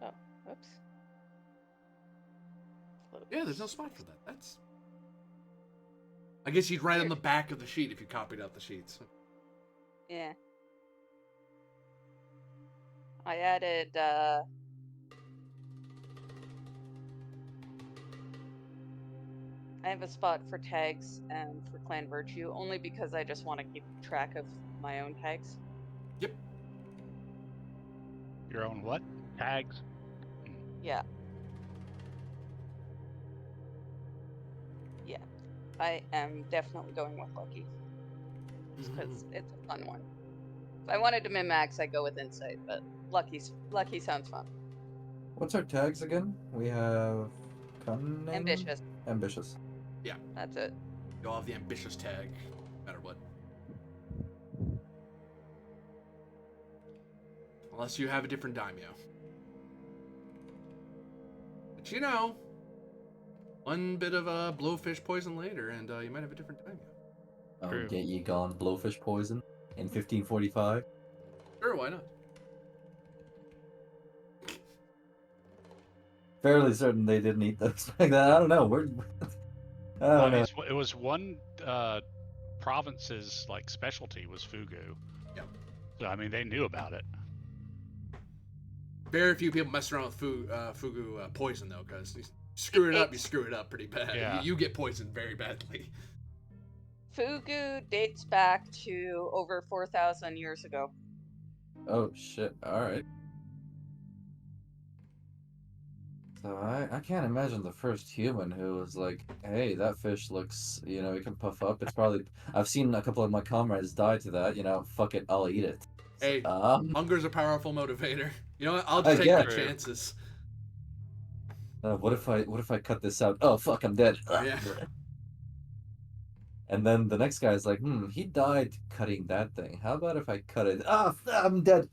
Oh, oops. Yeah, there's no spot for that. That's... I guess you'd write on the back of the sheet if you copied out the sheets. Yeah. I added, I have a spot for tags and for Clan Virtue, only because I just want to keep track of my own tags. Yep. Your own what? Tags? Yeah. Yeah. I am definitely going with Lucky. Just because it's a fun one. If I wanted to min-max, I'd go with Insight, but Lucky sounds fun. What's our tags again? We have... Cunning? Ambitious. Ambitious. Yeah. That's it. You'll have the ambitious tag, no matter what. Unless you have a different daimyo. But you know, One bit of blowfish poison later, and you might have a different Daimyo. Oh, True. get ye gone, blowfish poison in 1545. Sure, why not? Fairly certain they didn't eat those back then. I don't know. I Well, I don't mean, know. it was one province's like specialty was fugu. Yep. So I mean, they knew about it. Very few people mess around with fugu poison though, because you screw it up, you screw it up pretty bad. Yeah. You get poisoned very badly. Fugu dates back to over 4,000 years ago. Oh shit! All right. So I can't imagine the first human who was like, "Hey, that fish looks, it can puff up. It's probably." I've seen a couple of my comrades die to that. Fuck it, I'll eat it. Hey, hunger's a powerful motivator. You know what? I'll just take yeah. my chances. What if I cut this out? Oh fuck, I'm dead. Yeah. And then the next guy's like, he died cutting that thing. How about if I cut it? I'm dead.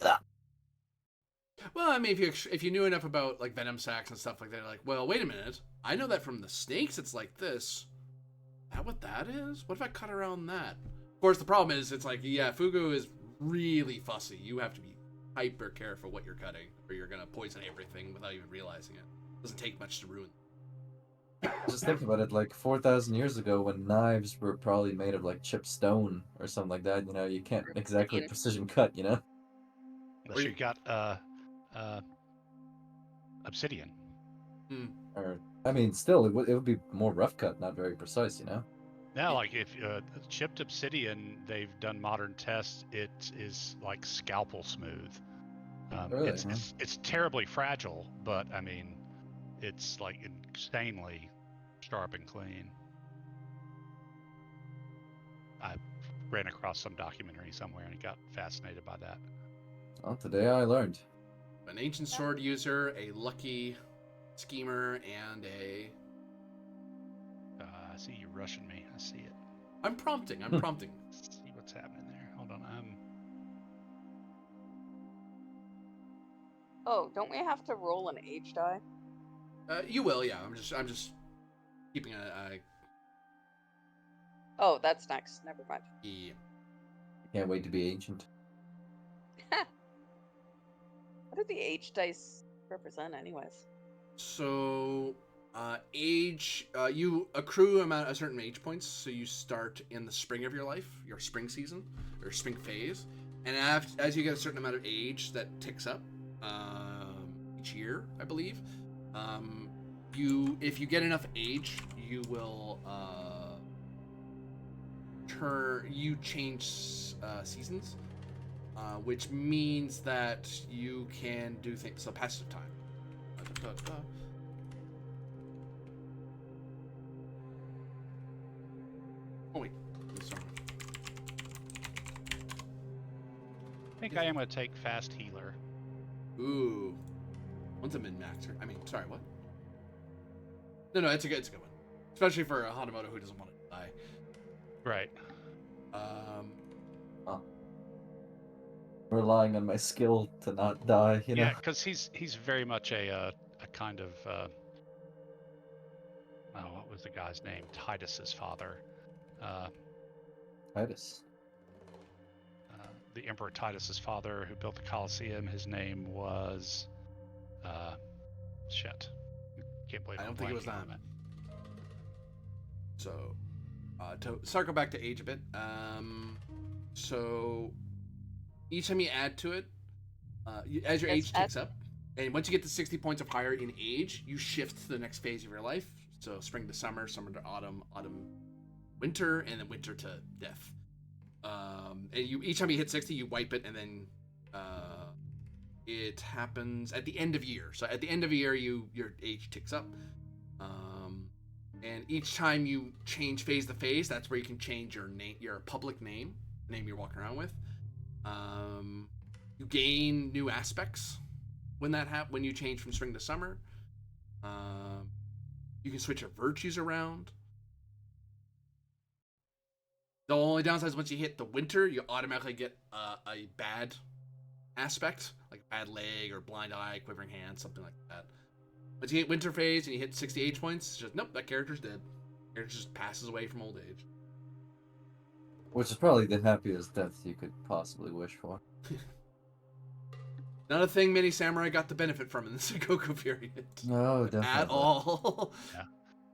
Well, I mean, if you knew enough about like venom sacs and stuff like that, like, well, wait a minute, I know that from the snakes, it's like this. Is that what that is? What if I cut around that? Of course, the problem is, it's like, yeah, fugu is really fussy. You have to be hyper careful what you're cutting, or you're gonna poison everything without even realizing it. Doesn't take much to ruin. Just think about it, like 4,000 years ago when knives were probably made of like chipped stone or something like that, you can't exactly precision cut, Unless you got obsidian. Or, I mean, still, it would be more rough cut, not very precise, Now, like if chipped obsidian, they've done modern tests. It is like scalpel smooth. Really? It's terribly fragile, but I mean, it's like insanely sharp and clean. I ran across some documentary somewhere and got fascinated by that. Well, today I learned. An ancient sword user, a lucky schemer, and a... I see you rushing me. I see it. I'm prompting. Let's see what's happening there. Hold on. Oh, don't we have to roll an age die? You will, yeah. I'm just keeping an eye. Oh, that's next. Never mind. Yeah. Can't wait to be ancient. What do the age dice represent, anyways? So, age, you accrue a certain age points. So you start in the spring of your life, your spring season or spring phase, and as you get a certain amount of age, that ticks up each year, I believe. If you get enough age, you will change seasons, which means that you can do things. So passive time. Oh wait, sorry. I think I am going to take fast healer. Ooh, one's a min-maxer. I mean, sorry, what? No, it's a good one, especially for a Hanamoto who doesn't want to die. Right. Relying on my skill to not die, Yeah, because he's very much a kind of what was the guy's name? Titus's father. Titus. The Emperor Titus's father, who built the Colosseum. His name was shit. Can't believe I don't I'm think it was blanking on that. So, to circle back to age a bit. So each time you add to it, as your age ticks up, and once you get to 60 points of higher in age, you shift to the next phase of your life. So spring to summer, summer to autumn, autumn, winter, and then winter to death. And each time you hit 60, you wipe it, and then it happens at the end of year. So at the end of a year, your age ticks up. And each time you change phase to phase, that's where you can change your name, your public name, the name you're walking around with. You gain new aspects when when you change from spring to summer. You can switch your virtues around. The only downside is once you hit the winter, you automatically get a bad aspect, like a bad leg or blind eye, quivering hand, something like that. Once you hit winter phase and you hit 60 age points, it's just nope, that character's dead. Character just passes away from old age. Which is probably the happiest death you could possibly wish for. Not a thing many samurai got the benefit from in the Sengoku period. No, definitely. At all.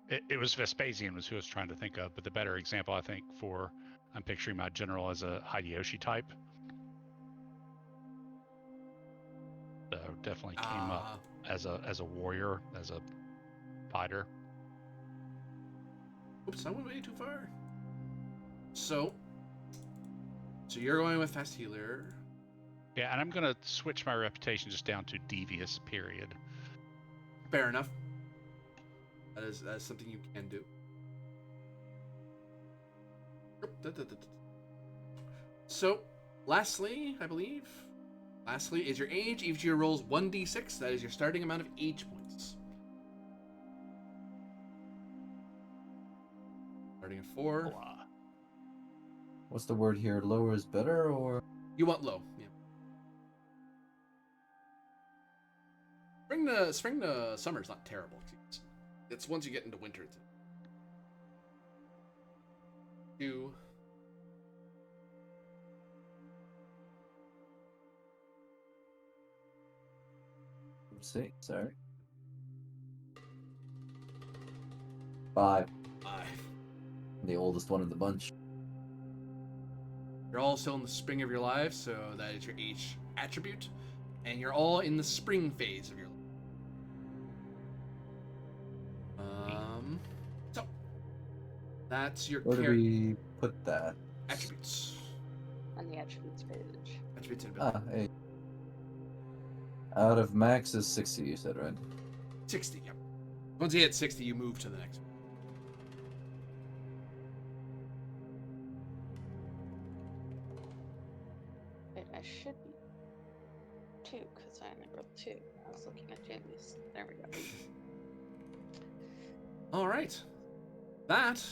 It was Vespasian was who I was trying to think of, but the better example I think for I'm picturing my general as a Hideyoshi type. So definitely came up as a warrior, as a fighter. Oops, I went way too far. So you're going with fast healer. Yeah, and I'm gonna switch my reputation just down to devious period. Fair enough. That is something you can do. So, lastly, I believe, is your age. Each of your rolls 1d6. That is your starting amount of age points. Starting at 4. What's the word here? Lower is better, or? You want low, yeah. Spring to summer is not terrible. It's once you get into winter. It's 2. Let's see. Sorry. 5. 5. The oldest one in the bunch. You're all still in the spring of your lives, so that is your H attribute, and you're all in the spring phase of your life. So that's your Where do we put that? attributes. On the attributes page. Attributes and ability. Hey. Out of max is 60, you said, right? 60, yep. Once you hit 60, you move to the next one. Wait, I should be 2, because I only rolled 2. I was looking at Jamie's. There we go. Alright. That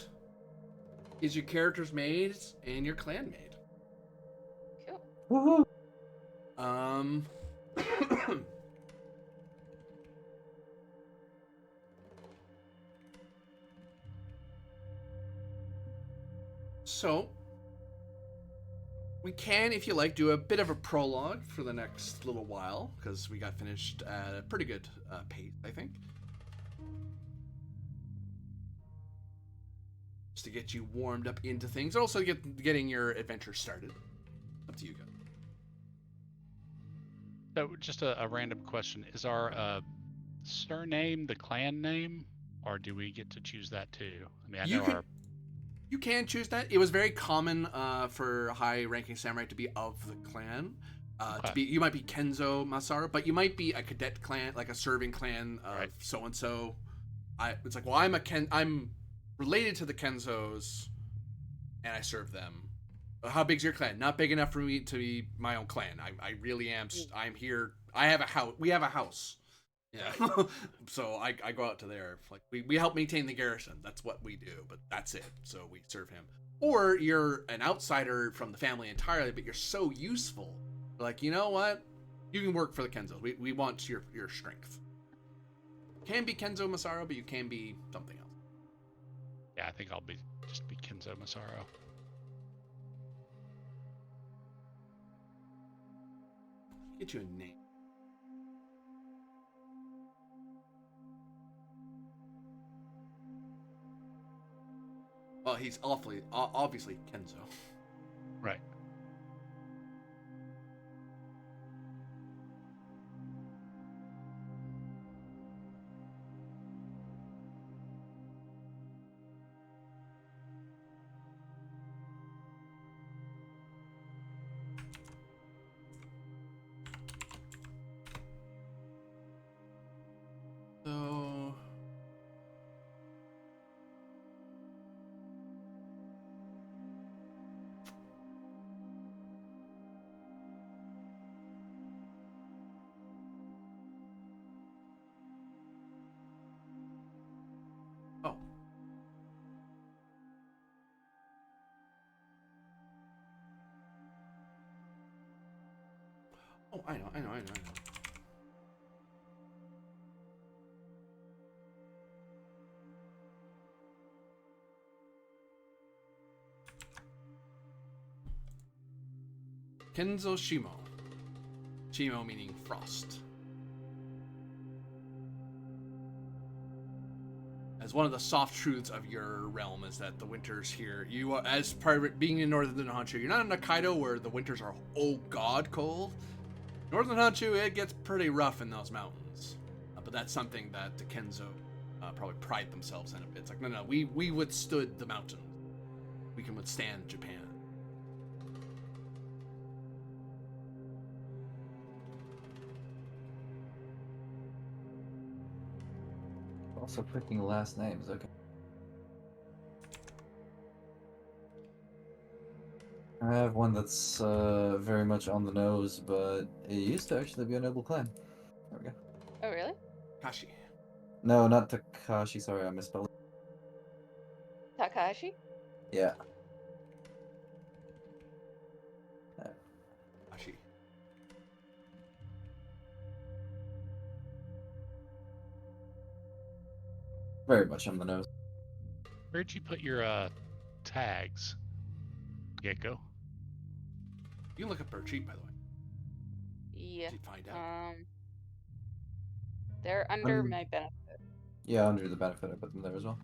is your characters made and your clan made. Cool. Woohoo! So, we can, if you like, do a bit of a prologue for the next little while, because we got finished at a pretty good pace, I think. Just to get you warmed up into things, also getting your adventure started. Up to you guys. So just a random question. Is our surname the clan name, or do we get to choose that too? I mean, I know You can choose that. It was very common for high-ranking samurai to be of the clan. You might be Kenzo Masaru, but you might be a cadet clan, like a serving clan of so and so. It's like, well, I'm related to the Kenzos, and I serve them. How big's your clan? Not big enough for me to be my own clan. I really am. I'm here. I have a house. We have a house. Yeah. So I go out to there. Like we help maintain the garrison. That's what we do. But that's it. So we serve him. Or you're an outsider from the family entirely, but you're so useful. Like, you know what? You can work for the Kenzos. We want your strength. Can be Kenzo Masaru, but you can be something else. Yeah, I think I'll just be Kenzo Masaru. Get you a name. Well, he's obviously Kenzo. Right. So I know. Kenzo Shimo. Shimo meaning frost. As one of the soft truths of your realm is that the winters here, you are, as part of it being in northern Honshu, you're not in Hokkaido where the winters are oh god cold. Northern Honshu, it gets pretty rough in those mountains, but that's something that the Kenzo probably pride themselves in a bit. It's like no, we withstood the mountains. We can withstand Japan. Also picking last names, okay. I have one that's very much on the nose, but it used to actually be a noble clan. There we go. Oh, really? Kashi. No, not Takashi, sorry, I misspelled it. Takahashi? Yeah. Kashi. Very much on the nose. Where'd you put your tags, Gecko? You can look up her cheat, by the way. Yeah. To find out. They're under my benefit. Yeah, under the benefit, I put them there as well.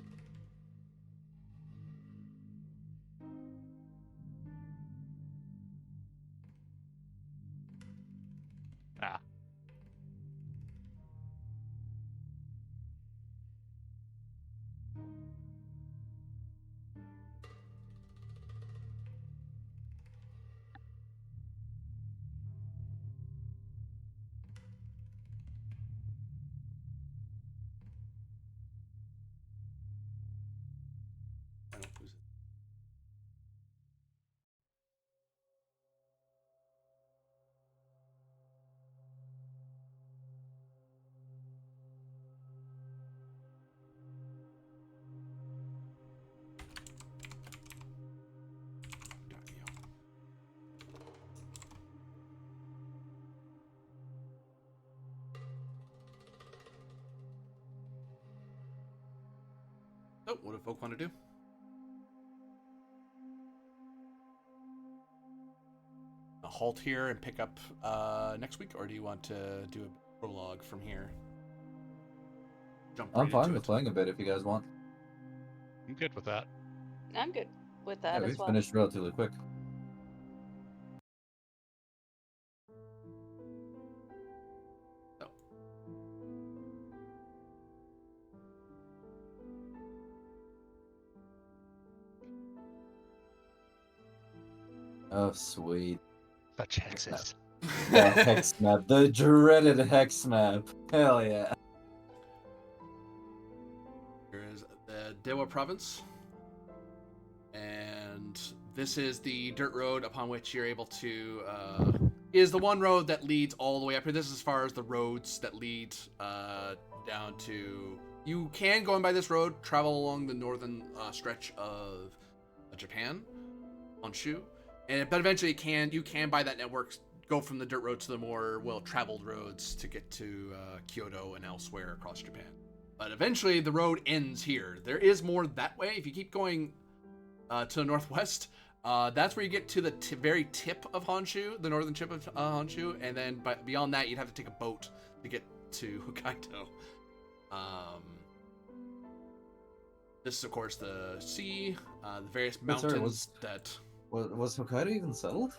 Ah. I don't lose it. Daimyo. Oh, what do folk want to do? A halt here and pick up next week, or do you want to do a prologue from here? Jump I'm right fine into with it. playing a bit if you guys want. I'm good with that. I'm good with Yeah, that we as well. finished relatively quick. So, Oh, sweet. Such hexes. The hex map. The dreaded hex map. Hell yeah. here is the Dewa province. And this is the dirt road upon which you're able to is the one road that leads all the way up here. This is as far as the roads that lead down to. You can go in by this road, travel along the northern stretch of Japan, Honshu, but eventually you can by that network go from the dirt road to the more well-traveled roads to get to Kyoto and elsewhere across Japan. But eventually the road ends here. There is more that way. If you keep going to the northwest, that's where you get to the very tip of Honshu, the northern tip of Honshu, and then beyond that, you'd have to take a boat to get to Hokkaido. This is, of course, the sea, the various Wait, sorry, mountains that... Was Hokkaido even settled?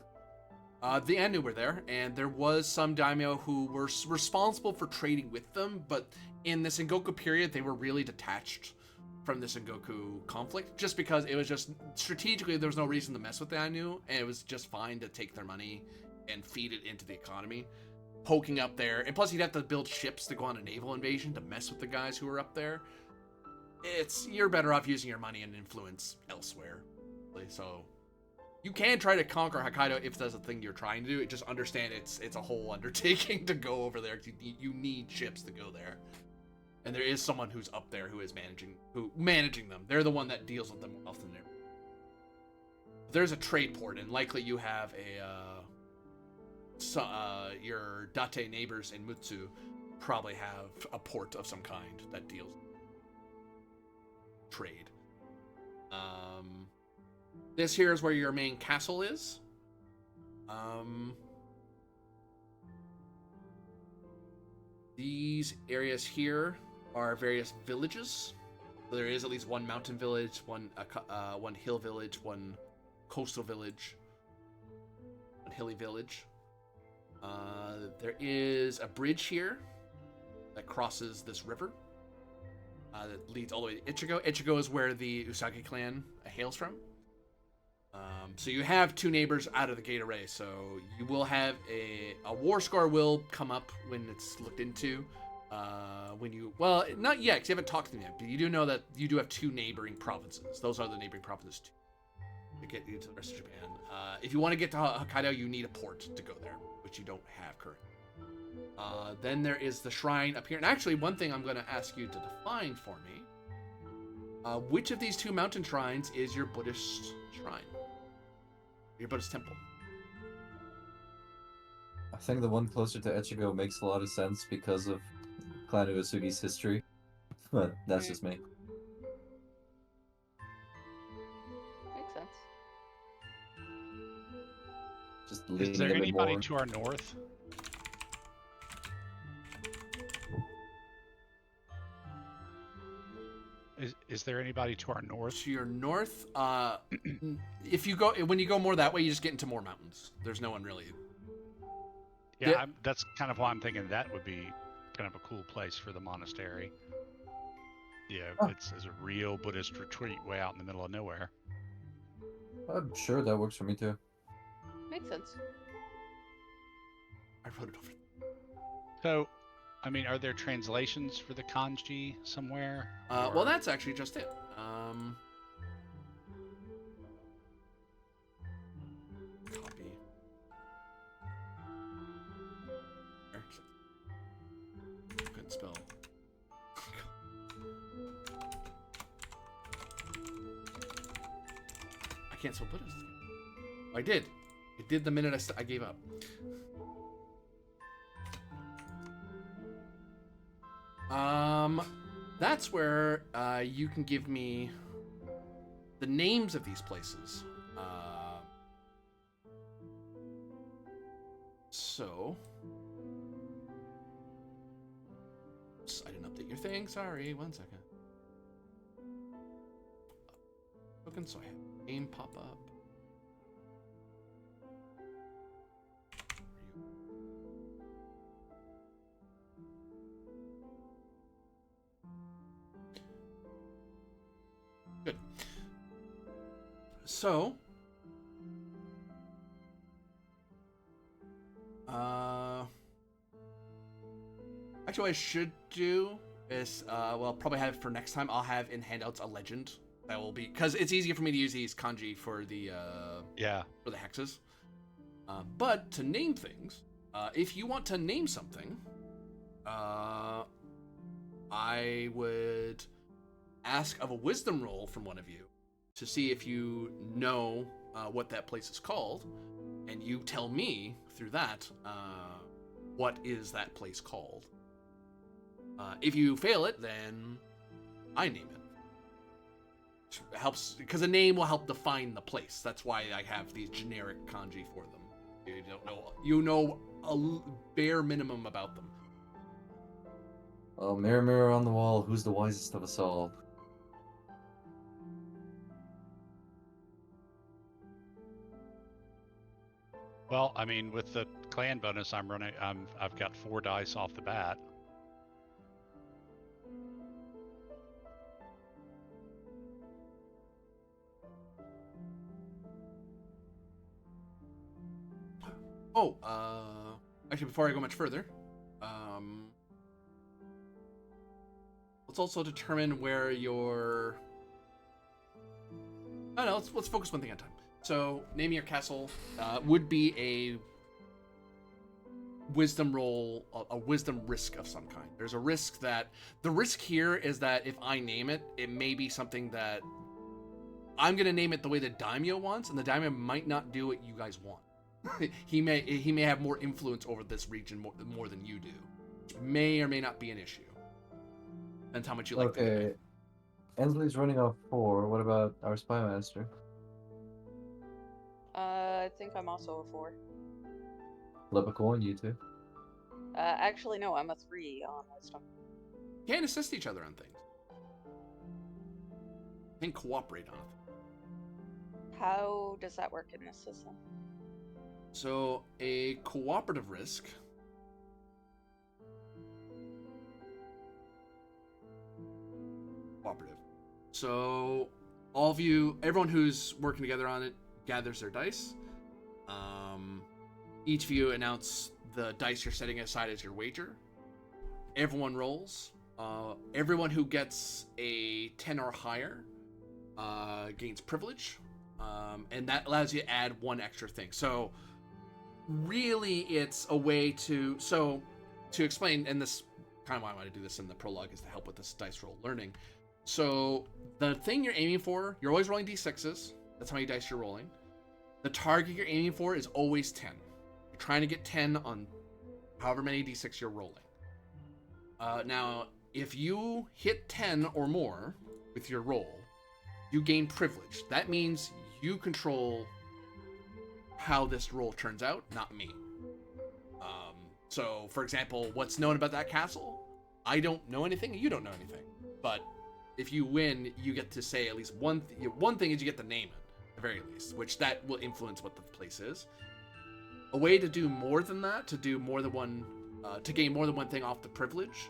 The Anu were there, and there was some daimyo who were responsible for trading with them, but in the Sengoku period, they were really detached from the Sengoku conflict, just because it was just strategically there was no reason to mess with the Ainu, and it was just fine to take their money and feed it into the economy, poking up there. And plus, you'd have to build ships to go on a naval invasion to mess with the guys who were up there. You're better off using your money and influence elsewhere. So you can try to conquer Hokkaido if that's a thing you're trying to do. Just understand it's a whole undertaking to go over there. You need ships to go there. And there is someone who's up there who is managing them. They're the one that deals with them often. There's a trade port, and likely you have your Date neighbors in Mutsu probably have a port of some kind that deals trade. This here is where your main castle is. These areas here are various villages. So there is at least one mountain village, one hill village, one coastal village, one hilly village. There is a bridge here that crosses this river that leads all the way to Ichigo. Ichigo is where the Usagi clan hails from. So you have two neighbors out of the gate array. So you will have a war score will come up when it's looked into. Not yet because you haven't talked to them yet. But you do know that you do have two neighboring provinces. Those are the neighboring provinces too. To get you to the rest of Japan. If you want to get to Hokkaido, you need a port to go there, which you don't have currently. Then there is the shrine up here. And actually, one thing I'm going to ask you to define for me. Which of these two mountain shrines is your Buddhist shrine? Your Buddhist temple? I think the one closer to Echigo makes a lot of sense because of Clan Uesugi's history. But that's just me. Makes sense. Just Is leaning there a bit anybody more. to our north? Is there anybody to our north? To your north, when you go more that way, you just get into more mountains. There's no one really. Yeah, Yeah. that's kind of why I'm thinking that would be kind of a cool place for the monastery. Yeah, Oh. it's a real Buddhist retreat way out in the middle of nowhere. I'm sure that works for me too. Makes sense. I wrote it over. So, I mean, are there translations for the kanji somewhere? Well, that's actually just it. Copy. Couldn't spell. I can't spell Buddhist. I did. It did the minute I gave up. That's where you can give me the names of these places. Oops, I didn't update your thing. Sorry, 1 second. Looking so I have name pop up. Good. So, actually what I should do is, well, probably have it for next time. I'll have in handouts a legend that will be, because it's easier for me to use these kanji for the, for the hexes. But to name things, if you want to name something, I would ask of a wisdom roll from one of you to see if you know what that place is called, and you tell me through that what is that place called. If you fail it, then I name it. Which helps, because a name will help define the place. That's why I have these generic kanji for them. You don't know, you know a bare minimum about them. Oh, mirror, mirror on the wall, who's the wisest of us all? Well, I mean, with the clan bonus I'm running, I've got 4 dice off the bat. Oh, actually, before I go much further, let's also determine where your. Oh no, let's focus one thing at a time. So, naming your castle would be a wisdom roll, a wisdom risk of some kind. There's a risk that the risk here is that if I name it, it may be something that I'm gonna name it the way that Daimyo wants, and the Daimyo might not do what you guys want. he may have more influence over this region more than you do, which may or may not be an issue. Depends how much you like the guy. Okay. Ensley's running off 4. What about our spy master? I think I'm also a 4. Flip a coin, you two. Actually, no, I'm a 3 on wisdom. Can assist each other on things. Can cooperate on it. How does that work in this system? So a cooperative risk. Cooperative. So all of you, everyone who's working together on it, gathers their dice. Each of you announce the dice you're setting aside as your wager. Everyone rolls. Everyone who gets a 10 or higher gains privilege, and that allows you to add one extra thing. So really it's a way to explain, and this kind of why I want to do this in the prologue is to help with this dice roll learning. So the thing you're aiming for, you're always rolling d6s. That's how many dice you're rolling. The target you're aiming for is always 10. You're trying to get 10 on however many d6 you're rolling. Now, if you hit 10 or more with your roll, you gain privilege. That means you control how this roll turns out, not me. So, for example, what's known about that castle? I don't know anything, you don't know anything. But if you win, you get to say at least one thing is you get to name it, at the very least, which that will influence what the place is. A way to do more than that, to do more than one, to gain more than one thing off the privilege,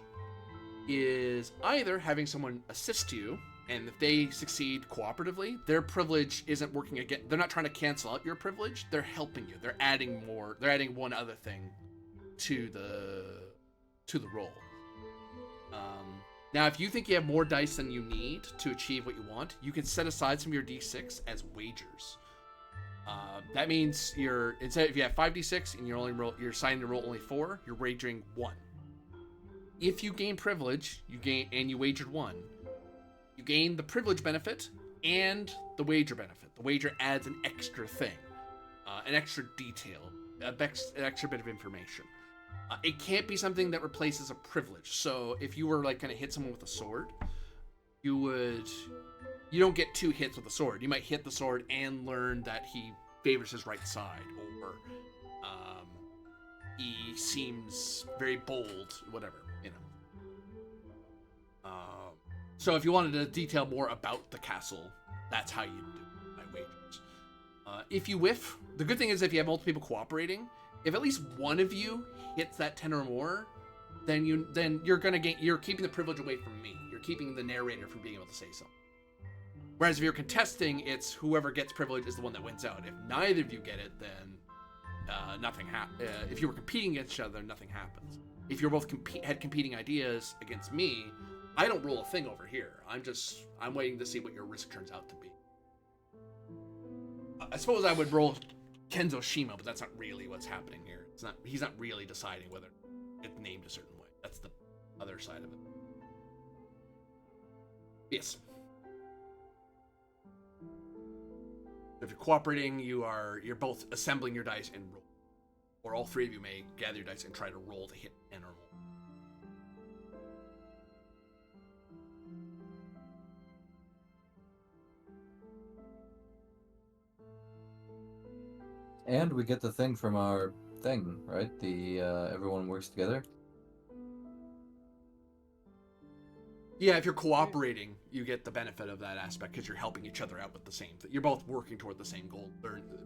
is either having someone assist you, and if they succeed cooperatively, their privilege isn't working again. They're not trying to cancel out your privilege. They're helping you. They're adding more. They're adding one other thing to the roll. Now, if you think you have more dice than you need to achieve what you want, you can set aside some of your d6 as wagers. That means instead if you have 5d6 and you're deciding to roll only 4, you're wagering 1. If you gain privilege, you wagered 1, you gain the privilege benefit and the wager benefit. The wager adds an extra thing, an extra detail, an extra bit of information. It can't be something that replaces a privilege. So if you were like going to hit someone with a sword, you don't get 2 hits with a sword. You might hit the sword and learn that he favors his right side, or he seems very bold, whatever, you know. So if you wanted to detail more about the castle, that's how you do my wagers. If you whiff, the good thing is if you have multiple people cooperating, if at least one of you hits that 10 or more, then you're gonna you're keeping the privilege away from me. You're keeping the narrator from being able to say something. Whereas if you're contesting, it's whoever gets privilege is the one that wins out. If neither of you get it, then nothing happens. If you were competing against each other, nothing happens. If you're both had competing ideas against me, I don't roll a thing over here. I'm waiting to see what your risk turns out to be. I suppose I would roll Kenzo Shima, but that's not really what's happening here. He's not really deciding whether it's named a certain way. That's the other side of it. Yes. If you're cooperating, you're both assembling your dice and roll. Or all 3 of you may gather your dice and try to roll to hit 10 or more. And we get the thing from our thing, right? The everyone works together. Yeah, if you're cooperating, you get the benefit of that aspect because you're helping each other out with the same thing. You're both working toward the same goal,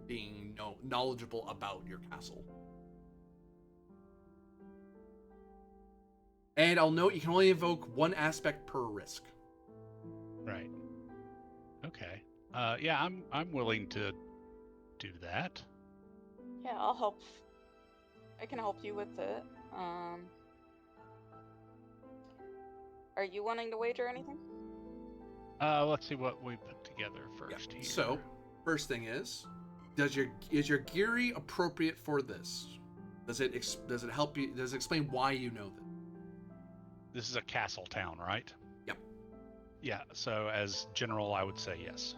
being knowledgeable about your castle. And I'll note you can only invoke 1 aspect per risk. Right. Okay. Yeah, I'm willing to do that. Yeah, I'll help. I can help you with it. Are you wanting to wager anything? Let's see what we put together first here. So, first thing is your Giri appropriate for this? Does it help you? Does it explain why you know this? This is a castle town, right? Yep. Yeah. So as general, I would say yes.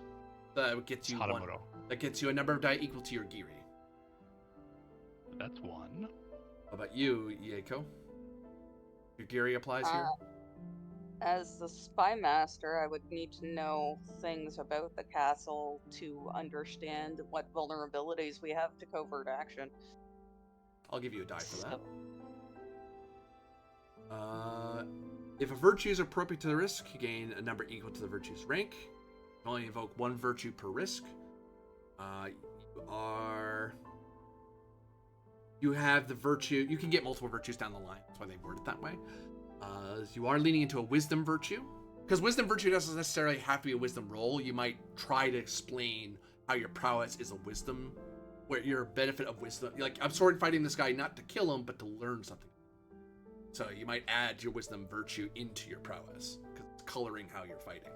That gets you Haramoto. 1. That gets you a number of die equal to your Giri. That's 1. How about you, Yeiko? Your Giri applies here? As the spy master, I would need to know things about the castle to understand what vulnerabilities we have to covert action. I'll give you a die for that. So, If a virtue is appropriate to the risk, you gain a number equal to the virtue's rank. You can only invoke one virtue per risk. You have the virtue. You can get multiple virtues down the line. That's why they word it that way. You are leaning into a wisdom virtue. Because wisdom virtue doesn't necessarily have to be a wisdom roll. You might try to explain how your prowess is a wisdom, where your benefit of wisdom. Like, I'm sword fighting this guy not to kill him, but to learn something. So you might add your wisdom virtue into your prowess, because it's coloring how you're fighting.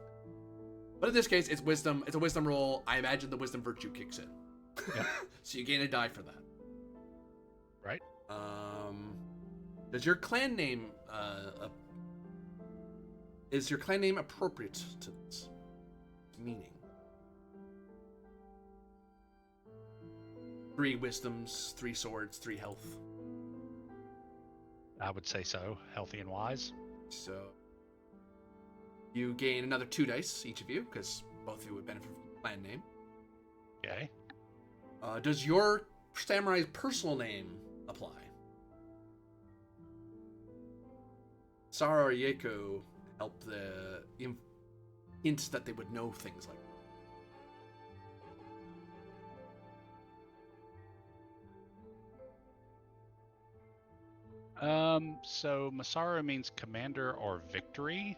But in this case, it's wisdom. It's a wisdom roll. I imagine the wisdom virtue kicks in. Yep. So you gain a die for that. Right. Does your clan name is your clan name appropriate to this meaning? 3 wisdoms, 3 swords, 3 health. I would say so. Healthy and wise. So you gain another 2 dice, each of you, because both of you would benefit from the clan name. Okay. Does your samurai's personal name apply? Sara or Yeiko help the hints that they would know things like that. So Masaru means commander or victory.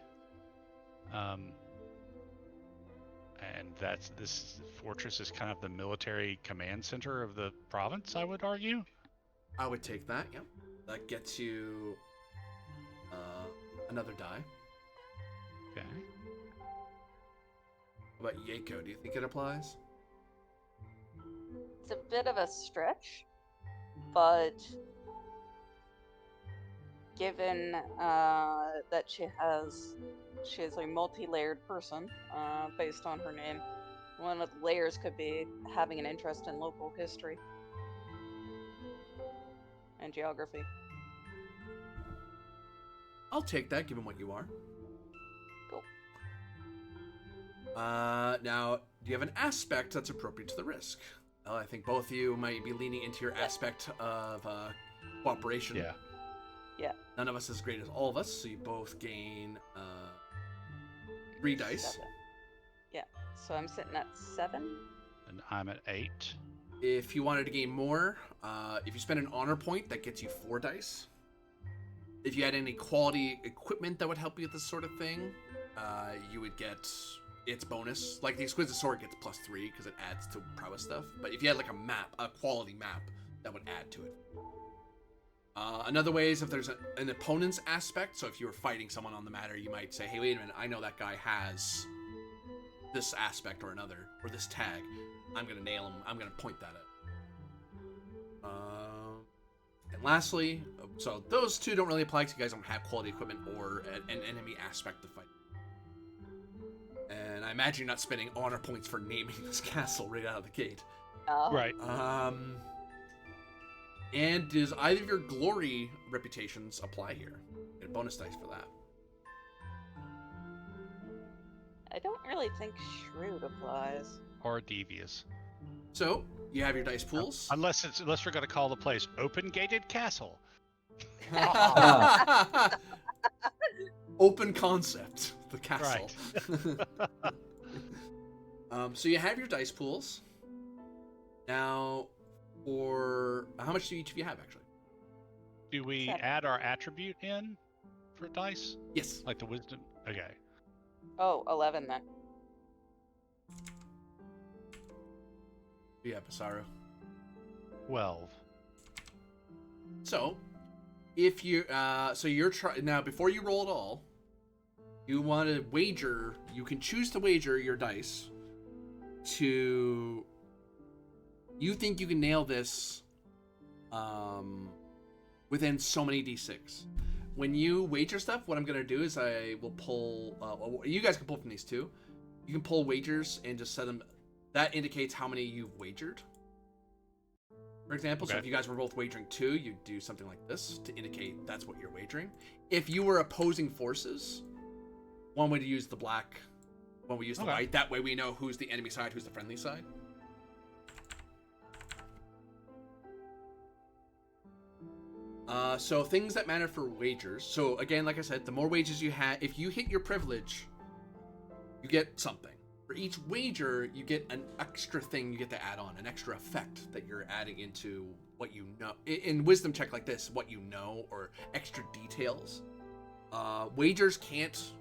And this fortress is kind of the military command center of the province, I would argue. I would take that, yep. That gets you another die. Okay. What about Yeiko? Do you think it applies? it's a bit of a stretch, but given that she is a multi-layered person based on her name, one of the layers could be having an interest in local history and geography. I'll take that, given what you are. Cool. Now, do you have an aspect that's appropriate to the risk? I think both of you might be leaning into your aspect of cooperation. Yeah. Yeah. None of us is as great as all of us, so you both gain 3 dice. 7. Yeah. So I'm sitting at 7. And I'm at 8. If you wanted to gain more, if you spend an honor point, that gets you 4 dice. If you had any quality equipment that would help you with this sort of thing, you would get its bonus. Like the exquisite sword gets +3 because it adds to prowess stuff. But if you had like a quality map, that would add to it. Another way is if there's an opponent's aspect. So if you were fighting someone on the matter, you might say, hey, wait a minute, I know that guy has this aspect or another, or this tag. I'm going to nail him. I'm going to point that at. And lastly, so those 2 don't really apply because you guys don't have quality equipment or an enemy aspect to fight. And I imagine you're not spending honor points for naming this castle right out of the gate. Right. And does either of your glory reputations apply here? Get a bonus dice for that. I don't really think shrewd applies. Or devious. So you have your dice pools. Unless we're going to call the place Open Gated Castle. Open concept, the castle. Right. So you have your dice pools. Now, for how much do each of you have actually? Do we 7. add our attribute in for dice? Yes. Like the wisdom? Okay. Oh, 11 then. Yeah, Basaru. 12. So, if you you're now before you roll at all, you want to wager. You can choose to wager your dice to. You think you can nail this within so many d6. When you wager stuff, what I'm gonna do is I will pull. You guys can pull from these 2. You can pull wagers and just set them. That indicates how many you've wagered. For example, so if you guys were both wagering 2, you'd do something like this to indicate that's what you're wagering. If you were opposing forces, one would use the black, one would use the white. That way we know who's the enemy side, who's the friendly side. So things that matter for wagers. So again, like I said, the more wagers you have, if you hit your privilege, you get something. For each wager, you get an extra thing you get to add on, an extra effect that you're adding into what you know. In wisdom check like this, what you know, or extra details. Wagers can't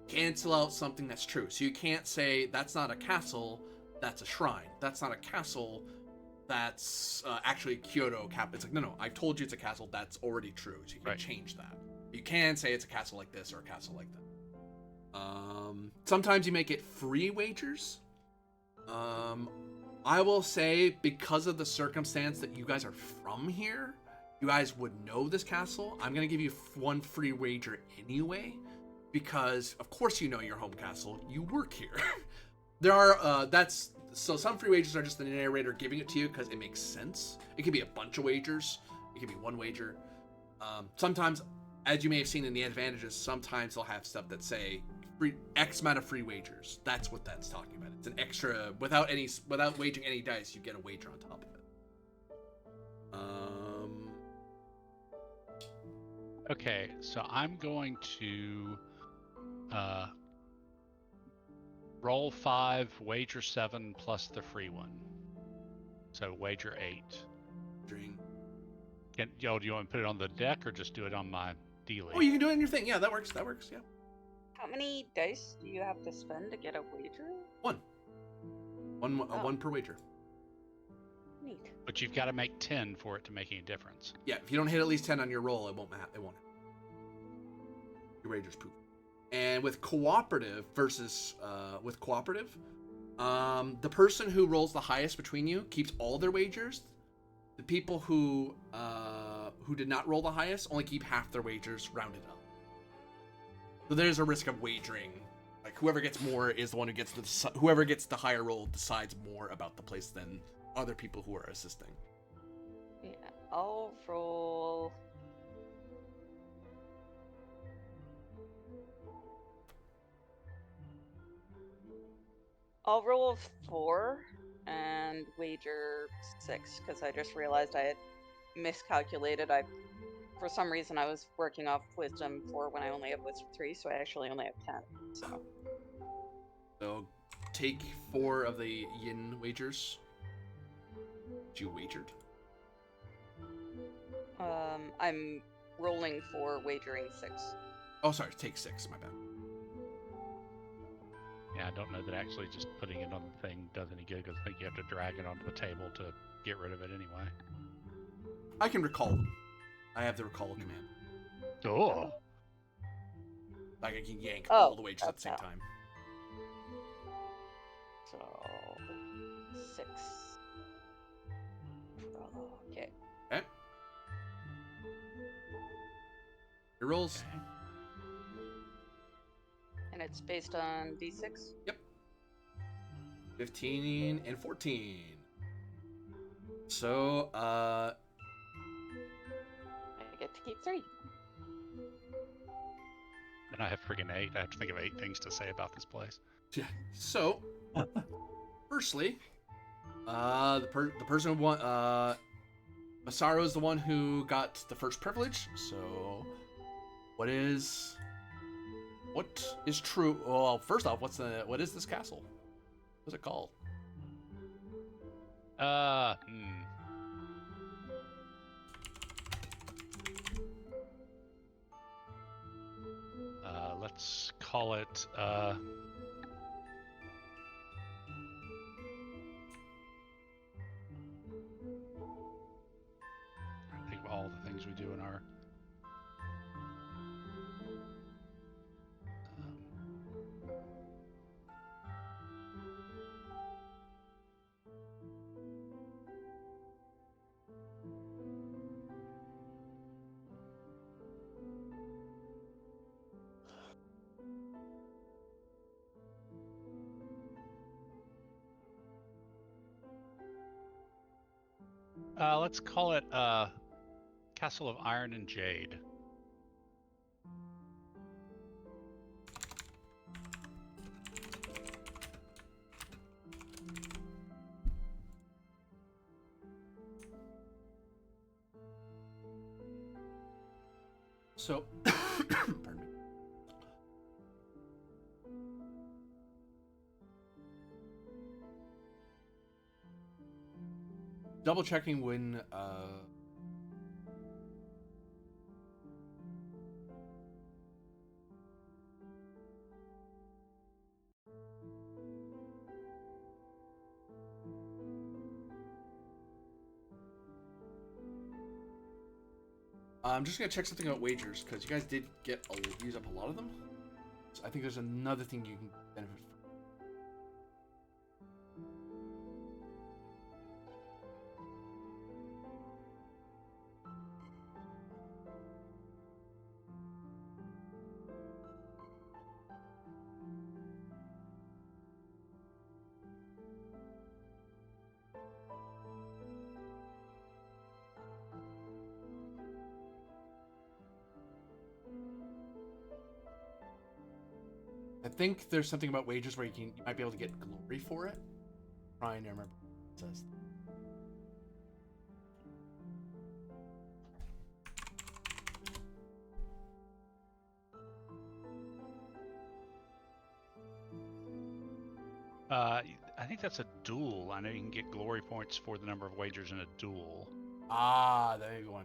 cancel out something that's true. So you can't say, that's not a castle, that's a shrine. That's not a castle, that's actually Kyoto cap. It's like, no, I've told you it's a castle, that's already true. So you can change that. You can say it's a castle like this or a castle like that. Sometimes you make it free wagers. I will say, because of the circumstance that you guys are from here, you guys would know this castle. I'm going to give you one free wager anyway, because of course you know your home castle. You work here. There are, so some free wagers are just the narrator giving it to you because it makes sense. It could be a bunch of wagers. It could be one wager. Sometimes, as you may have seen in the advantages, sometimes they'll have stuff that say X amount of free wagers. That's what that's talking about. It's an extra, without wagering any dice, you get a wager on top of it. Okay, so I'm going to roll 5, wager 7 plus the free one. So wager 8. Drink. Do you want to put it on the deck or just do it on my dealie? Oh, you can do it in your thing. Yeah, that works. Yeah. How many dice do you have to spend to get a wager? One per wager. Neat. But you've got to make 10 for it to make any difference. Yeah, if you don't hit at least 10 on your roll, it won't. Your wager's poop. And with cooperative versus the person who rolls the highest between you keeps all their wagers. The people who did not roll the highest only keep half their wagers rounded up. So there's a risk of wagering. Like whoever gets more is the one who gets whoever gets the higher roll decides more about the place than other people who are assisting. Yeah, I'll roll. I'll roll 4 and wager 6 because I just realized I had miscalculated. For some reason, I was working off wisdom 4 when I only have wisdom 3, so I actually only have 10. So take 4 of the yin wagers. You wagered. I'm rolling 4, wagering 6. Oh, sorry, take 6. My bad. Yeah, I don't know that actually just putting it on the thing does any good because I think you have to drag it onto the table to get rid of it anyway. I can recall them. I have the recall command. Oh. Like I can yank all the wagers at the same time. So 6. Okay. Okay. Your rolls. Okay. And it's based on D6? Yep. 15 and 14. So, I get to keep 3. And I have freaking 8. I have to think of 8 things to say about this place. yeah. So, firstly, the person who won, Masaru is the one who got the first privilege. So, what is true? Well, first off, what is this castle? What's it called? Let's call it I think of all the things we do in our let's call it Castle of Iron and Jade. So, pardon me. Double checking when I'm just gonna check something about wagers because you guys did use up a lot of them. So I think there's another thing you can benefit from. I think there's something about wages where you might be able to get glory for it. Trying to remember what it says. I think that's a duel. I know you can get glory points for the number of wagers in a duel. Ah, there you go.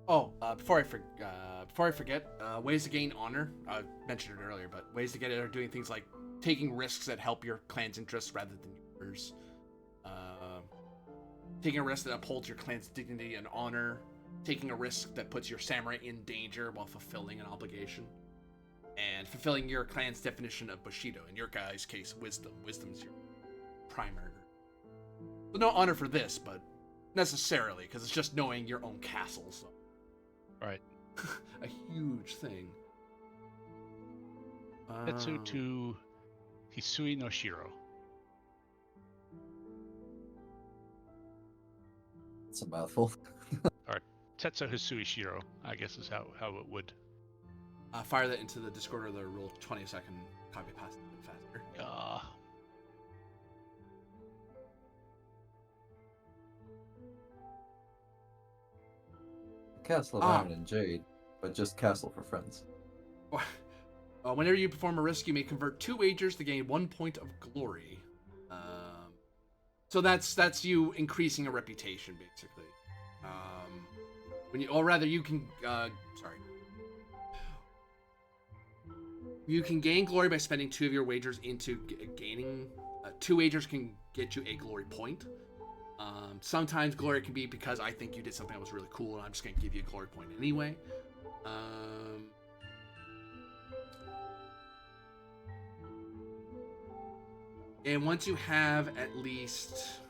Oh, before I forget, ways to gain honor. I mentioned it earlier, but ways to get it are doing things like taking risks that help your clan's interests rather than yours. Taking a risk that upholds your clan's dignity and honor. Taking a risk that puts your samurai in danger while fulfilling an obligation. And fulfilling your clan's definition of Bushido. In your guy's case, wisdom. Wisdom is your primary. So no honor for this, but necessarily, because it's just knowing your own castle. So. Right. A huge thing. Tetsu to Hisui no Shiro. It's a mouthful. Or Tetsu Hisui Shiro, I guess is how it would. Fire that into the Discord or the roll 20 second copy paste a bit faster. Castle of Iron and Jade, but just castle for friends. Whenever you perform a risk, you may convert 2 wagers to gain 1 point of glory. So that's you increasing a reputation, basically. You can. Sorry. You can gain glory by spending 2 of your wagers into gaining. 2 wagers can get you a glory point. Sometimes glory can be because I think you did something that was really cool and I'm just going to give you a glory point anyway. And once you have at least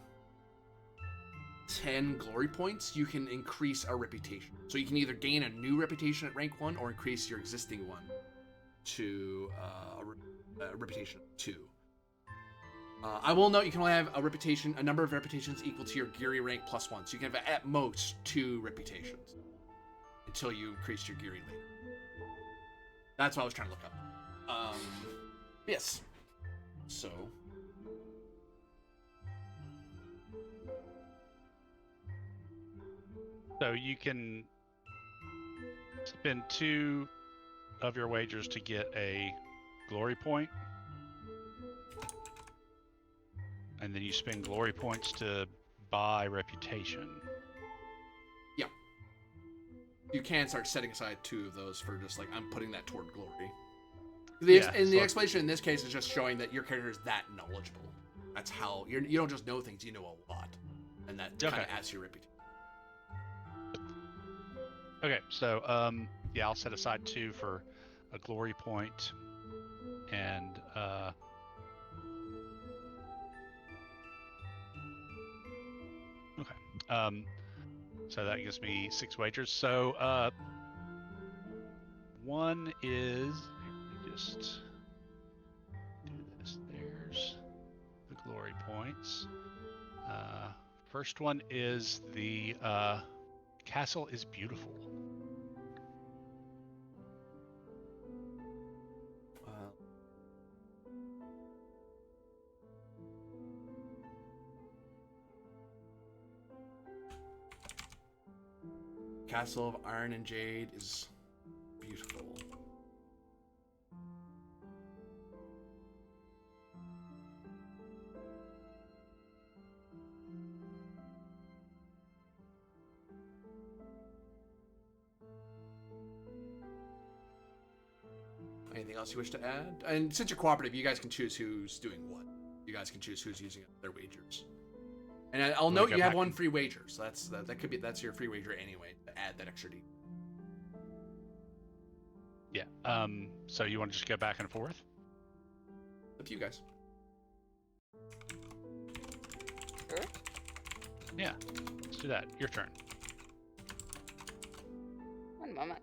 10 glory points, you can increase a reputation. So you can either gain a new reputation at rank 1 or increase your existing one to a reputation of 2. I will note you can only have a number of reputations equal to your Giri rank plus 1. So you can have at most 2 reputations until you increase your Giri later. That's what I was trying to look up. Yes. So. So you can spend 2 of your wagers to get a glory point. And then you spend glory points to buy reputation. Yeah. You can start setting aside 2 of those for just like, I'm putting that toward glory. The explanation in this case is just showing that your character is that knowledgeable. That's how, you don't just know things, you know a lot. And that kind of adds to your reputation. Okay, so I'll set aside 2 for a glory point, and so that gives me 6 wagers. So one is, let me just do this. There's the glory point. points. First one is the castle is beautiful. Castle of Iron and Jade is beautiful. Anything else you wish to add? And since you're cooperative, you guys can choose who's doing what. You guys can choose who's using their wagers. And I'll note you have one free wager, so that's your free wager anyway to add that extra D. Yeah. So you want to just go back and forth? Up to you guys. Sure. Yeah. Let's do that. Your turn. One moment.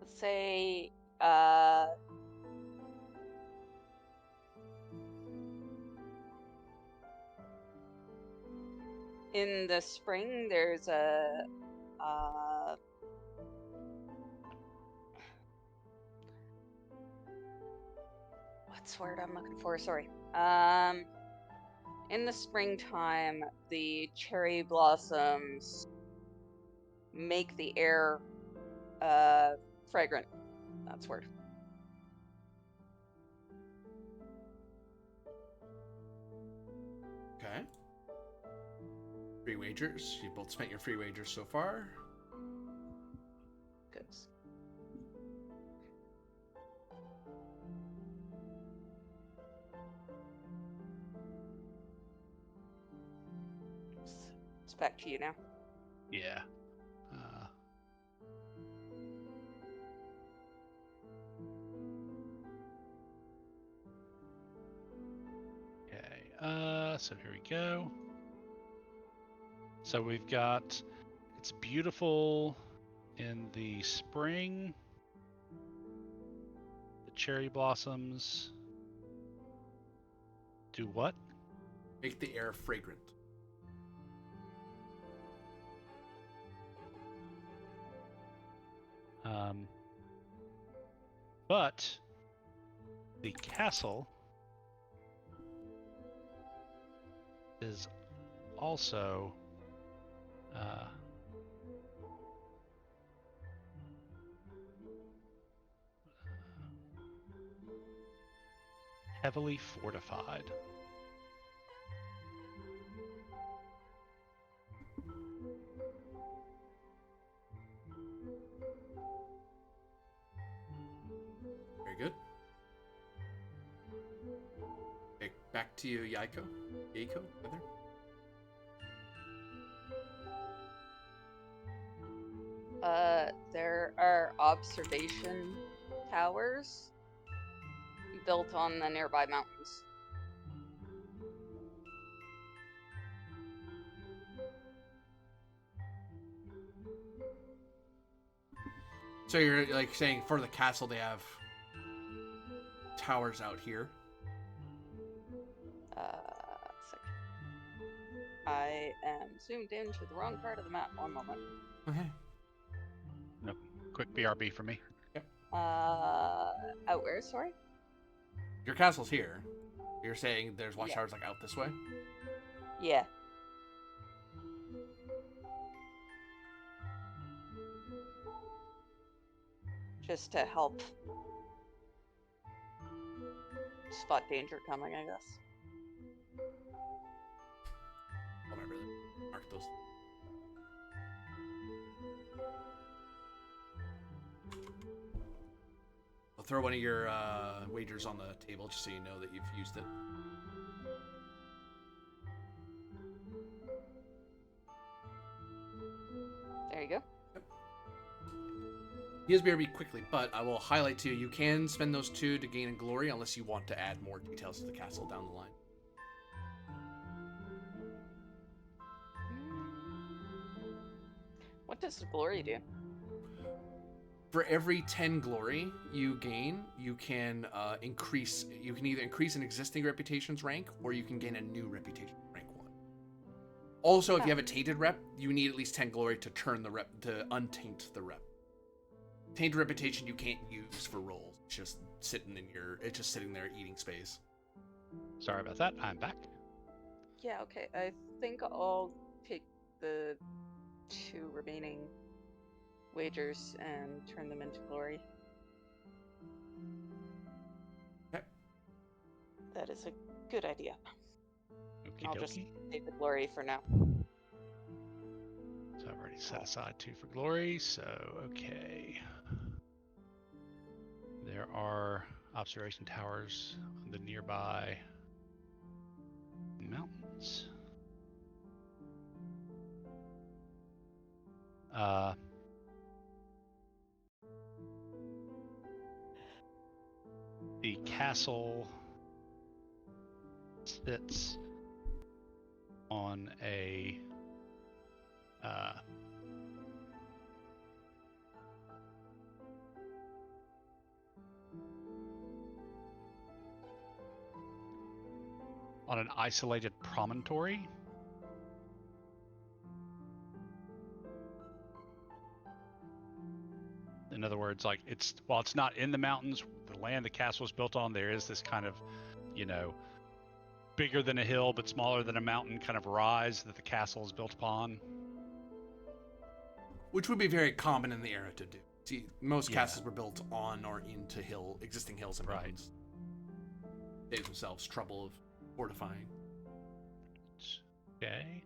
Let's say, in the spring, there's a, what's the word I'm looking for? Sorry. In the springtime, the cherry blossoms make the air, fragrant. That's the word. Okay. Free wagers. You both spent your free wagers so far. Good. It's back to you now. Yeah. Okay. So here we go. So we've got, it's beautiful in the spring. The cherry blossoms do what? Make the air fragrant. But the castle is also heavily fortified. Very good. Okay, back to you, Yaiko. Yaiko, rather. There are observation towers built on the nearby mountains. So you're like saying for the castle they have towers out here. Second. I am zoomed into the wrong part of the map. One moment. Okay. No, quick BRB for me. Out where? Sorry. Your castle's here. You're saying there's watchtowers like out this way? Yeah. Just to help spot danger coming, I guess. remember that. Mark those. I'll throw one of your wagers on the table just so you know that you've used it. There you go. He has BRB quickly, but I will highlight to you, you can spend those 2 to gain in glory unless you want to add more details to the castle down the line. What does glory do? For every 10 glory you gain, you can increase. You can either increase an existing reputation's rank, or you can gain a new reputation rank 1. Also, if you have a tainted rep, you need at least 10 glory to turn the rep to untaint the rep. Tainted reputation you can't use for rolls. It's just sitting in your. It's just sitting there eating space. Sorry about that. I'm back. Yeah, okay. I think I'll pick the 2 remaining wagers and turn them into glory. Okay. That is a good idea. Okie I'll just dokie. save the glory for now. So I've already set aside 2 for glory, so okay. There are observation towers on the nearby mountains. The castle sits on a on an isolated promontory. In other words, like while it's not in the mountains, the land the castle is built on, there is this kind of, bigger than a hill but smaller than a mountain kind of rise that the castle is built upon. Which would be very common in the era to do. See, most Yeah. castles were built on or into existing hills and Right. mountains. Save themselves trouble of fortifying. Okay.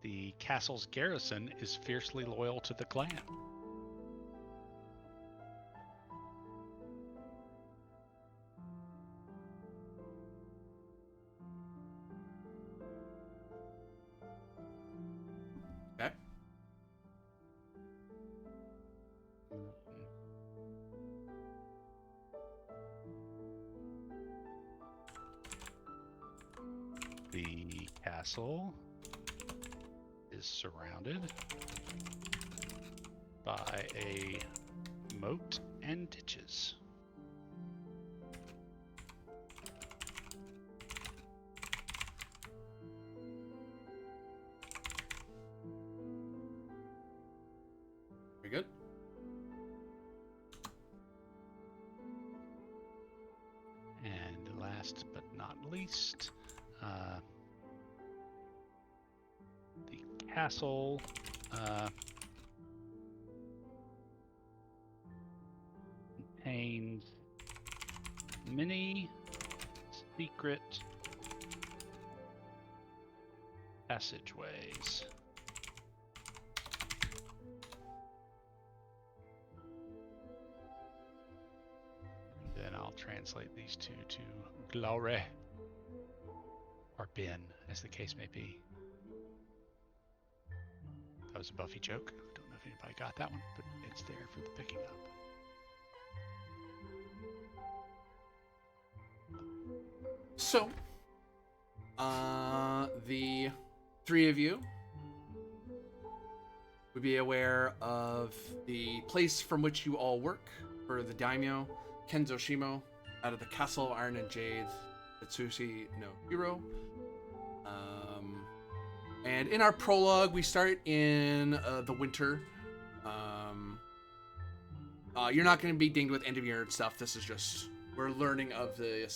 The castle's garrison is fiercely loyal to the clan. Okay. The castle is surrounded by a moat and ditches. Very good. And last but not least, the castle contains many secret passageways. And then I'll translate these two to glory, or bin, as the case may be. That was a Buffy joke. Don't know if anybody got that one, but it's there for the picking up. So, the 3 of you would be aware of the place from which you all work for the Daimyo, Kenzo Shimo, out of the Castle of Iron and Jade, Atsushi no Hiro. And in our prologue, we start in the winter. You're not going to be dinged with end of year stuff. This is just we're learning of the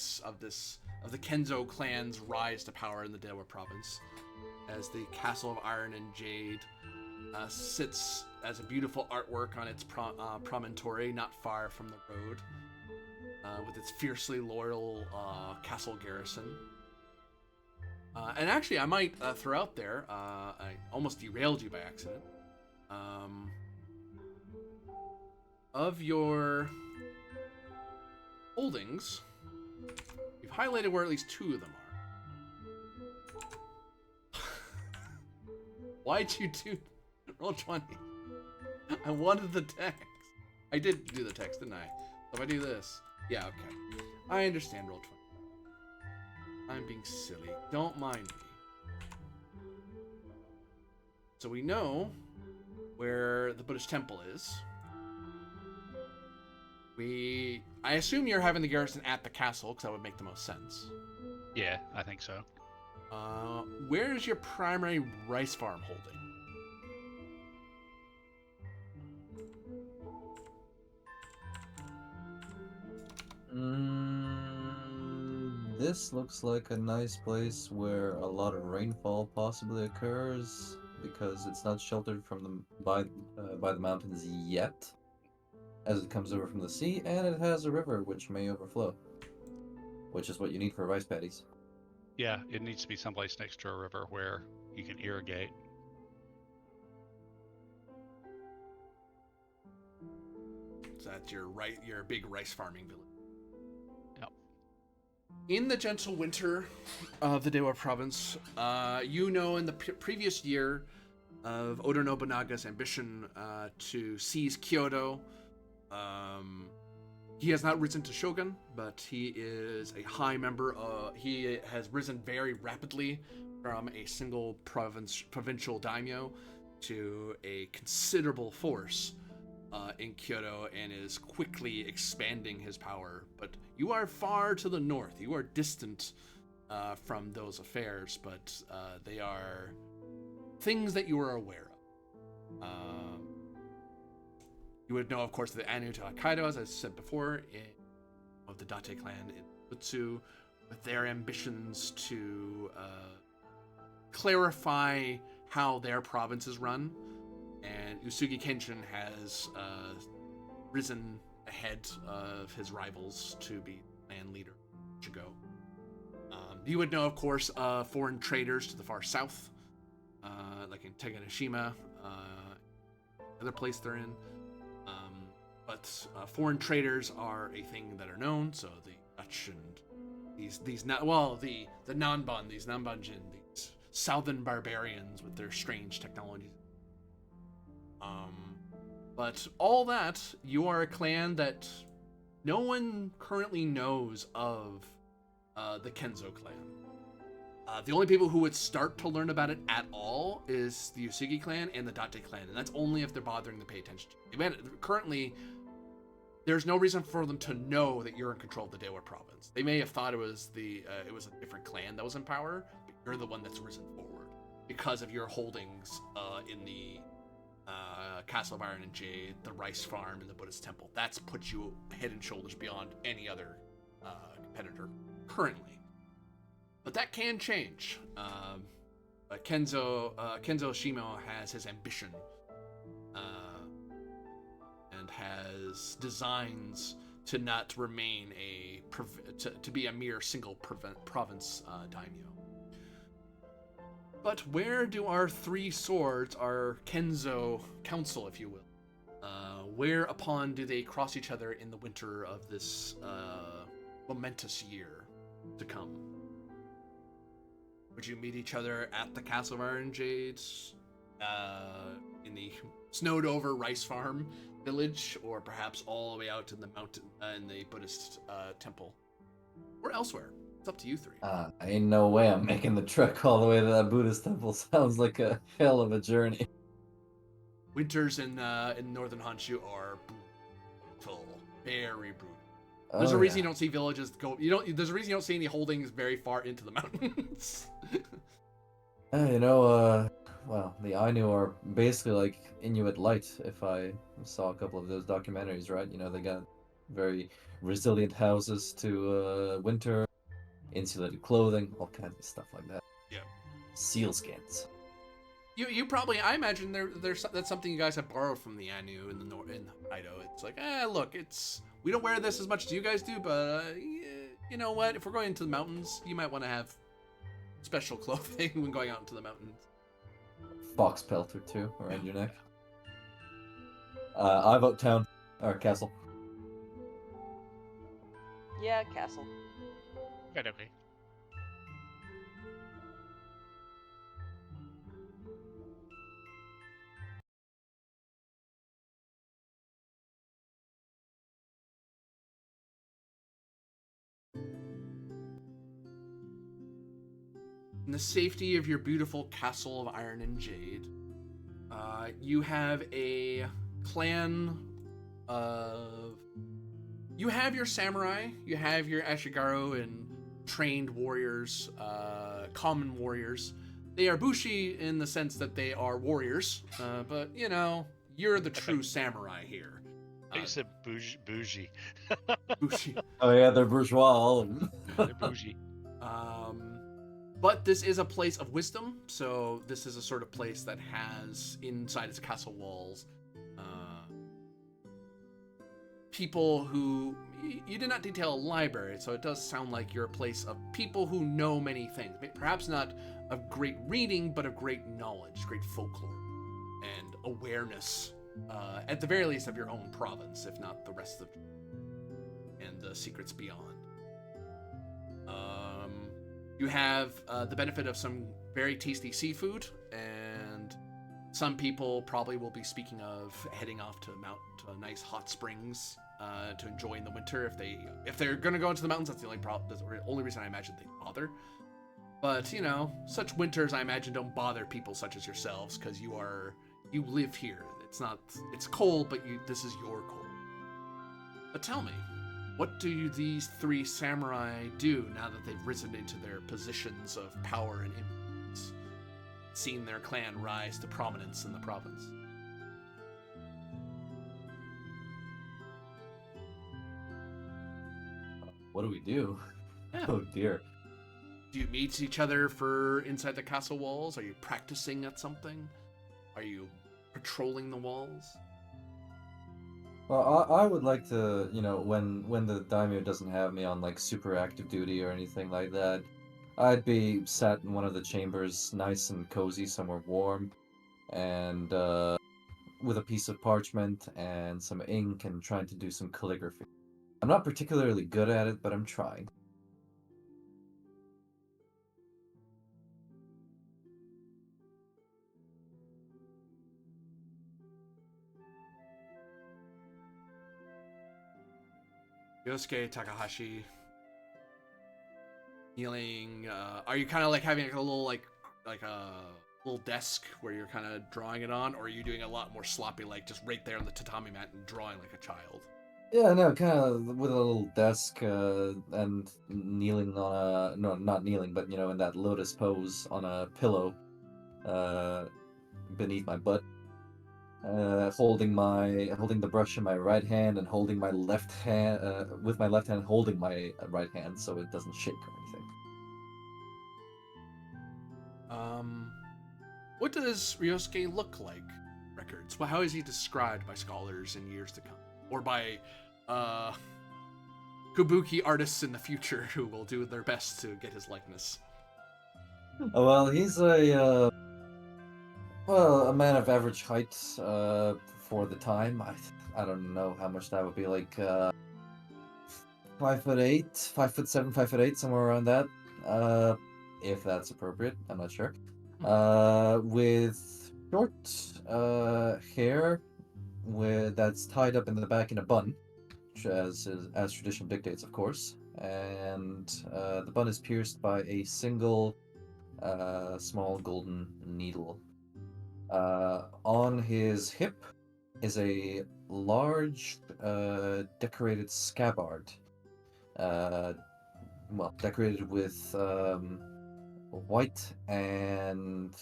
Kenzo clan's rise to power in the Dewa province. as the Castle of Iron and Jade sits as a beautiful artwork on its promontory not far from the road, with its fiercely loyal castle garrison. And actually, I might throw out there, I almost derailed you by accident. Of your holdings, you've highlighted where at least 2 of them are. Why'd you do roll 20? I wanted the text. I did do the text, didn't I? So if I do this, yeah, okay. I understand roll 20. I'm being silly. Don't mind me. So we know where the Buddhist temple is. I assume you're having the garrison at the castle, because that would make the most sense. Yeah, I think so. Where is your primary rice farm holding? This looks like a nice place where a lot of rainfall possibly occurs because it's not sheltered from by the mountains yet, as it comes over from the sea, and it has a river which may overflow, which is what you need for rice paddies. Yeah, it needs to be someplace next to a river where you can irrigate. So that's your big rice farming village. Yep. In the gentle winter of the Dewa province, in the previous year of Oda Nobunaga's ambition to seize Kyoto, he has not risen to shogun, but he is a high member. He has risen very rapidly from a single provincial daimyo to a considerable force in Kyoto, and is quickly expanding his power. But you are far to the north. You are distant from those affairs, but they are things that you are aware of. You would know, of course, the Anu to Hokkaido, as I said before, of the Date clan in Butsu, with their ambitions to clarify how their province is run. And Usugi Kenshin has risen ahead of his rivals to be clan leader ago. You would know, of course, foreign traders to the far south, like in Teganashima, other place they're in. But foreign traders are a thing that are known. So the Dutch and these Nanban, these Nanbanjin, these southern barbarians with their strange technologies. But all that, you are a clan that no one currently knows of the Kenzo clan. The only people who would start to learn about it at all is the Usugi clan and the Date clan, and that's only if they're bothering to pay attention to it. Currently, there's no reason for them to know that you're in control of the Dewa province. They may have thought it was a different clan that was in power, but you're the one that's risen forward because of your holdings in the Castle of Iron and Jade, the rice farm, and the Buddhist temple. That's put you head and shoulders beyond any other competitor currently. But that can change. Kenzo Shimo has his ambition and has designs to not remain to be a mere single province daimyo. But where do our 3 swords, our Kenzo council, if you will, whereupon do they cross each other in the winter of this momentous year to come? Would you meet each other at the Castle of Iron and Jade, in the snowed-over rice farm village, or perhaps all the way out in the mountain in the Buddhist temple, or elsewhere? It's up to you 3. Ain't no way I'm making the trek all the way to that Buddhist temple. Sounds like a hell of a journey. Winters in northern Honshu are brutal, very brutal. There's a reason you don't see villages go. There's a reason you don't see any holdings very far into the mountains. Well, the Ainu are basically like Inuit light. If I saw a couple of those documentaries, right? They got very resilient houses to winter, insulated clothing, all kinds of stuff like that. Yeah. Sealskins. You probably, I imagine that's something you guys have borrowed from the Anu in the in Ido. It's like, look, we don't wear this as much as you guys do, but you know what? If we're going into the mountains, you might want to have special clothing when going out into the mountains. Fox pelt or two around your neck. I vote town or castle. Yeah, castle. Right, okay. In the safety of your beautiful castle of iron and jade, you have a clan of. You have your samurai, you have your Ashigaru and trained warriors, common warriors. They are bushi in the sense that they are warriors, but you know, you're the true samurai here. You said bougie. Bushi. Oh yeah, they're bourgeois, all of them. They're bougie. But this is a place of wisdom, so this is a sort of place that has inside its castle walls people who you did not detail a library, so it does sound like you're a place of people who know many things, perhaps not of great reading, but of great knowledge, great folklore, and awareness, at the very least of your own province, if not the rest of and the secrets beyond. You have the benefit of some very tasty seafood, and some people probably will be speaking of heading off to nice hot springs to enjoy in the winter. If they're gonna go into the mountains, that's the only reason I imagine they bother. But you know, such winters I imagine don't bother people such as yourselves, because you live here. It's cold, but this is your cold. But tell me, what do these three samurai do now that they've risen into their positions of power and influence, seen their clan rise to prominence in the province? What do we do? Yeah. Oh dear. Do you meet each other for inside the castle walls? Are you practicing at something? Are you patrolling the walls? Well, I would like to, you know, when the daimyo doesn't have me on like super active duty or anything like that, I'd be sat in one of the chambers, nice and cozy, somewhere warm, and with a piece of parchment and some ink and trying to do some calligraphy. I'm not particularly good at it, but I'm trying. Yosuke Takahashi kneeling. Are you kind of like having like a little desk where you're kind of drawing it on, or are you doing a lot more sloppy, like just right there on the tatami mat and drawing like a child? Yeah, no, kind of with a little desk and kneeling on a no, not kneeling, but you know, in that lotus pose on a pillow beneath my butt. Holding the brush in my right hand and holding my left hand with my left hand holding my right hand so it doesn't shake or anything. What does Ryosuke look like? Records. Well, how is he described by scholars in years to come, or by kabuki artists in the future who will do their best to get his likeness? Oh, well, he's a man of average height for the time. I don't know how much that would be, like 5'8", 5'7", 5'8", somewhere around that. If that's appropriate, I'm not sure. With short hair, that's tied up in the back in a bun, as tradition dictates, of course. And the bun is pierced by a single small golden needle. On his hip is a large decorated scabbard, decorated with white and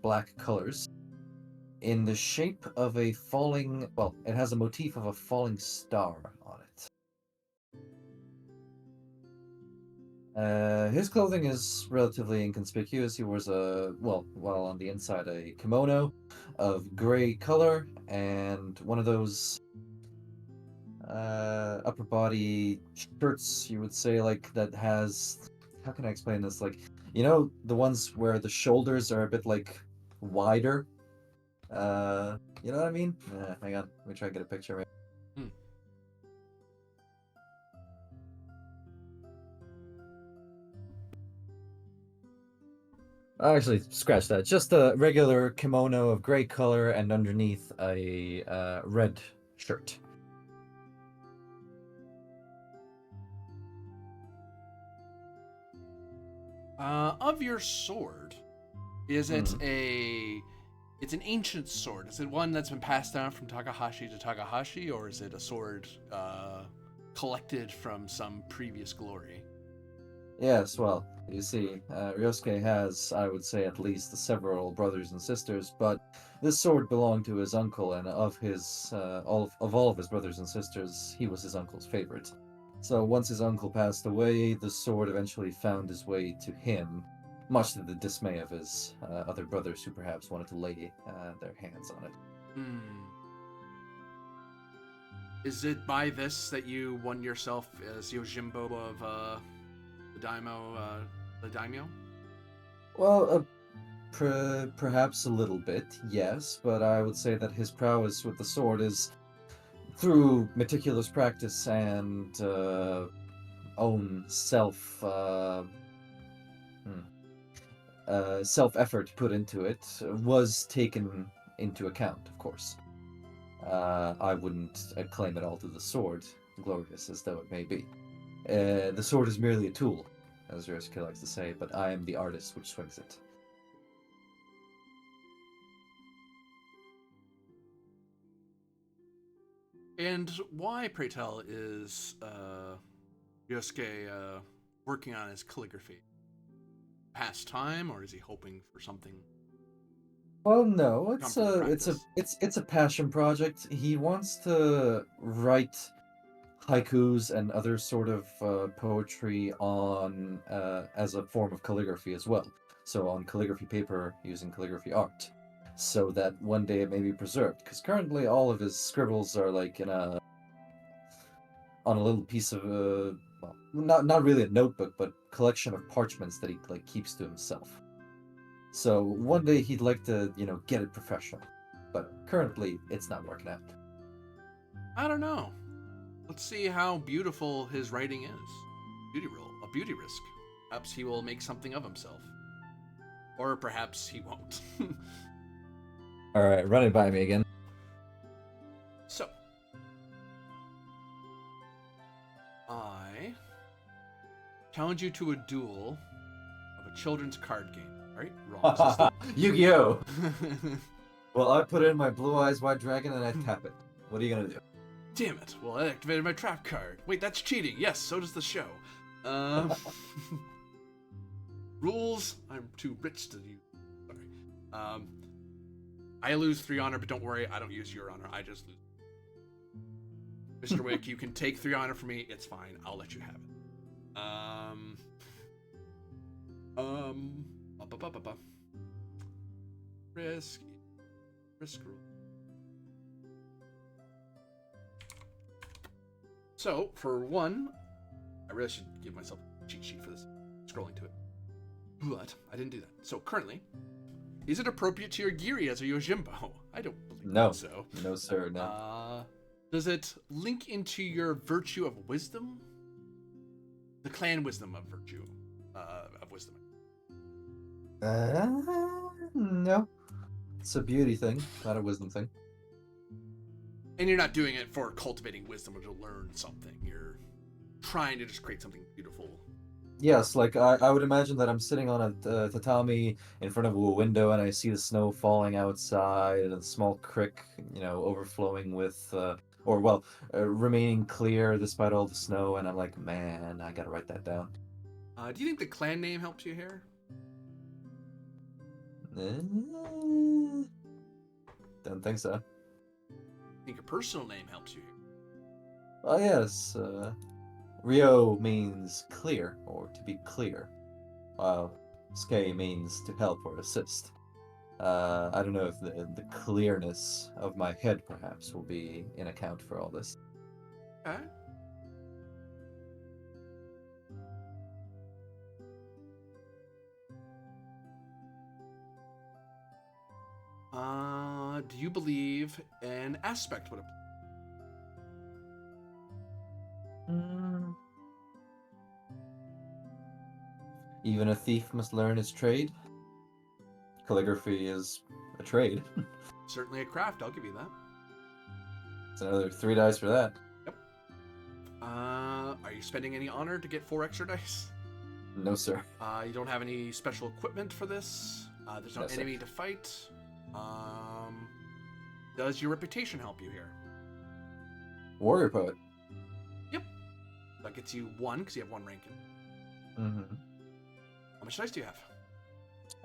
black colors in the shape of a falling, it has a motif of a falling star on it. His clothing is relatively inconspicuous. He wears well, on the inside, a kimono of gray color and one of those upper body shirts, you would say, like that has. How can I explain this? Like, the ones where the shoulders are a bit like wider. You know what I mean? Hang on, let me try and get a picture. Hmm. Actually, scratch that. Just a regular kimono of gray color and underneath a red shirt. Of your sword, is it Hmm. it's an ancient sword? Is it one that's been passed down from Takahashi to Takahashi, or is it a sword collected from some previous glory? Yes, well, you see, Ryosuke has, I would say, at least several brothers and sisters, but this sword belonged to his uncle, and of his all of his brothers and sisters, he was his uncle's favorite. So once his uncle passed away, the sword eventually found his way to him, much to the dismay of his other brothers, who perhaps wanted to lay their hands on it. Hmm. Is it by this that you won yourself as Yojimbo of the Daimyo? Well, perhaps a little bit, yes, but I would say that his prowess with the sword is through meticulous practice and own self effort put into it was taken into account, of course. I wouldn't claim it all to the sword, glorious as though it may be. The sword is merely a tool, as Ryosuke likes to say, but I am the artist which swings it. And why, pray tell, is Yosuke working on his calligraphy? Pastime, or is he hoping for something? Well, no, Come from the it's a passion project. He wants to write haikus and other sort of poetry on as a form of calligraphy as well. So on calligraphy paper using calligraphy art, so that one day it may be preserved. Because currently all of his scribbles are like on a little piece of well, not really a notebook, but collection of parchments that he like keeps to himself. So one day he'd like to get it professional, but currently it's not working out. I don't know. Let's see how beautiful his writing is. Beauty rule, a beauty risk. Perhaps he will make something of himself. Or perhaps he won't. All right, run it by me again. So, I challenge you to a duel of a children's card game. Right? Wrong system. Yu-Gi-Oh! Well, I put in my Blue Eyes White Dragon and I tap it. What are you gonna do? Damn it. Well, I activated my trap card. Wait, that's cheating. Yes, so does the show. Rules. I'm too rich to use. Sorry. I lose 3 honor, but don't worry, I don't use your honor. I just lose. Mr. Wick, you can take 3 honor from me. It's fine. I'll let you have it. Risk rule. So, for one, I really should give myself a cheat sheet for this. Scrolling to it. But I didn't do that. So currently, is it appropriate to your Giri as a Yojimbo? I don't believe so. No, sir, no. Does it link into your virtue of wisdom? The clan wisdom of virtue. Of wisdom. No. It's a beauty thing, not a wisdom thing. And you're not doing it for cultivating wisdom or to learn something. You're trying to just create something beautiful. Yes, like I would imagine that I'm sitting on a tatami in front of a window and I see the snow falling outside and a small creek, overflowing with, remaining clear despite all the snow, and I'm like, man, I gotta write that down. Do you think the clan name helps you here? Don't think so. I think your personal name helps you here. Oh yes, Ryo means clear, or to be clear, while Ske means to help or assist. I don't know if the clearness of my head, perhaps, will be in account for all this. Okay. Do you believe an aspect would apply? Mm. Even a thief must learn his trade. Calligraphy is a trade. Certainly a craft, I'll give you that. It's another 3 dice for that. Yep. Are you spending any honor to get 4 extra dice? No, sir. You don't have any special equipment for this. There's no No, sir. enemy to fight. Does your reputation help you here? Warrior poet. Yep. That gets you 1 because you have 1 rank. Mm-hmm. How much dice do you have?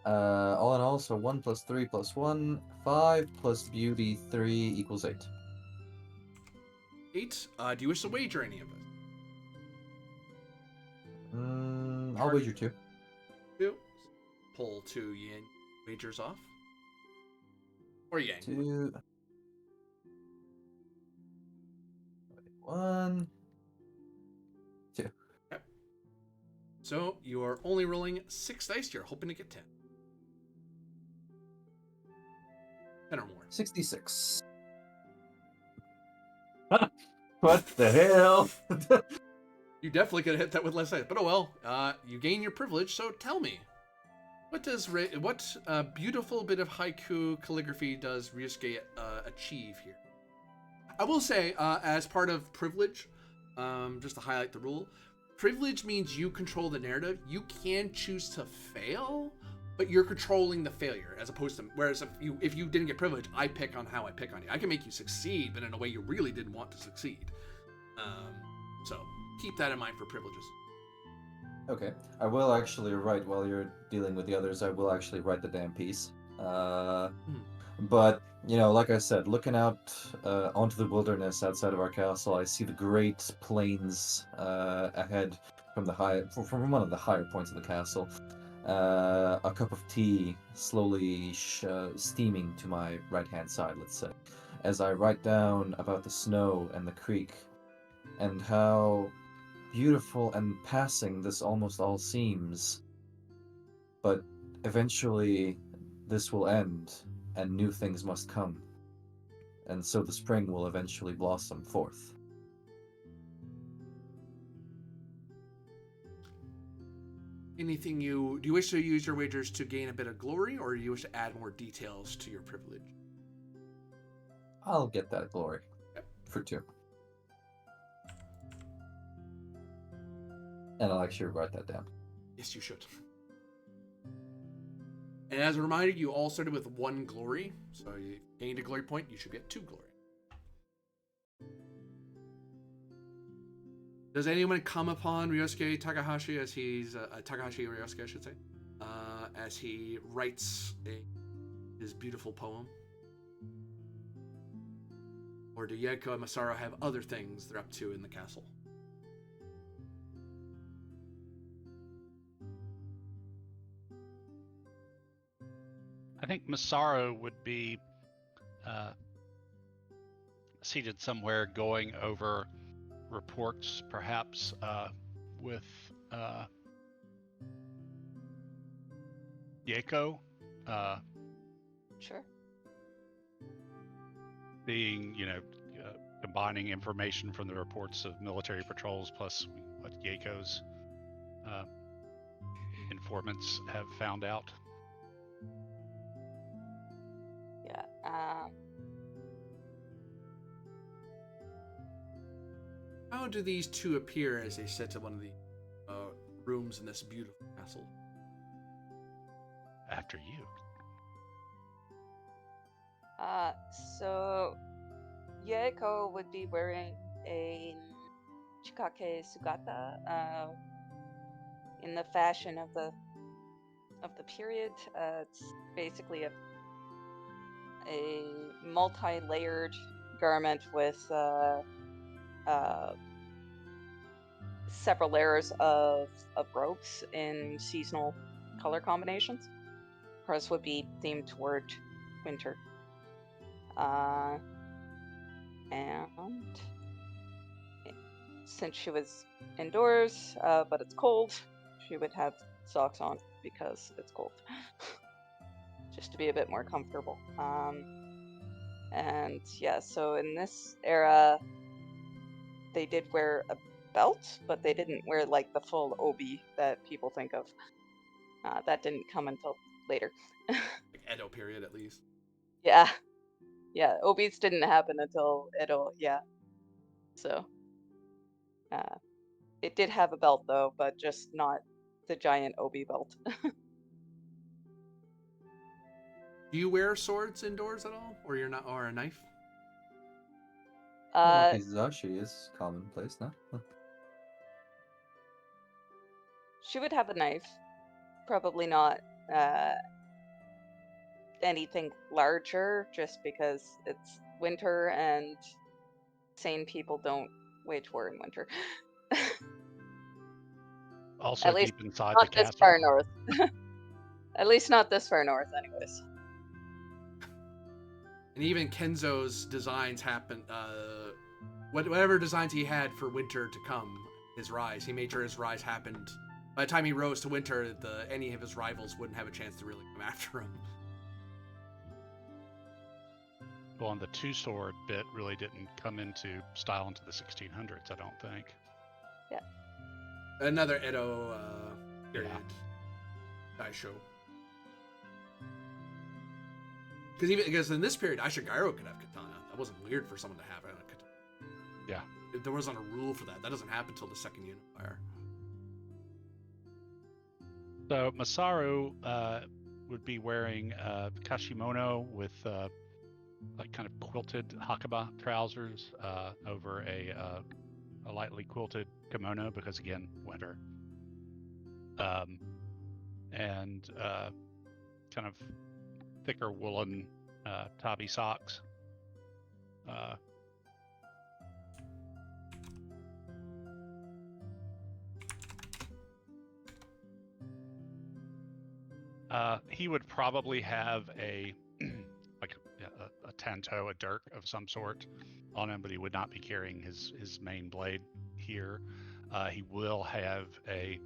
All in all, so 1 plus 3 plus 1, 5 plus beauty 3 equals 8. 8. Do you wish to wager any of it? I'll wager 2. 2. Pull 2 yen wagers off. Or yang. 2. 1. 2. Okay. So you are only rolling 6 dice. You're hoping to get 10. 10 or more. 66. What the hell? You definitely could have hit that with less dice, but oh well. You gain your privilege, so tell me. What beautiful bit of haiku calligraphy does Ryusuke achieve here? I will say, as part of privilege, just to highlight the rule, privilege means you control the narrative. You can choose to fail, but you're controlling the failure, as opposed to, whereas if you didn't get privilege, I pick on how I pick on you. I can make you succeed, but in a way you really didn't want to succeed. So keep that in mind for privileges. Okay. I will actually write, while you're dealing with the others, I will actually write the damn piece. But, you know, like I said, looking out onto the wilderness outside of our castle, I see the great plains ahead from from one of the higher points of the castle. A cup of tea slowly steaming to my right-hand side, let's say, as I write down about the snow and the creek, and how beautiful and passing this almost all seems. But eventually this will end, and new things must come. And so the spring will eventually blossom forth. Do you wish to use your wagers to gain a bit of glory, or do you wish to add more details to your privilege? I'll get that glory. Yep. For 2. And I'll actually write that down. Yes, you should. And as a reminder, you all started with 1 glory, so you gained a glory point, you should get 2 glory. Does anyone come upon Ryosuke Takahashi as he's Takahashi Ryosuke, I should say, as he writes his beautiful poem? Or do Yeko and Masaru have other things they're up to in the castle? I think Masaru would be seated somewhere going over reports, perhaps with Yeko, Sure. being, combining information from the reports of military patrols plus what Yeko's informants have found out. Yeah. How do these two appear as they sit in one of the rooms in this beautiful castle? After you. So Yaeko would be wearing a chikake sugata, in the fashion of the period. It's basically a multi-layered garment with several layers of robes in seasonal color combinations. Hers would be themed toward winter. And since she was indoors, but it's cold, she would have socks on because it's cold. Just to be a bit more comfortable. And yeah, so in this era, they did wear a belt, but they didn't wear like the full obi that people think of. That didn't come until later. Like Edo period, at least. Yeah, obis didn't happen until Edo. Yeah, so it did have a belt though, but just not the giant obi belt. Do you wear swords indoors at all, or you're not, or a knife? Wakizashi is commonplace now. She would have a knife, probably not anything larger, just because it's winter and sane people don't wage war in winter. Also At least deep inside not the this castle. far north. At least not this far north, anyways. And even Kenzo's designs happen. Whatever designs he had for winter to come, his rise, he made sure his rise happened. By the time he rose to winter, any of his rivals wouldn't have a chance to really come after him. Well, and the two-sword bit really didn't come into style into the 1600s, I don't think. Yeah. Another Edo period daisho. Because in this period, Ashigaru could have katana. That wasn't weird for someone to have a katana. Yeah. There wasn't a rule for that. That doesn't happen until the second unifier. So Masaru would be wearing kashimono with like kind of quilted hakama trousers over a lightly quilted kimono because again winter, and kind of thicker woolen tabi socks. He would probably have a like a tanto, a dirk of some sort on him, but he would not be carrying his main blade here. He will have a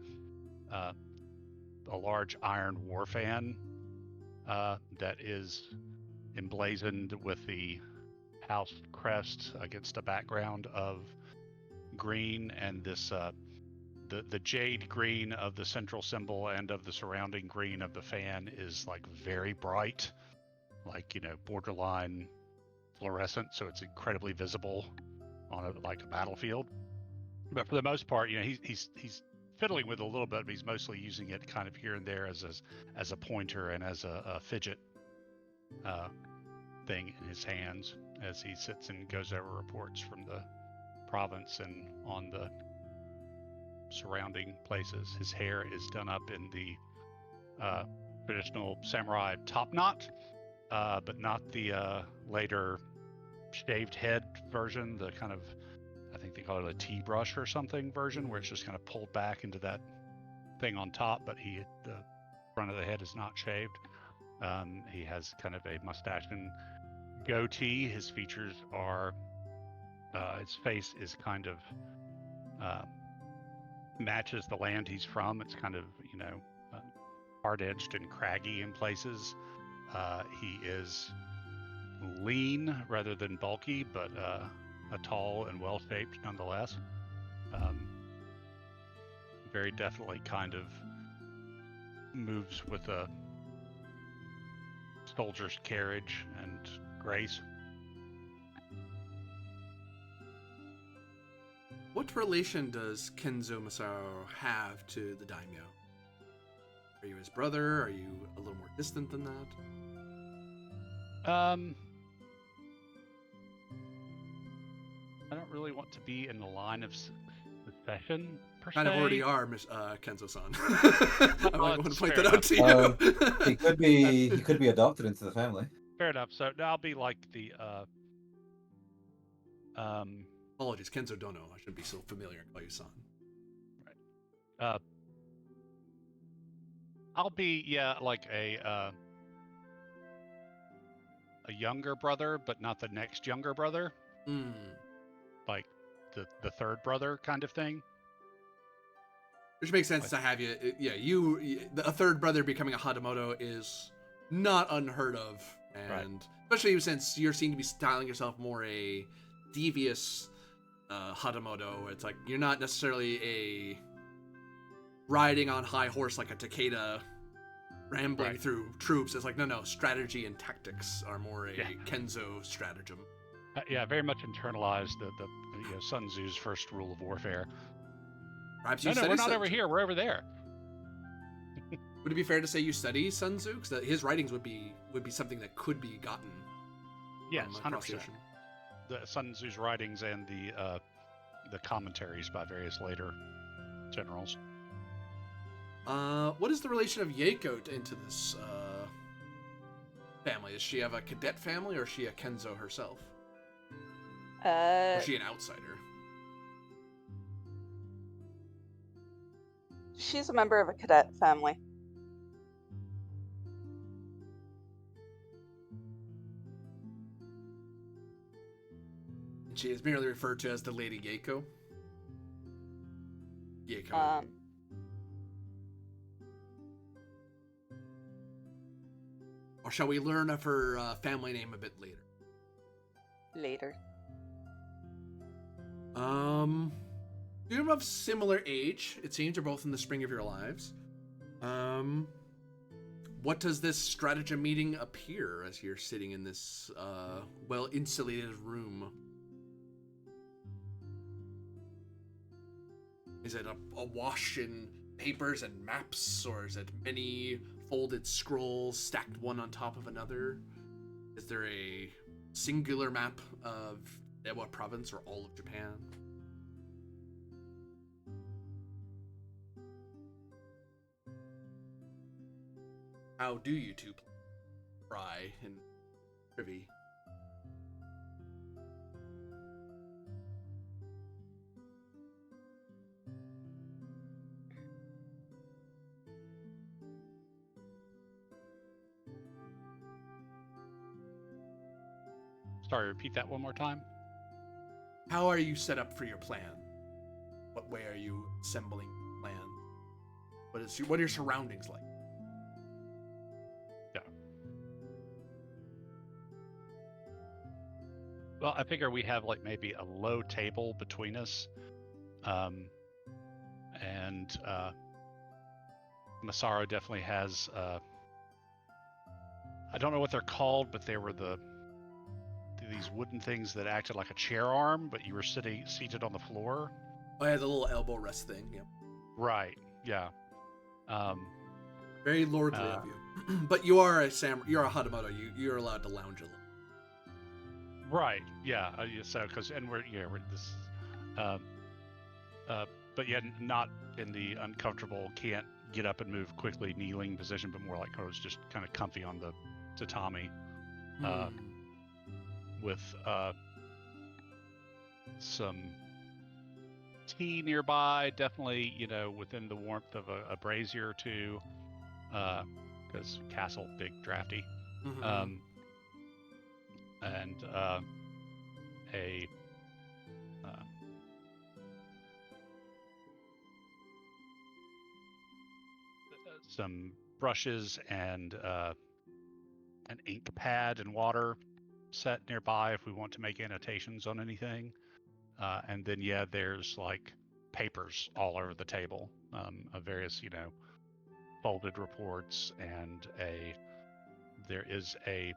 large iron war fan that is emblazoned with the house crest against a background of green, and this the jade green of the central symbol and of the surrounding green of the fan is like very bright, like, you know, borderline fluorescent, so it's incredibly visible on a battlefield. But for the most part, you know, he's fiddling with it a little bit, but he's mostly using it kind of here and there as a pointer and as a fidget thing in his hands as he sits and goes over reports from the province and on the surrounding places. His hair is done up in the traditional samurai top knot, but not the later shaved head version, the kind of, I think they call it a tea brush or something version, where it's just kind of pulled back into that thing on top, but the front of the head is not shaved. He has kind of a mustache and goatee. His features are, his face is kind of matches the land he's from. It's kind of, you know, hard-edged and craggy in places. He is lean rather than bulky, but a tall and well-shaped nonetheless. Very definitely kind of moves with a soldier's carriage and grace. What relation does Kenzo Masaru have to the daimyo? Are you his brother? Are you a little more distant than that? I don't really want to be in the line of succession per se. Kind of already are, Kenzo-san. I might want to point fair that out to you. He could be adopted into the family. Fair enough. So I'll be like the Apologies, Kenzo Dono. I shouldn't be so familiar and call you son. I'll be like a younger brother, but not the next younger brother, like the third brother kind of thing. Which makes sense to have you. A third brother becoming a Hatamoto is not unheard of, and Right. especially since you seem to be styling yourself more a devious Hatamoto. It's like you're not necessarily a riding on high horse like a Takeda rambling Right. through troops. It's like no, strategy and tactics are more a Yeah. Kenzo stratagem. Yeah, very much internalized the Sun Tzu's first rule of warfare. Perhaps No, you we're study not Sun over Tzu. here. We're over there. Would it be fair to say you study Sun Tzu? Because his writings would be something that could be gotten. Yes, from across the 100%. ocean. The Sun Tzu's writings and the commentaries by various later generals. What is the relation of Yeiko into this family? Does she have a cadet family, or is she a Kenzo herself? Or is she an outsider? She's a member of a cadet family. And she is merely referred to as the Lady Yeiko. Yeiko. Or shall we learn of her family name a bit later? Later. You're of similar age. It seems you're both in the spring of your lives. What does this stratagem meeting appear as you're sitting in this well-insulated room? Is it awash in papers and maps, or is it many folded scrolls stacked one on top of another? Is there a singular map of Ewa province or all of Japan? How do you two pry and privy? Sorry, repeat that one more time. How are you set up for your plan? What way are you assembling your plan? What are your surroundings like? Yeah. Well, I figure we have like maybe a low table between us, and Masaru definitely has. I don't know what they're called, but they were these wooden things that acted like a chair arm, but you were seated on the floor. Oh, yeah, the little elbow rest thing. Yep. Right. Yeah. Very lordly of you. But you are a you're a Hatamoto. You're allowed to lounge a little. Right. Yeah. So we're this, but yeah, not in the uncomfortable, can't get up and move quickly kneeling position, but more like I was just kind of comfy on the tatami. With some tea nearby, definitely, within the warmth of a brazier or two, because castle, big, drafty. And some brushes and an ink pad and water set nearby if we want to make annotations on anything. And then there's like papers all over the table of various folded reports, and there is a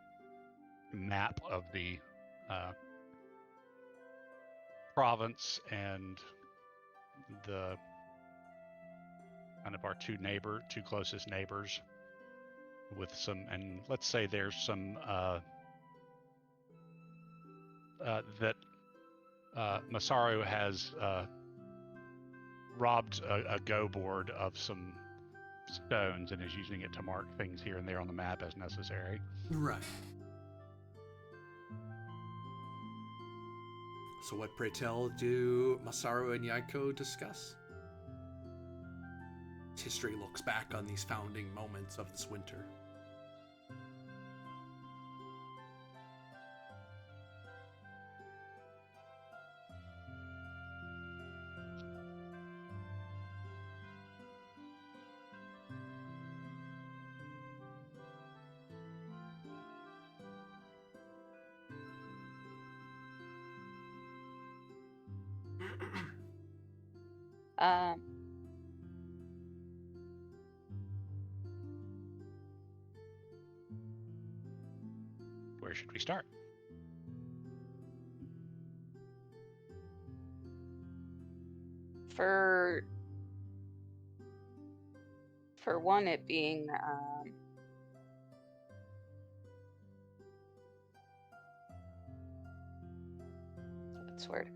map of the province and the kind of our two closest neighbors, with some, and let's say there's some that Masaru has robbed a go board of some stones and is using it to mark things here and there on the map as necessary. Right. So what, pray tell, do Masaru and Yaiko discuss? history looks back on these founding moments of this winter. Um, Where should we start? for one, it being what's the word?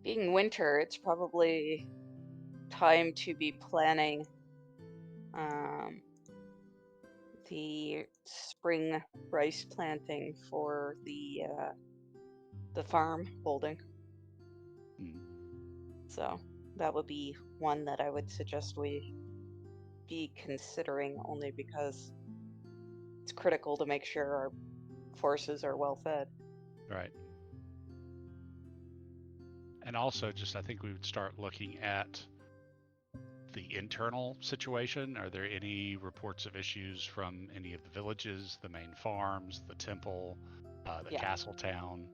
Being winter, it's probably time to be planning the spring rice planting for the farm holding. Hmm. So that would be one that I would suggest we be considering, only because it's critical to make sure our forces are well fed. Right. And also, just I think we would start looking at the internal situation. Are there any reports of issues from any of the villages, the main farms, the temple, the Yeah. castle town?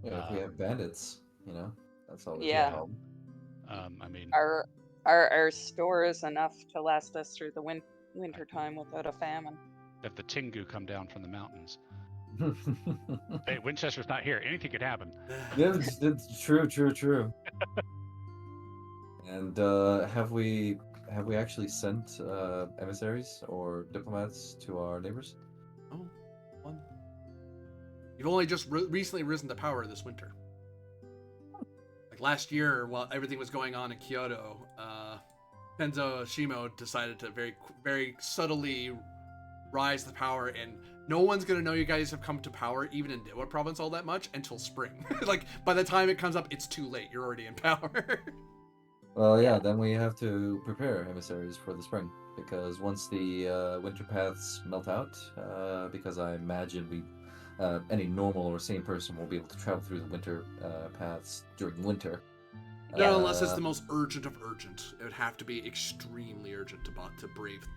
Yeah, if we have bandits, that's always a Yeah. problem. I mean, Our store is enough to last us through the winter time without a famine. if the Tengu come down from the mountains. Hey, Winchester's not here. Anything could happen. It's true. And have we actually sent emissaries or diplomats to our neighbors? Oh, one. You've only just recently risen to power this winter. Like last year, while everything was going on in Kyoto, Tenzo Shimo decided to very subtly rise to power, and no one's gonna know you guys have come to power, even in Dewa province, all that much until spring. Like by the time it comes up, it's too late. You're already in power. Well, yeah, then we have to prepare emissaries for the spring, because once the winter paths melt out, because I imagine any normal or sane person will be able to travel through the winter paths during winter. No, unless it's the most urgent of urgent. It would have to be extremely urgent to brave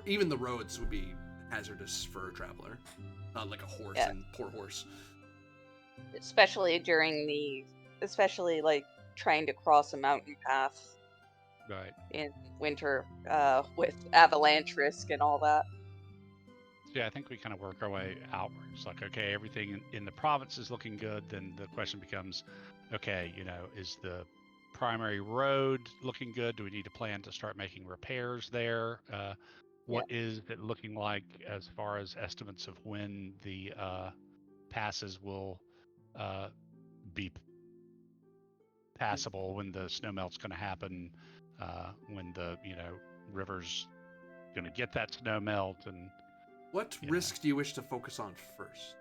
even the roads would be hazardous for a traveler, not like a horse. Yeah. And poor horse. Especially like trying to cross a mountain path Right. in winter with avalanche risk and all that. Yeah, I think we kind of work our way outwards. Like, okay, everything in the province is looking good. Then the question becomes, okay, is the primary road looking good? Do we need to plan to start making repairs there? What is it looking like as far as estimates of when the passes will be passable, when the snow melt's going to happen, when the river's going to get that snow melt, and What risk do you wish to focus on first?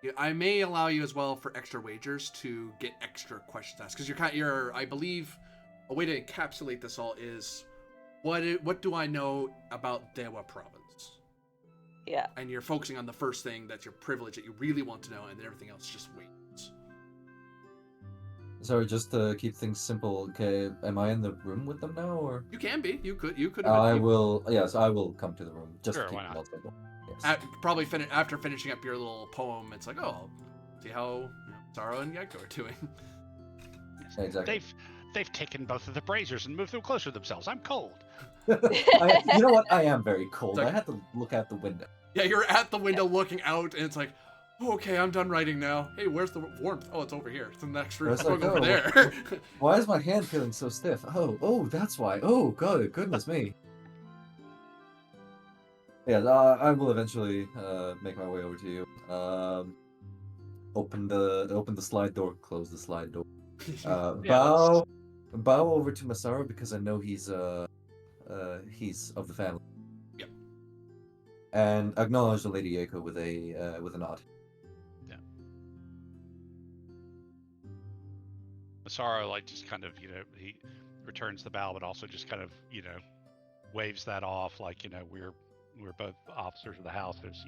Yeah, I may allow you as well for extra wagers to get extra questions asked, because you're I believe a way to encapsulate this all is what do I know about Dewa province? Yeah. And you're focusing on the first thing that's your privilege that you really want to know, and then everything else just waits. Sorry, just to keep things simple. Okay, am I in the room with them now, or? You can be. You could. I will. Yes, I will come to the room. Just Sure, to keep why them not? all simple. Yes. Probably after finishing up your little poem, it's like, oh, see how Zaro and Gecko are doing. Exactly. They've taken both of the braziers and moved them closer to themselves. I'm cold. You know what? I am very cold. Like- I had to look out the window. Yeah, you're at the window looking out, and it's like, oh, okay, I'm done writing now. Hey, where's the warmth? Oh, it's over here. It's in the next room. It's I'm like, going over oh, there. Why is my hand feeling so stiff? Oh, that's why. Oh, God, goodness me. Yeah, I will eventually make my way over to you. Open the slide door. Close the slide door. Bow over to Masaru, because I know he's of the family. Yep. And acknowledge the Lady Eiko with a nod. Yeah. Masaru, like, just kind of, he returns the bow, but also just kind of, waves that off like, we're both officers of the house. There's,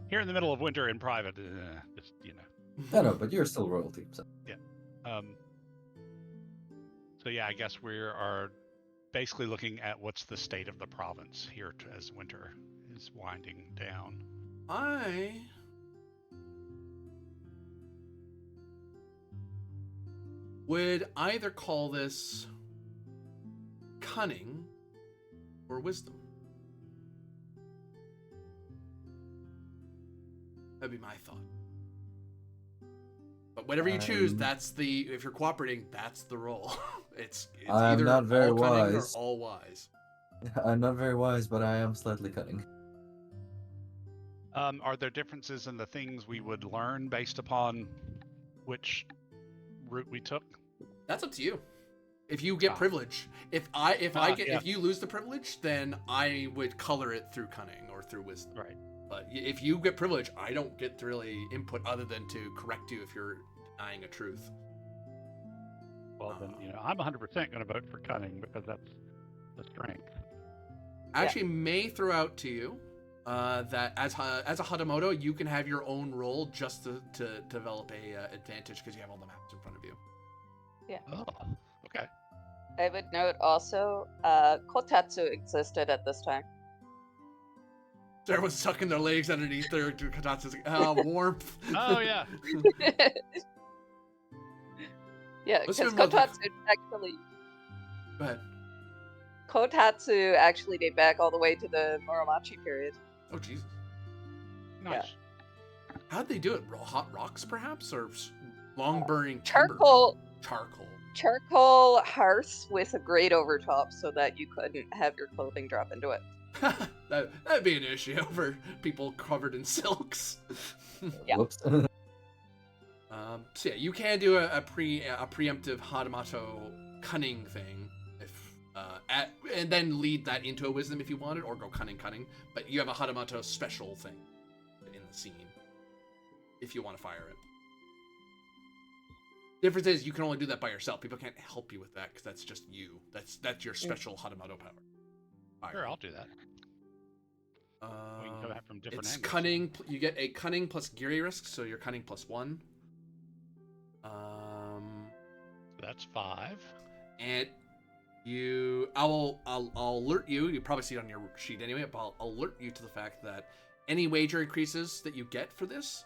here in the middle of winter in private, just, I know, but you're still royalty. So. So yeah, I guess we are basically looking at what's the state of the province here as winter is winding down. I would either call this cunning or wisdom. That'd be my thought. But whatever you choose, if you're cooperating, that's the role. It's I'm either not very all cunning wise. or all wise. I'm not very wise, but I am slightly cunning. Are there differences in the things we would learn based upon which route we took? That's up to you. If you get privilege, if you lose the privilege, then I would color it through cunning or through wisdom. Right. But if you get privilege, I don't get to really input other than to correct you if you're denying a truth. Well, then, I'm 100% going to vote for cunning because that's the strength. I actually may throw out to you that as a Hatamoto, you can have your own role just to develop a advantage because you have all the maps in front of you. Yeah. Oh, okay. I would note also, Kotatsu existed at this time. So everyone's sucking their legs underneath their Kotatsu's warmth. Oh, yeah. Yeah, Let's because give him a- Kotatsu actually... Go ahead. Kotatsu actually date back all the way to the Muromachi period. Oh, Jesus. Nice. How'd they do it? Hot rocks, perhaps? Or long burning timber? Charcoal. Charcoal. Hearths with a grate over top so that you couldn't have your clothing drop into it. That'd be an issue for people covered in silks. Yeah. Whoops. So yeah, you can do a preemptive Hatamoto cunning thing, and then lead that into a wisdom if you wanted, or go cunning. But you have a Hatamoto special thing in the scene if you want to fire it. Difference is you can only do that by yourself. People can't help you with that because that's just you. That's your special Hatamoto power. Fire. Sure, I'll do that. We can come at from different It's angles. cunning. You get a cunning plus Geary risk, so you're cunning +1. That's 5. And I'll alert you. You probably see it on your sheet anyway, but I'll alert you to the fact that any wager increases that you get for this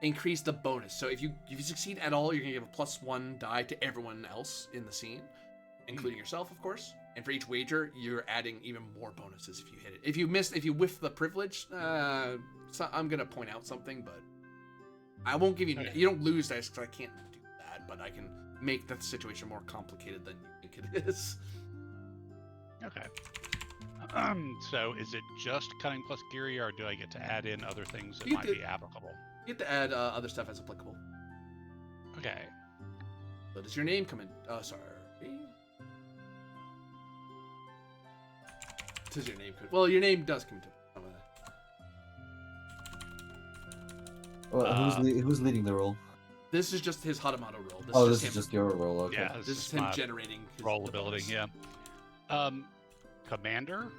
increase the bonus. So if you succeed at all, you're gonna give a +1 die to everyone else in the scene, including yourself, of course. And for each wager, you're adding even more bonuses if you hit it. If you whiff the privilege, so I'm gonna point out something, but I won't give you. Okay. You don't lose dice because I can't do that, but I can make the situation more complicated than you think it is. Okay. So is it just cunning plus Geary, or do I get to add in other things that You might did- be applicable? You have to add other stuff as applicable. Okay. So does your name come in? Oh, sorry. Does your name come? Well, your name does come to some of that. Well, who's leading the roll? This is just his Hatamoto roll. This him. is just your roll. Okay. Yeah, This is him generating his roll the ability. bonus. Yeah. Commander.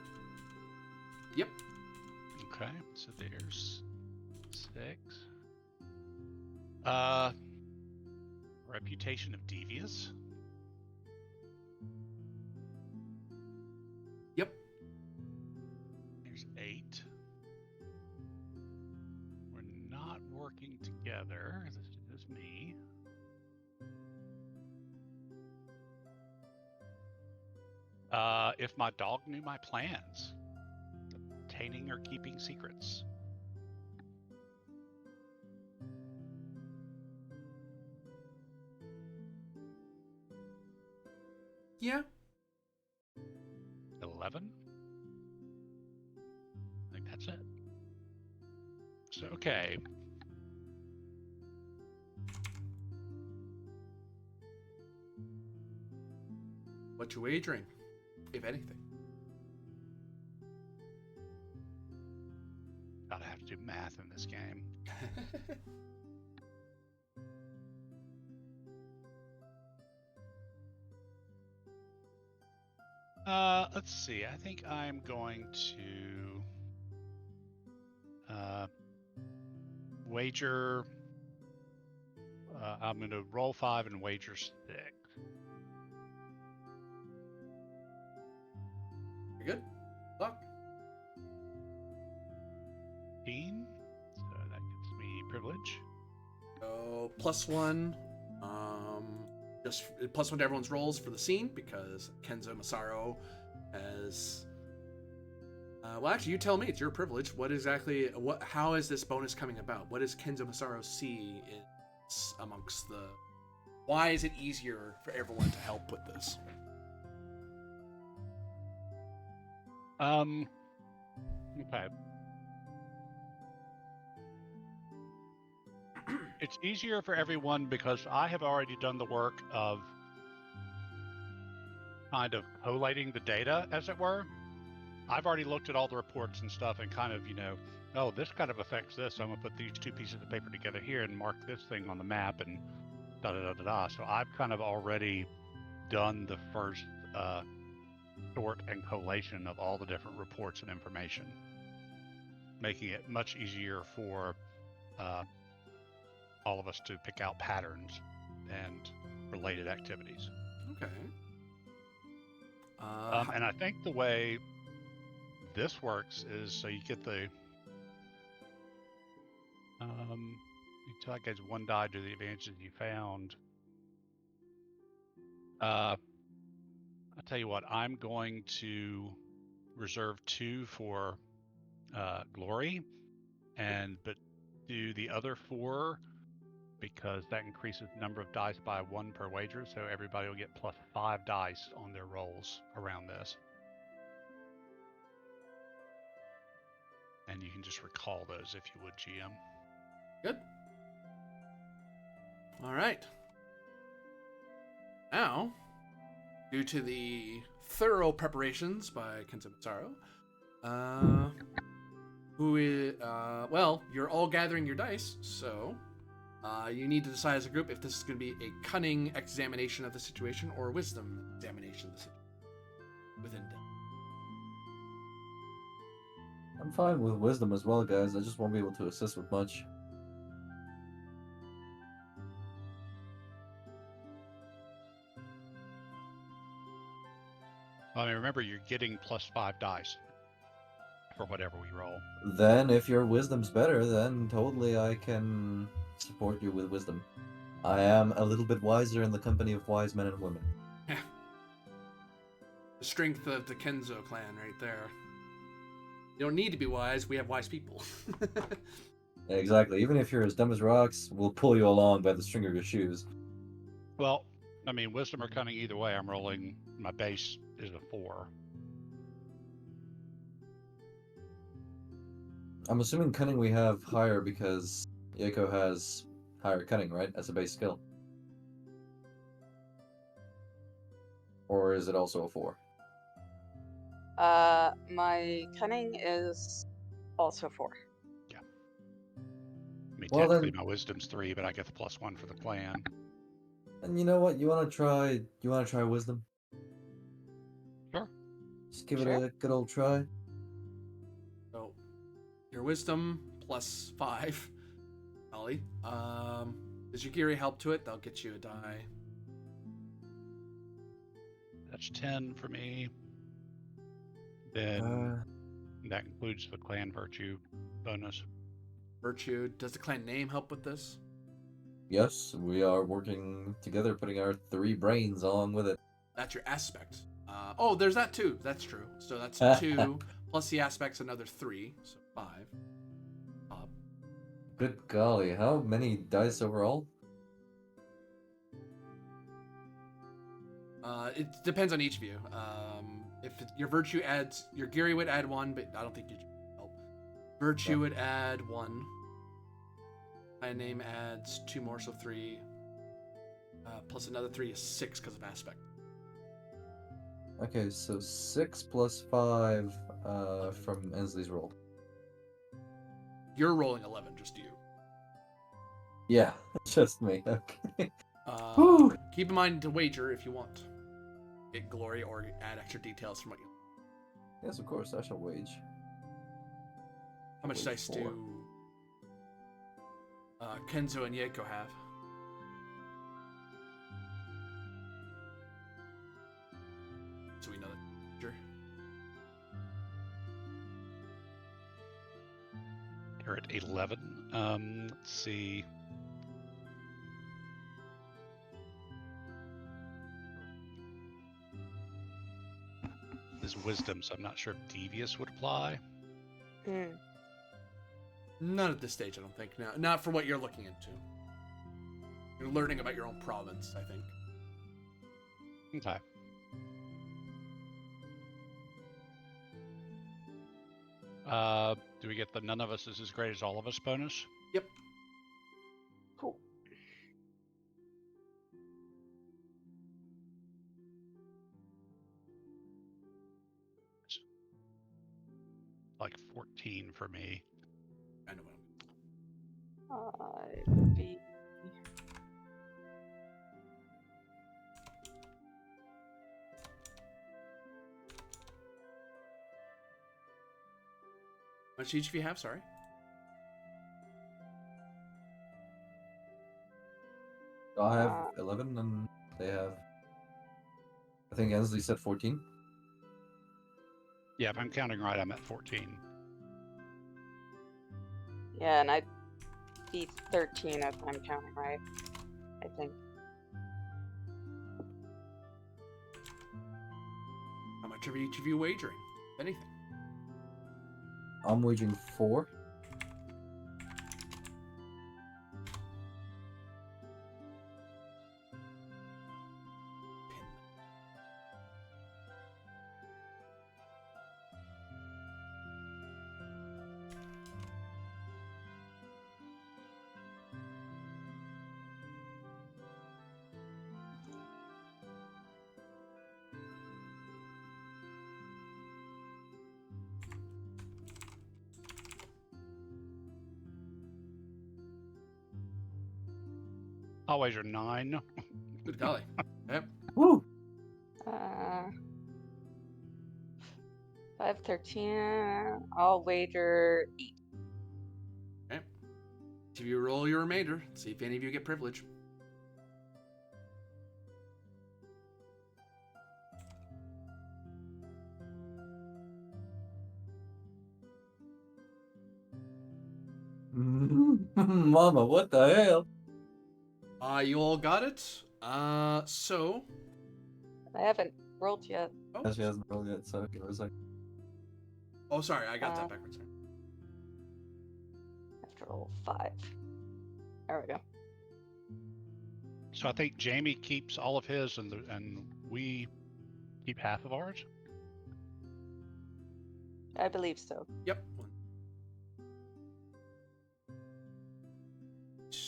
Yep. Okay. So there's 6. Reputation of devious. Yep. There's 8. We're not working together. This is me. If my dog knew my plans, obtaining or keeping secrets. Yeah. 11. I think that's it. So, okay. What you wagering, if anything? Gotta have to do math in this game. Let's see. I think I'm going to wager. I'm going to roll 5 and wager 6. You're good. Luck. 15. So that gets me privilege. So +1. Just +1 to everyone's rolls for the scene because Kenzo Masaru has. Well, actually, you tell me. It's your privilege. How is this bonus coming about? What does Kenzo Masaru see amongst the? Why is it easier for everyone to help with this? Okay. It's easier for everyone because I have already done the work of kind of collating the data, as it were. I've already looked at all the reports and stuff and kind of, oh, this kind of affects this. So I'm going to put these 2 pieces of paper together here and mark this thing on the map and da-da-da-da-da. So I've kind of already done the first sort and collation of all the different reports and information, making it much easier for all of us to pick out patterns and related activities. Okay. And I think the way this works is so you get the you take as 1 die to the advantages you found. I'll tell you what, I'm going to reserve 2 for glory, but do the other 4 because that increases the number of dice by 1 per wager, so everybody will get +5 dice on their rolls around this. And you can just recall those if you would, GM. Good. All right. Now, due to the thorough preparations by Kenzo Masaru, you're all gathering your dice, so you need to decide as a group if this is going to be a cunning examination of the situation or a wisdom examination of the situation within depth. I'm fine with wisdom as well, guys. I just won't be able to assist with much. I mean, remember, you're getting +5 dice for whatever we roll. Then, if your wisdom's better, then totally I can support you with wisdom. I am a little bit wiser in the company of wise men and women. The strength of the Kenzo clan right there. You don't need to be wise, we have wise people. Exactly. Even if you're as dumb as rocks, we'll pull you along by the string of your shoes. Well, I mean, wisdom or cunning, either way, I'm rolling, my base is a 4. I'm assuming cunning we have higher because Ikko has higher cunning, right? As a base skill. Or is it also a 4? My cunning is also 4. Yeah. I mean, Well, technically then- my wisdom's 3, but I get the +1 for the clan. And you know what? You wanna try wisdom? Sure. Just give Sure. it a good old try. So, your wisdom +5, Ollie. Does your Giri help to it? They'll get you a die. That's 10 for me. Then that includes the clan virtue bonus. Virtue. Does the clan name help with this? Yes, we are working together, putting our 3 brains along with it. That's your aspect. There's that too. That's true. So that's 2 plus the aspect's another 3, so 5. Good golly, how many dice overall? It depends on each of you. Your virtue adds, your Giri would add 1, but I don't think you help. Virtue would add 1. My name adds 2 more, so 3. Plus another 3 is 6 because of aspect. Okay, so 6 plus 5 from Ensley's roll. You're rolling 11, just you. Yeah, just me. Okay. Whew. Keep in mind to wager if you want. get glory or add extra details from what you. Yes, of course. I shall wage. How much Wage dice 4. do Kenzo and Yeiko have? So we know that. Sure. You're at 11. Let's see. This wisdom, so I'm not sure if devious would apply. Not at this stage, I don't think. No, not for what you're looking into. You're learning about your own province, I think. Okay. Do we get the none of us is as great as all of us bonus? Yep. Cool. Like 14 for me. I know what Be How much each of you have? Sorry. I have 11 and they have. I think Ensley said 14. Yeah, if I'm counting right, I'm at 14. Yeah, and I'd be 13 if I'm counting right, I think. How much are each of you wagering? Anything? I'm waging 4. I'll wager 9. Good golly. Yep. Woo! 5, 13. I'll wager 8. Okay. Each of you roll your remainder. See if any of you get privilege. Mama, what the hell? You all got it. So. I haven't rolled yet. Oh, She hasn't rolled yet, so give her a sec. oh sorry, I got that backwards. I have to roll 5. There we go. So I think Jamie keeps all of his, and we keep half of ours. I believe so. Yep.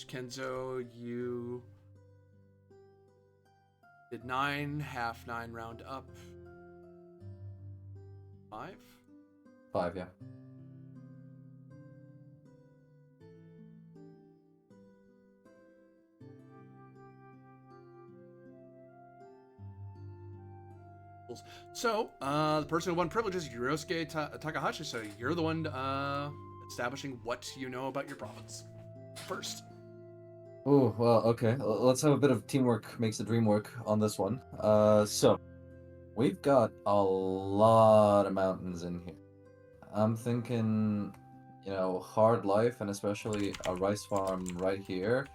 Kenzo, you did 9, half 9 round up. 5? 5, yeah. So, the person who won privileges is Yurosuke Takahashi, so you're the one establishing what you know about your province first. Oh, well, okay. Let's have a bit of teamwork makes the dream work on this one. So, we've got a lot of mountains in here. I'm thinking, hard life, and especially a rice farm right here,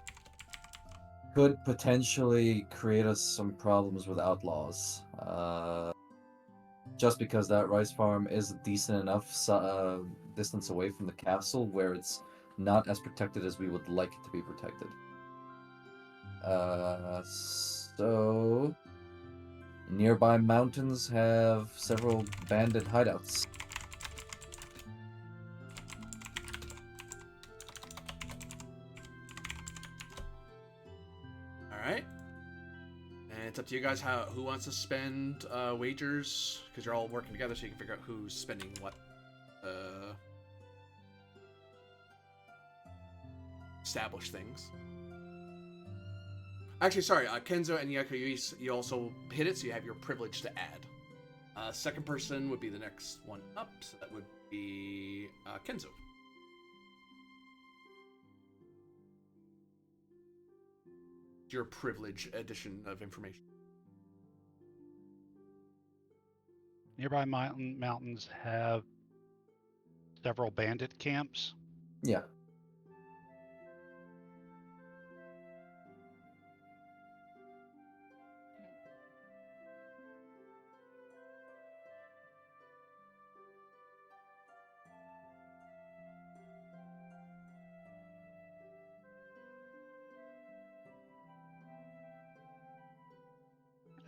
could potentially create us some problems with outlaws. Just because that rice farm is a decent enough distance away from the castle where it's not as protected as we would like it to be protected. So nearby mountains have several bandit hideouts. All right. And it's up to you guys who wants to spend wagers, because you're all working together, so you can figure out who's spending what. Establish things. Actually, sorry, Kenzo and Yaku, you also hit it, so you have your privilege to add. Second person would be the next one up, so that would be Kenzo. Your privilege addition of information. Nearby mountains have several bandit camps. Yeah.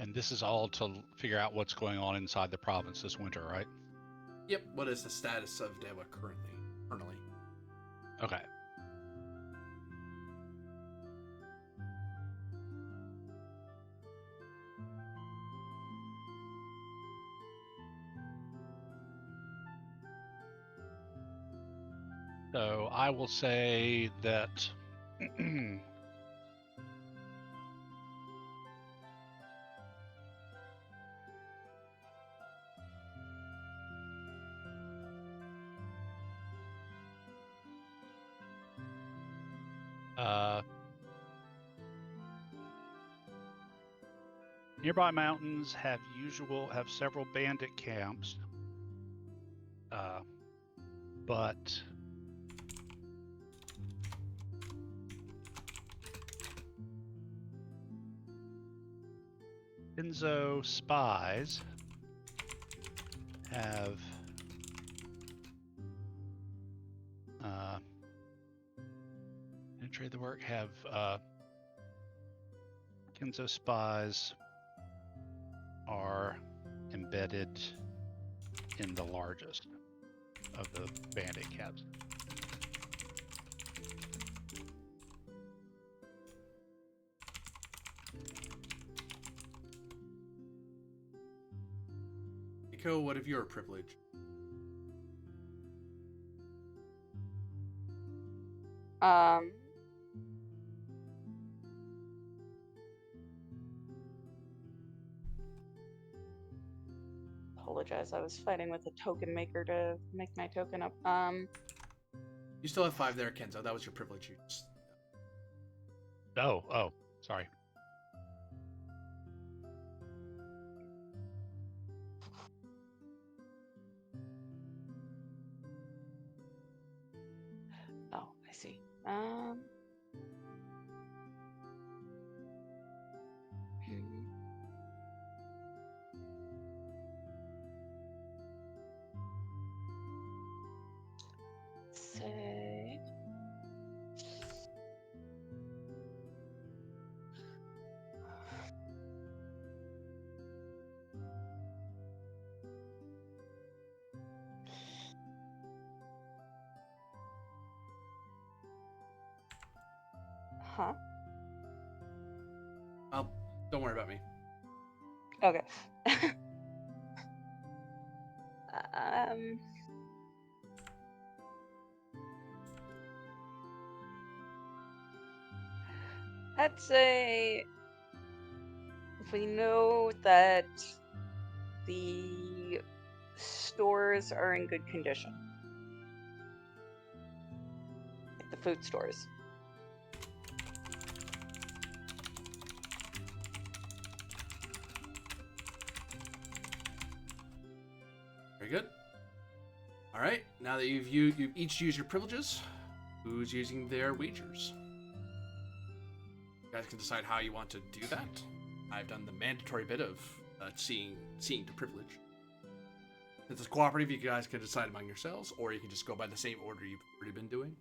And this is all to figure out what's going on inside the province this winter, right? Yep. What is the status of Dewa currently? Okay. So I will say that nearby mountains have several bandit camps, but Enzo spies have trade the work have Kenzo spies are embedded in the largest of the bandit camps. Ikko, what of your privilege? Apologize, I was fighting with a token maker to make my token up. You still have 5 there, Kenzo. That was your privilege. You just... Oh, sorry. Oh, I see. Say. Huh? Don't worry about me. Okay. I'd say if we know that the stores are in good condition, like the food stores. Very good. All right. Now that you've each used your privileges, who's using their wagers? You guys can decide how you want to do that. I've done the mandatory bit of seeing to privilege. Since it's cooperative, you guys can decide among yourselves, or you can just go by the same order you've already been doing.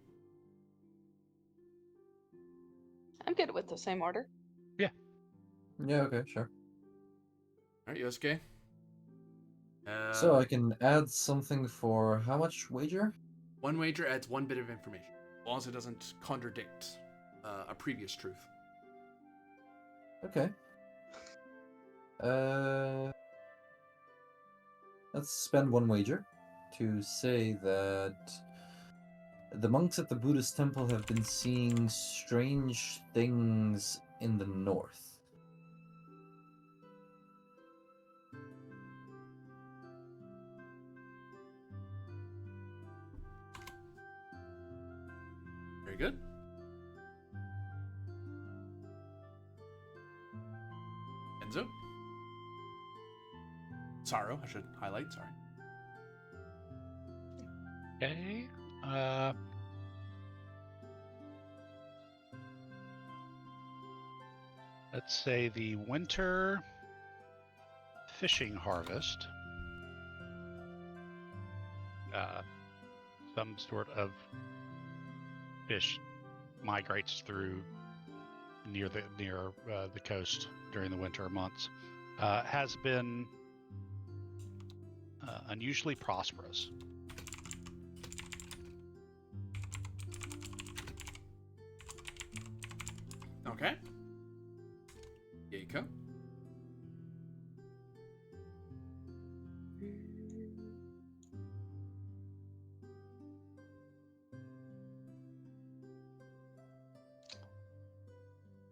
I'm good with the same order. Yeah, okay, sure. All right, Yosuke. So I can add something for how much wager? 1 wager adds 1 bit of information, as long as it doesn't contradict a previous truth. Okay. Let's spend 1 wager to say that the monks at the Buddhist temple have been seeing strange things in the north. Very good. Enzo? Sorrow, I should highlight, sorry. Okay. Let's say the winter fishing harvest. Some sort of fish migrates through near the coast during the winter months. Has been unusually prosperous. Okay. Geiko?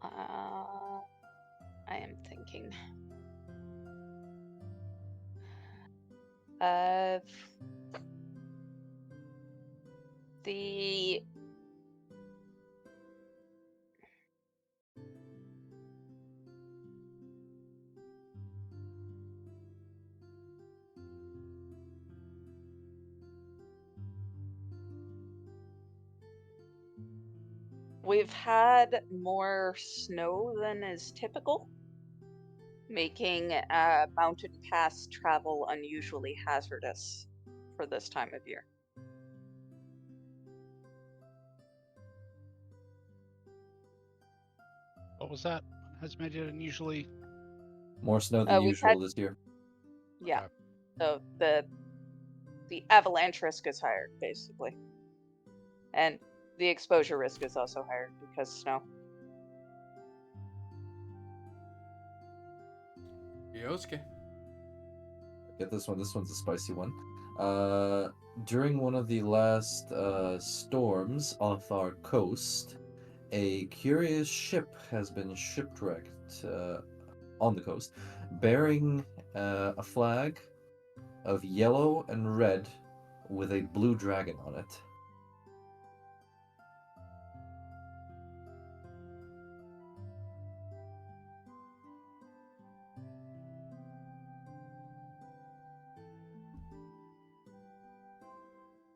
I am thinking. The we've had more snow than is typical, making mountain pass travel unusually hazardous for this time of year. What was that? Has made it unusually. More snow than We've usual had, this year. yeah. Okay. So the avalanche risk is higher, basically, and the exposure risk is also higher because snow. Yosuke? Get this one. This one's a spicy one. During one of the last storms off our coast, a curious ship has been shipwrecked on the coast, bearing a flag of yellow and red with a blue dragon on it.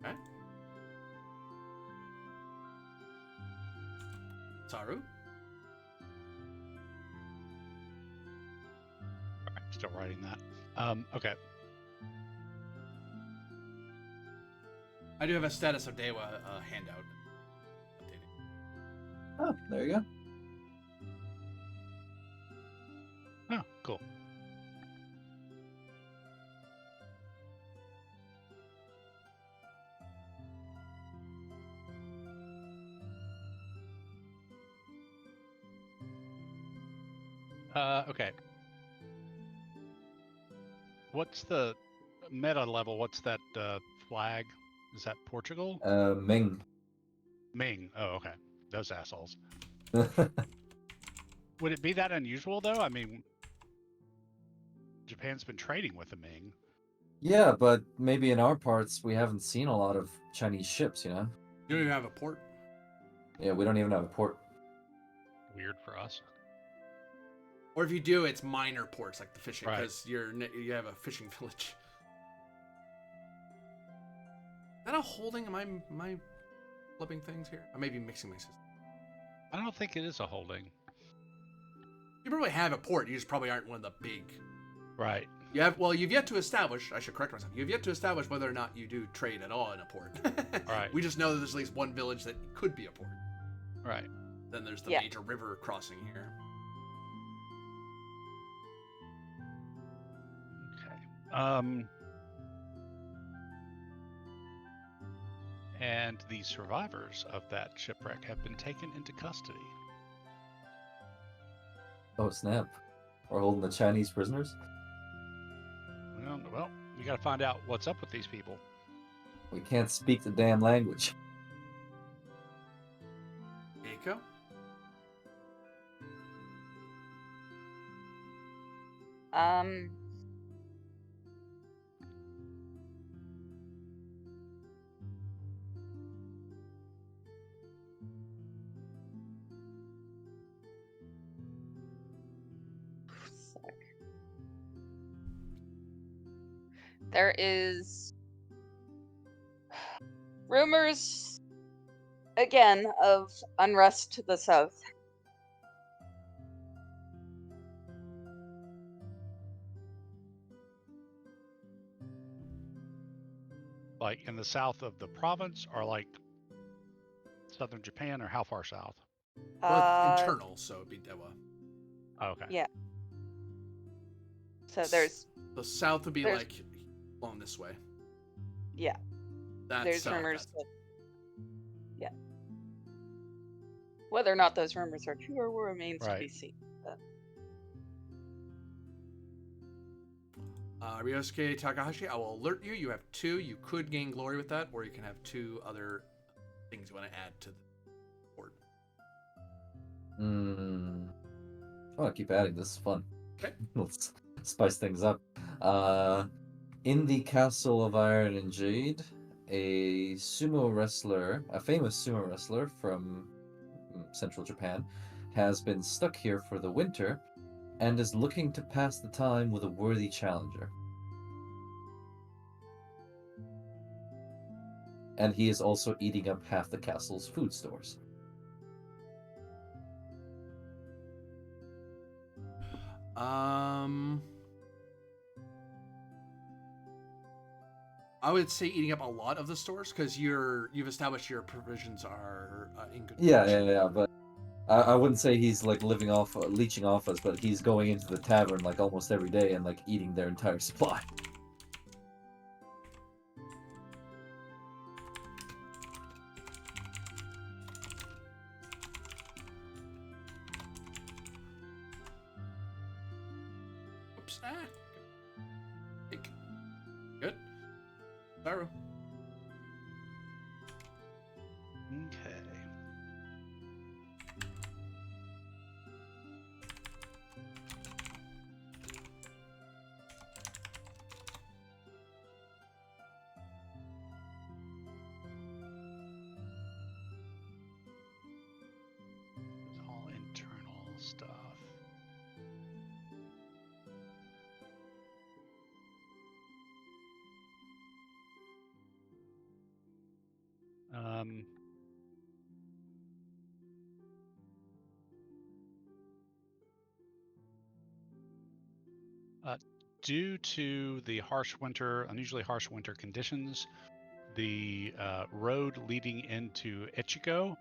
Okay. Saru? Still writing that. Okay. I do have a status of Dewa handout. Updating. Oh, there you go. Oh, cool. Okay. What's the meta level? What's that flag? Is that Portugal? Ming. Ming. Oh, okay. Those assholes. Would it be that unusual, though? I mean, Japan's been trading with the Ming. Yeah, but maybe in our parts we haven't seen a lot of Chinese ships, you know? You don't even have a port. Yeah, we don't even have a port. Weird for us. Or if you do, it's minor ports like the fishing, Right. because you have a fishing village. Is that a holding? Am I flipping things here? I may be mixing my system. I don't think it is a holding. You probably have a port. You just probably aren't one of the big. Right. You've yet to establish. I should correct myself. You've yet to establish whether or not you do trade at all in a port. Right. We just know that there's at least one village that could be a port. Right. Then there's the Yeah. major river crossing here. Okay. And the survivors of that shipwreck have been taken into custody. Oh, snap. We're holding the Chinese prisoners? Well, we got to find out what's up with these people. We can't speak the damn language. Eiko? Um. Sec. There is rumors again of unrest to the south. Like in the south of the province, or like southern Japan, or how far south? Well, it's internal, so it'd be Dewa. Oh, okay. Yeah. So there's The south would be there's- like along this way. yeah. That's There's rumors that yeah. Whether or not those rumors are true or remains to be Right. seen. But Ryosuke Takahashi, I will alert you. You have 2. You could gain glory with that, or you can have 2 other things you want to add to the board. I want to keep adding. This is fun. Okay. Let's spice things up. In the Castle of Iron and Jade, a sumo wrestler, a famous sumo wrestler from central Japan, has been stuck here for the winter and is looking to pass the time with a worthy challenger. And he is also eating up half the castle's food stores. I would say eating up a lot of the stores because you've established your provisions are in good Yeah, condition. yeah, but I wouldn't say he's like living off, leeching off us, but he's going into the tavern like almost every day and like eating their entire supply. Oops. Good. Saru. Okay. It's all internal stuff. Um, due to the unusually harsh winter conditions, the road leading into Ichigo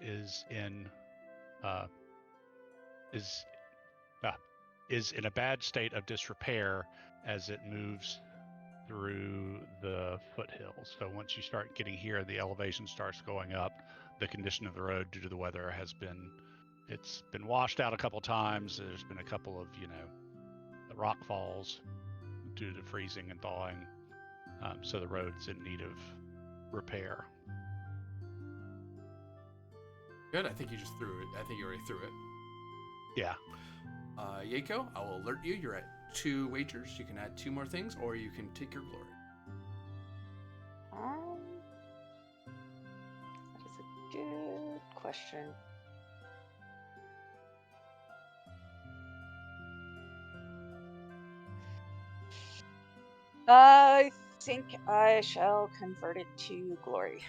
is in a bad state of disrepair as it moves through the foothills. So once you start getting here, the elevation starts going up. The condition of the road due to the weather it's been washed out a couple times. There's been a couple of rock falls due to freezing and thawing. So the road's in need of repair. Good. I think you just threw it. I think you already threw it. Yeah. Yeiko, I will alert you. You're at 2 wagers. You can add 2 more things, or you can take your glory. That is a good question. I think I shall convert it to glory.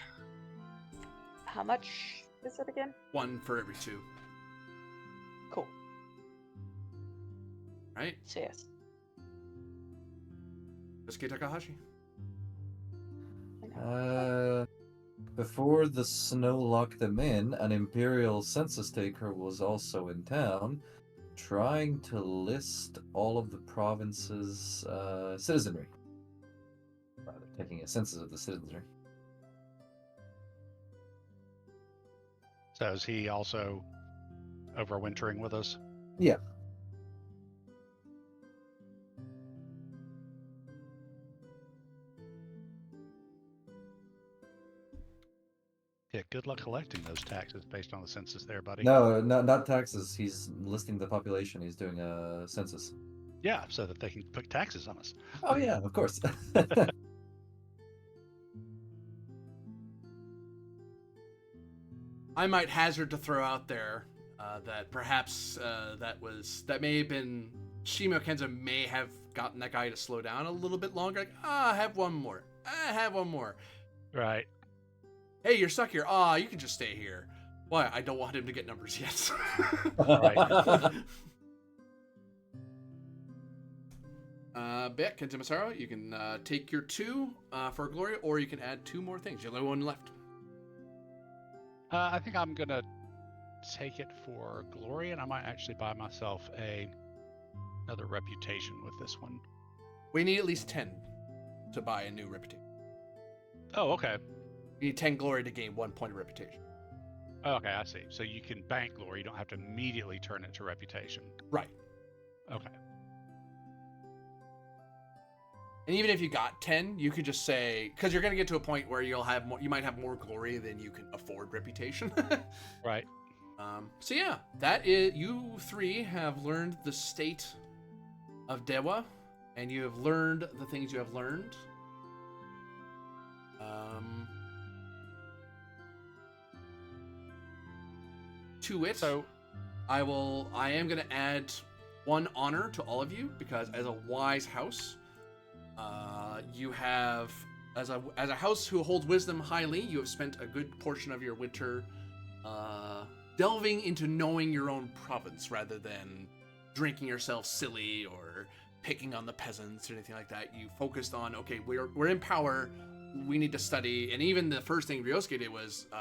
How much is it again? 1 for every 2. Cool. Right? So yes. Ryosuke Takahashi. Before the snow locked them in, an imperial census taker was also in town, trying to list all of the province's citizenry. Rather, taking a census of the citizenry. So is he also overwintering with us? Yeah. Yeah, good luck collecting those taxes based on the census there, buddy. No, not taxes. He's listing the population. He's doing a census. Yeah, so that they can put taxes on us. Oh yeah, of course. I might hazard to throw out there that perhaps that may have been Shimo Kenzo may have gotten that guy to slow down a little bit longer. Like, I have one more. I have one more. Right. Hey, you're stuck here. You can just stay here. Why? I don't want him to get numbers yet. Right. Bet, Kenta Masaru, you can take your 2 for glory, or you can add 2 more things. You have only 1 left. I think I'm gonna take it for glory, and I might actually buy myself another reputation with this one. We need at least 10 to buy a new reputation. Oh, okay. You need 10 glory to gain 1 point of reputation. Okay, I see. So you can bank glory. You don't have to immediately turn it to reputation. Right. Okay. And even if you got 10, you could just say, because you're going to get to a point where you might have more glory than you can afford reputation. Right. So yeah, that is, you 3 have learned the state of Dewa, and you have learned the things you have learned. To it, So, I am going to add 1 honor to all of you, because as a wise house, you have, as a house who holds wisdom highly, you have spent a good portion of your winter delving into knowing your own province rather than drinking yourself silly or picking on the peasants or anything like that. You focused on, okay, we're in power, we need to study. And even the first thing Ryosuke did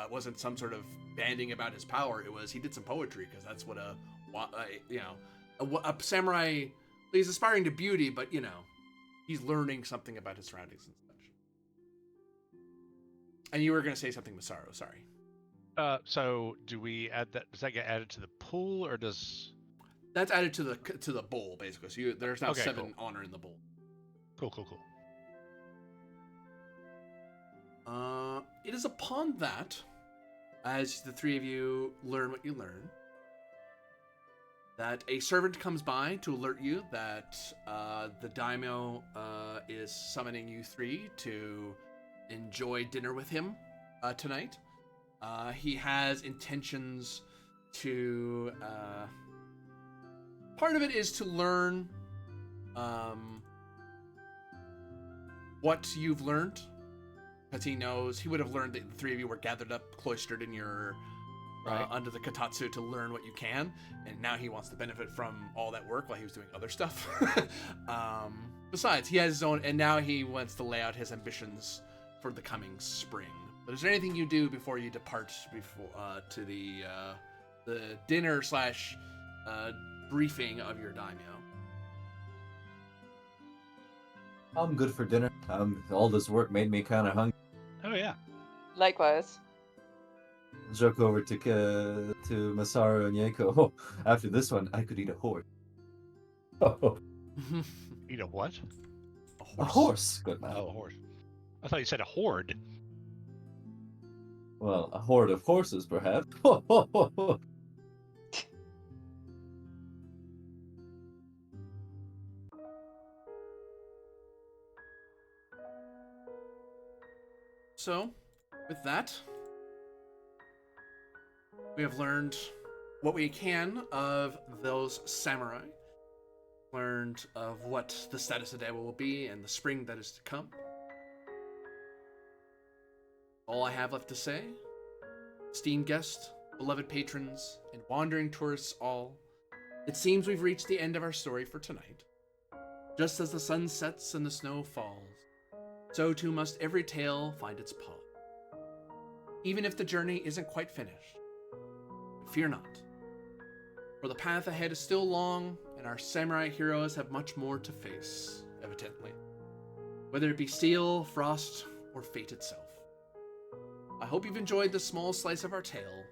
wasn't some sort of banding about his power. It was he did some poetry, because that's what a samurai. He's aspiring to beauty, but he's learning something about his surroundings and such. And you were going to say something, Masaru. Sorry. so do we add that? Does that get added to the pool, or does? That's added to the bowl, basically. So there's now Okay, 7 cool. honor in the bowl. Cool. It is upon that, as the 3 of you learn what you learn, that a servant comes by to alert you that the daimyo is summoning you 3 to enjoy dinner with him tonight. He has intentions to... part of it is to learn what you've learned, because he knows he would have learned that the 3 of you were gathered up, cloistered in your... Right. Under the katatsu to learn what you can, and now he wants to benefit from all that work while he was doing other stuff. Besides, he has his own, and now he wants to lay out his ambitions for the coming spring. But is there anything you do before you depart to the dinner / briefing of your daimyo? I'm good for dinner. All this work made me kind of hungry. Oh yeah. Likewise. Joke over to Masaru and Yeiko. Oh, after this one, I could eat a horse. Oh, Eat a what? a horse. Good man. Oh, a horse. I thought you said a horde. Well, a horde of horses, perhaps. So, with that, we have learned what we can of those samurai, learned of what the status of Dewa will be and the spring that is to come. All I have left to say, esteemed guests, beloved patrons, and wandering tourists all, it seems we've reached the end of our story for tonight. Just as the sun sets and the snow falls, so too must every tale find its pause. Even if the journey isn't quite finished, fear not, for the path ahead is still long, and our samurai heroes have much more to face, evidently. Whether it be steel, frost, or fate itself. I hope you've enjoyed this small slice of our tale,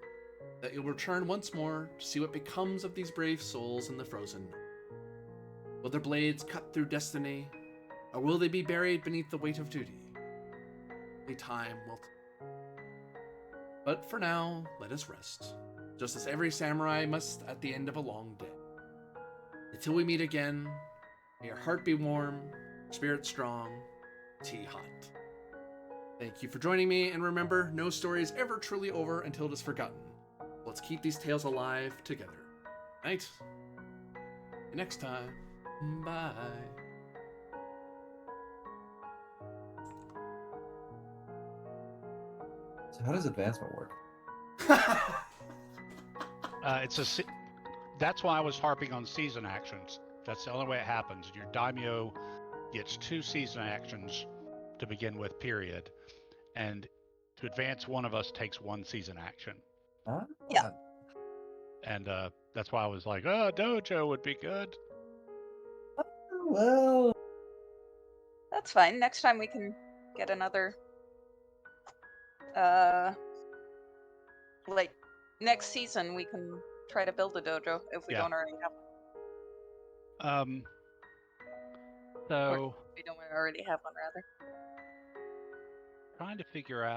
that you'll return once more to see what becomes of these brave souls in the frozen north. Will their blades cut through destiny, or will they be buried beneath the weight of duty? Only time will tell. But for now, let us rest, just as every samurai must at the end of a long day. Until we meet again, may your heart be warm, spirit strong, tea hot. Thank you for joining me, and remember, no story is ever truly over until it is forgotten. Let's keep these tales alive together. Night. Next time. Bye. So how does advancement work? That's why I was harping on season actions. That's the only way it happens. Your daimyo gets 2 season actions to begin with, period. And to advance one of us takes 1 season action. Huh? Yeah. And that's why I was like, oh, dojo would be good. Well, That's fine. Next time we can get another like next season we can try to build a dojo if we Yeah. don't already have one. So We don't already have one rather. trying to figure out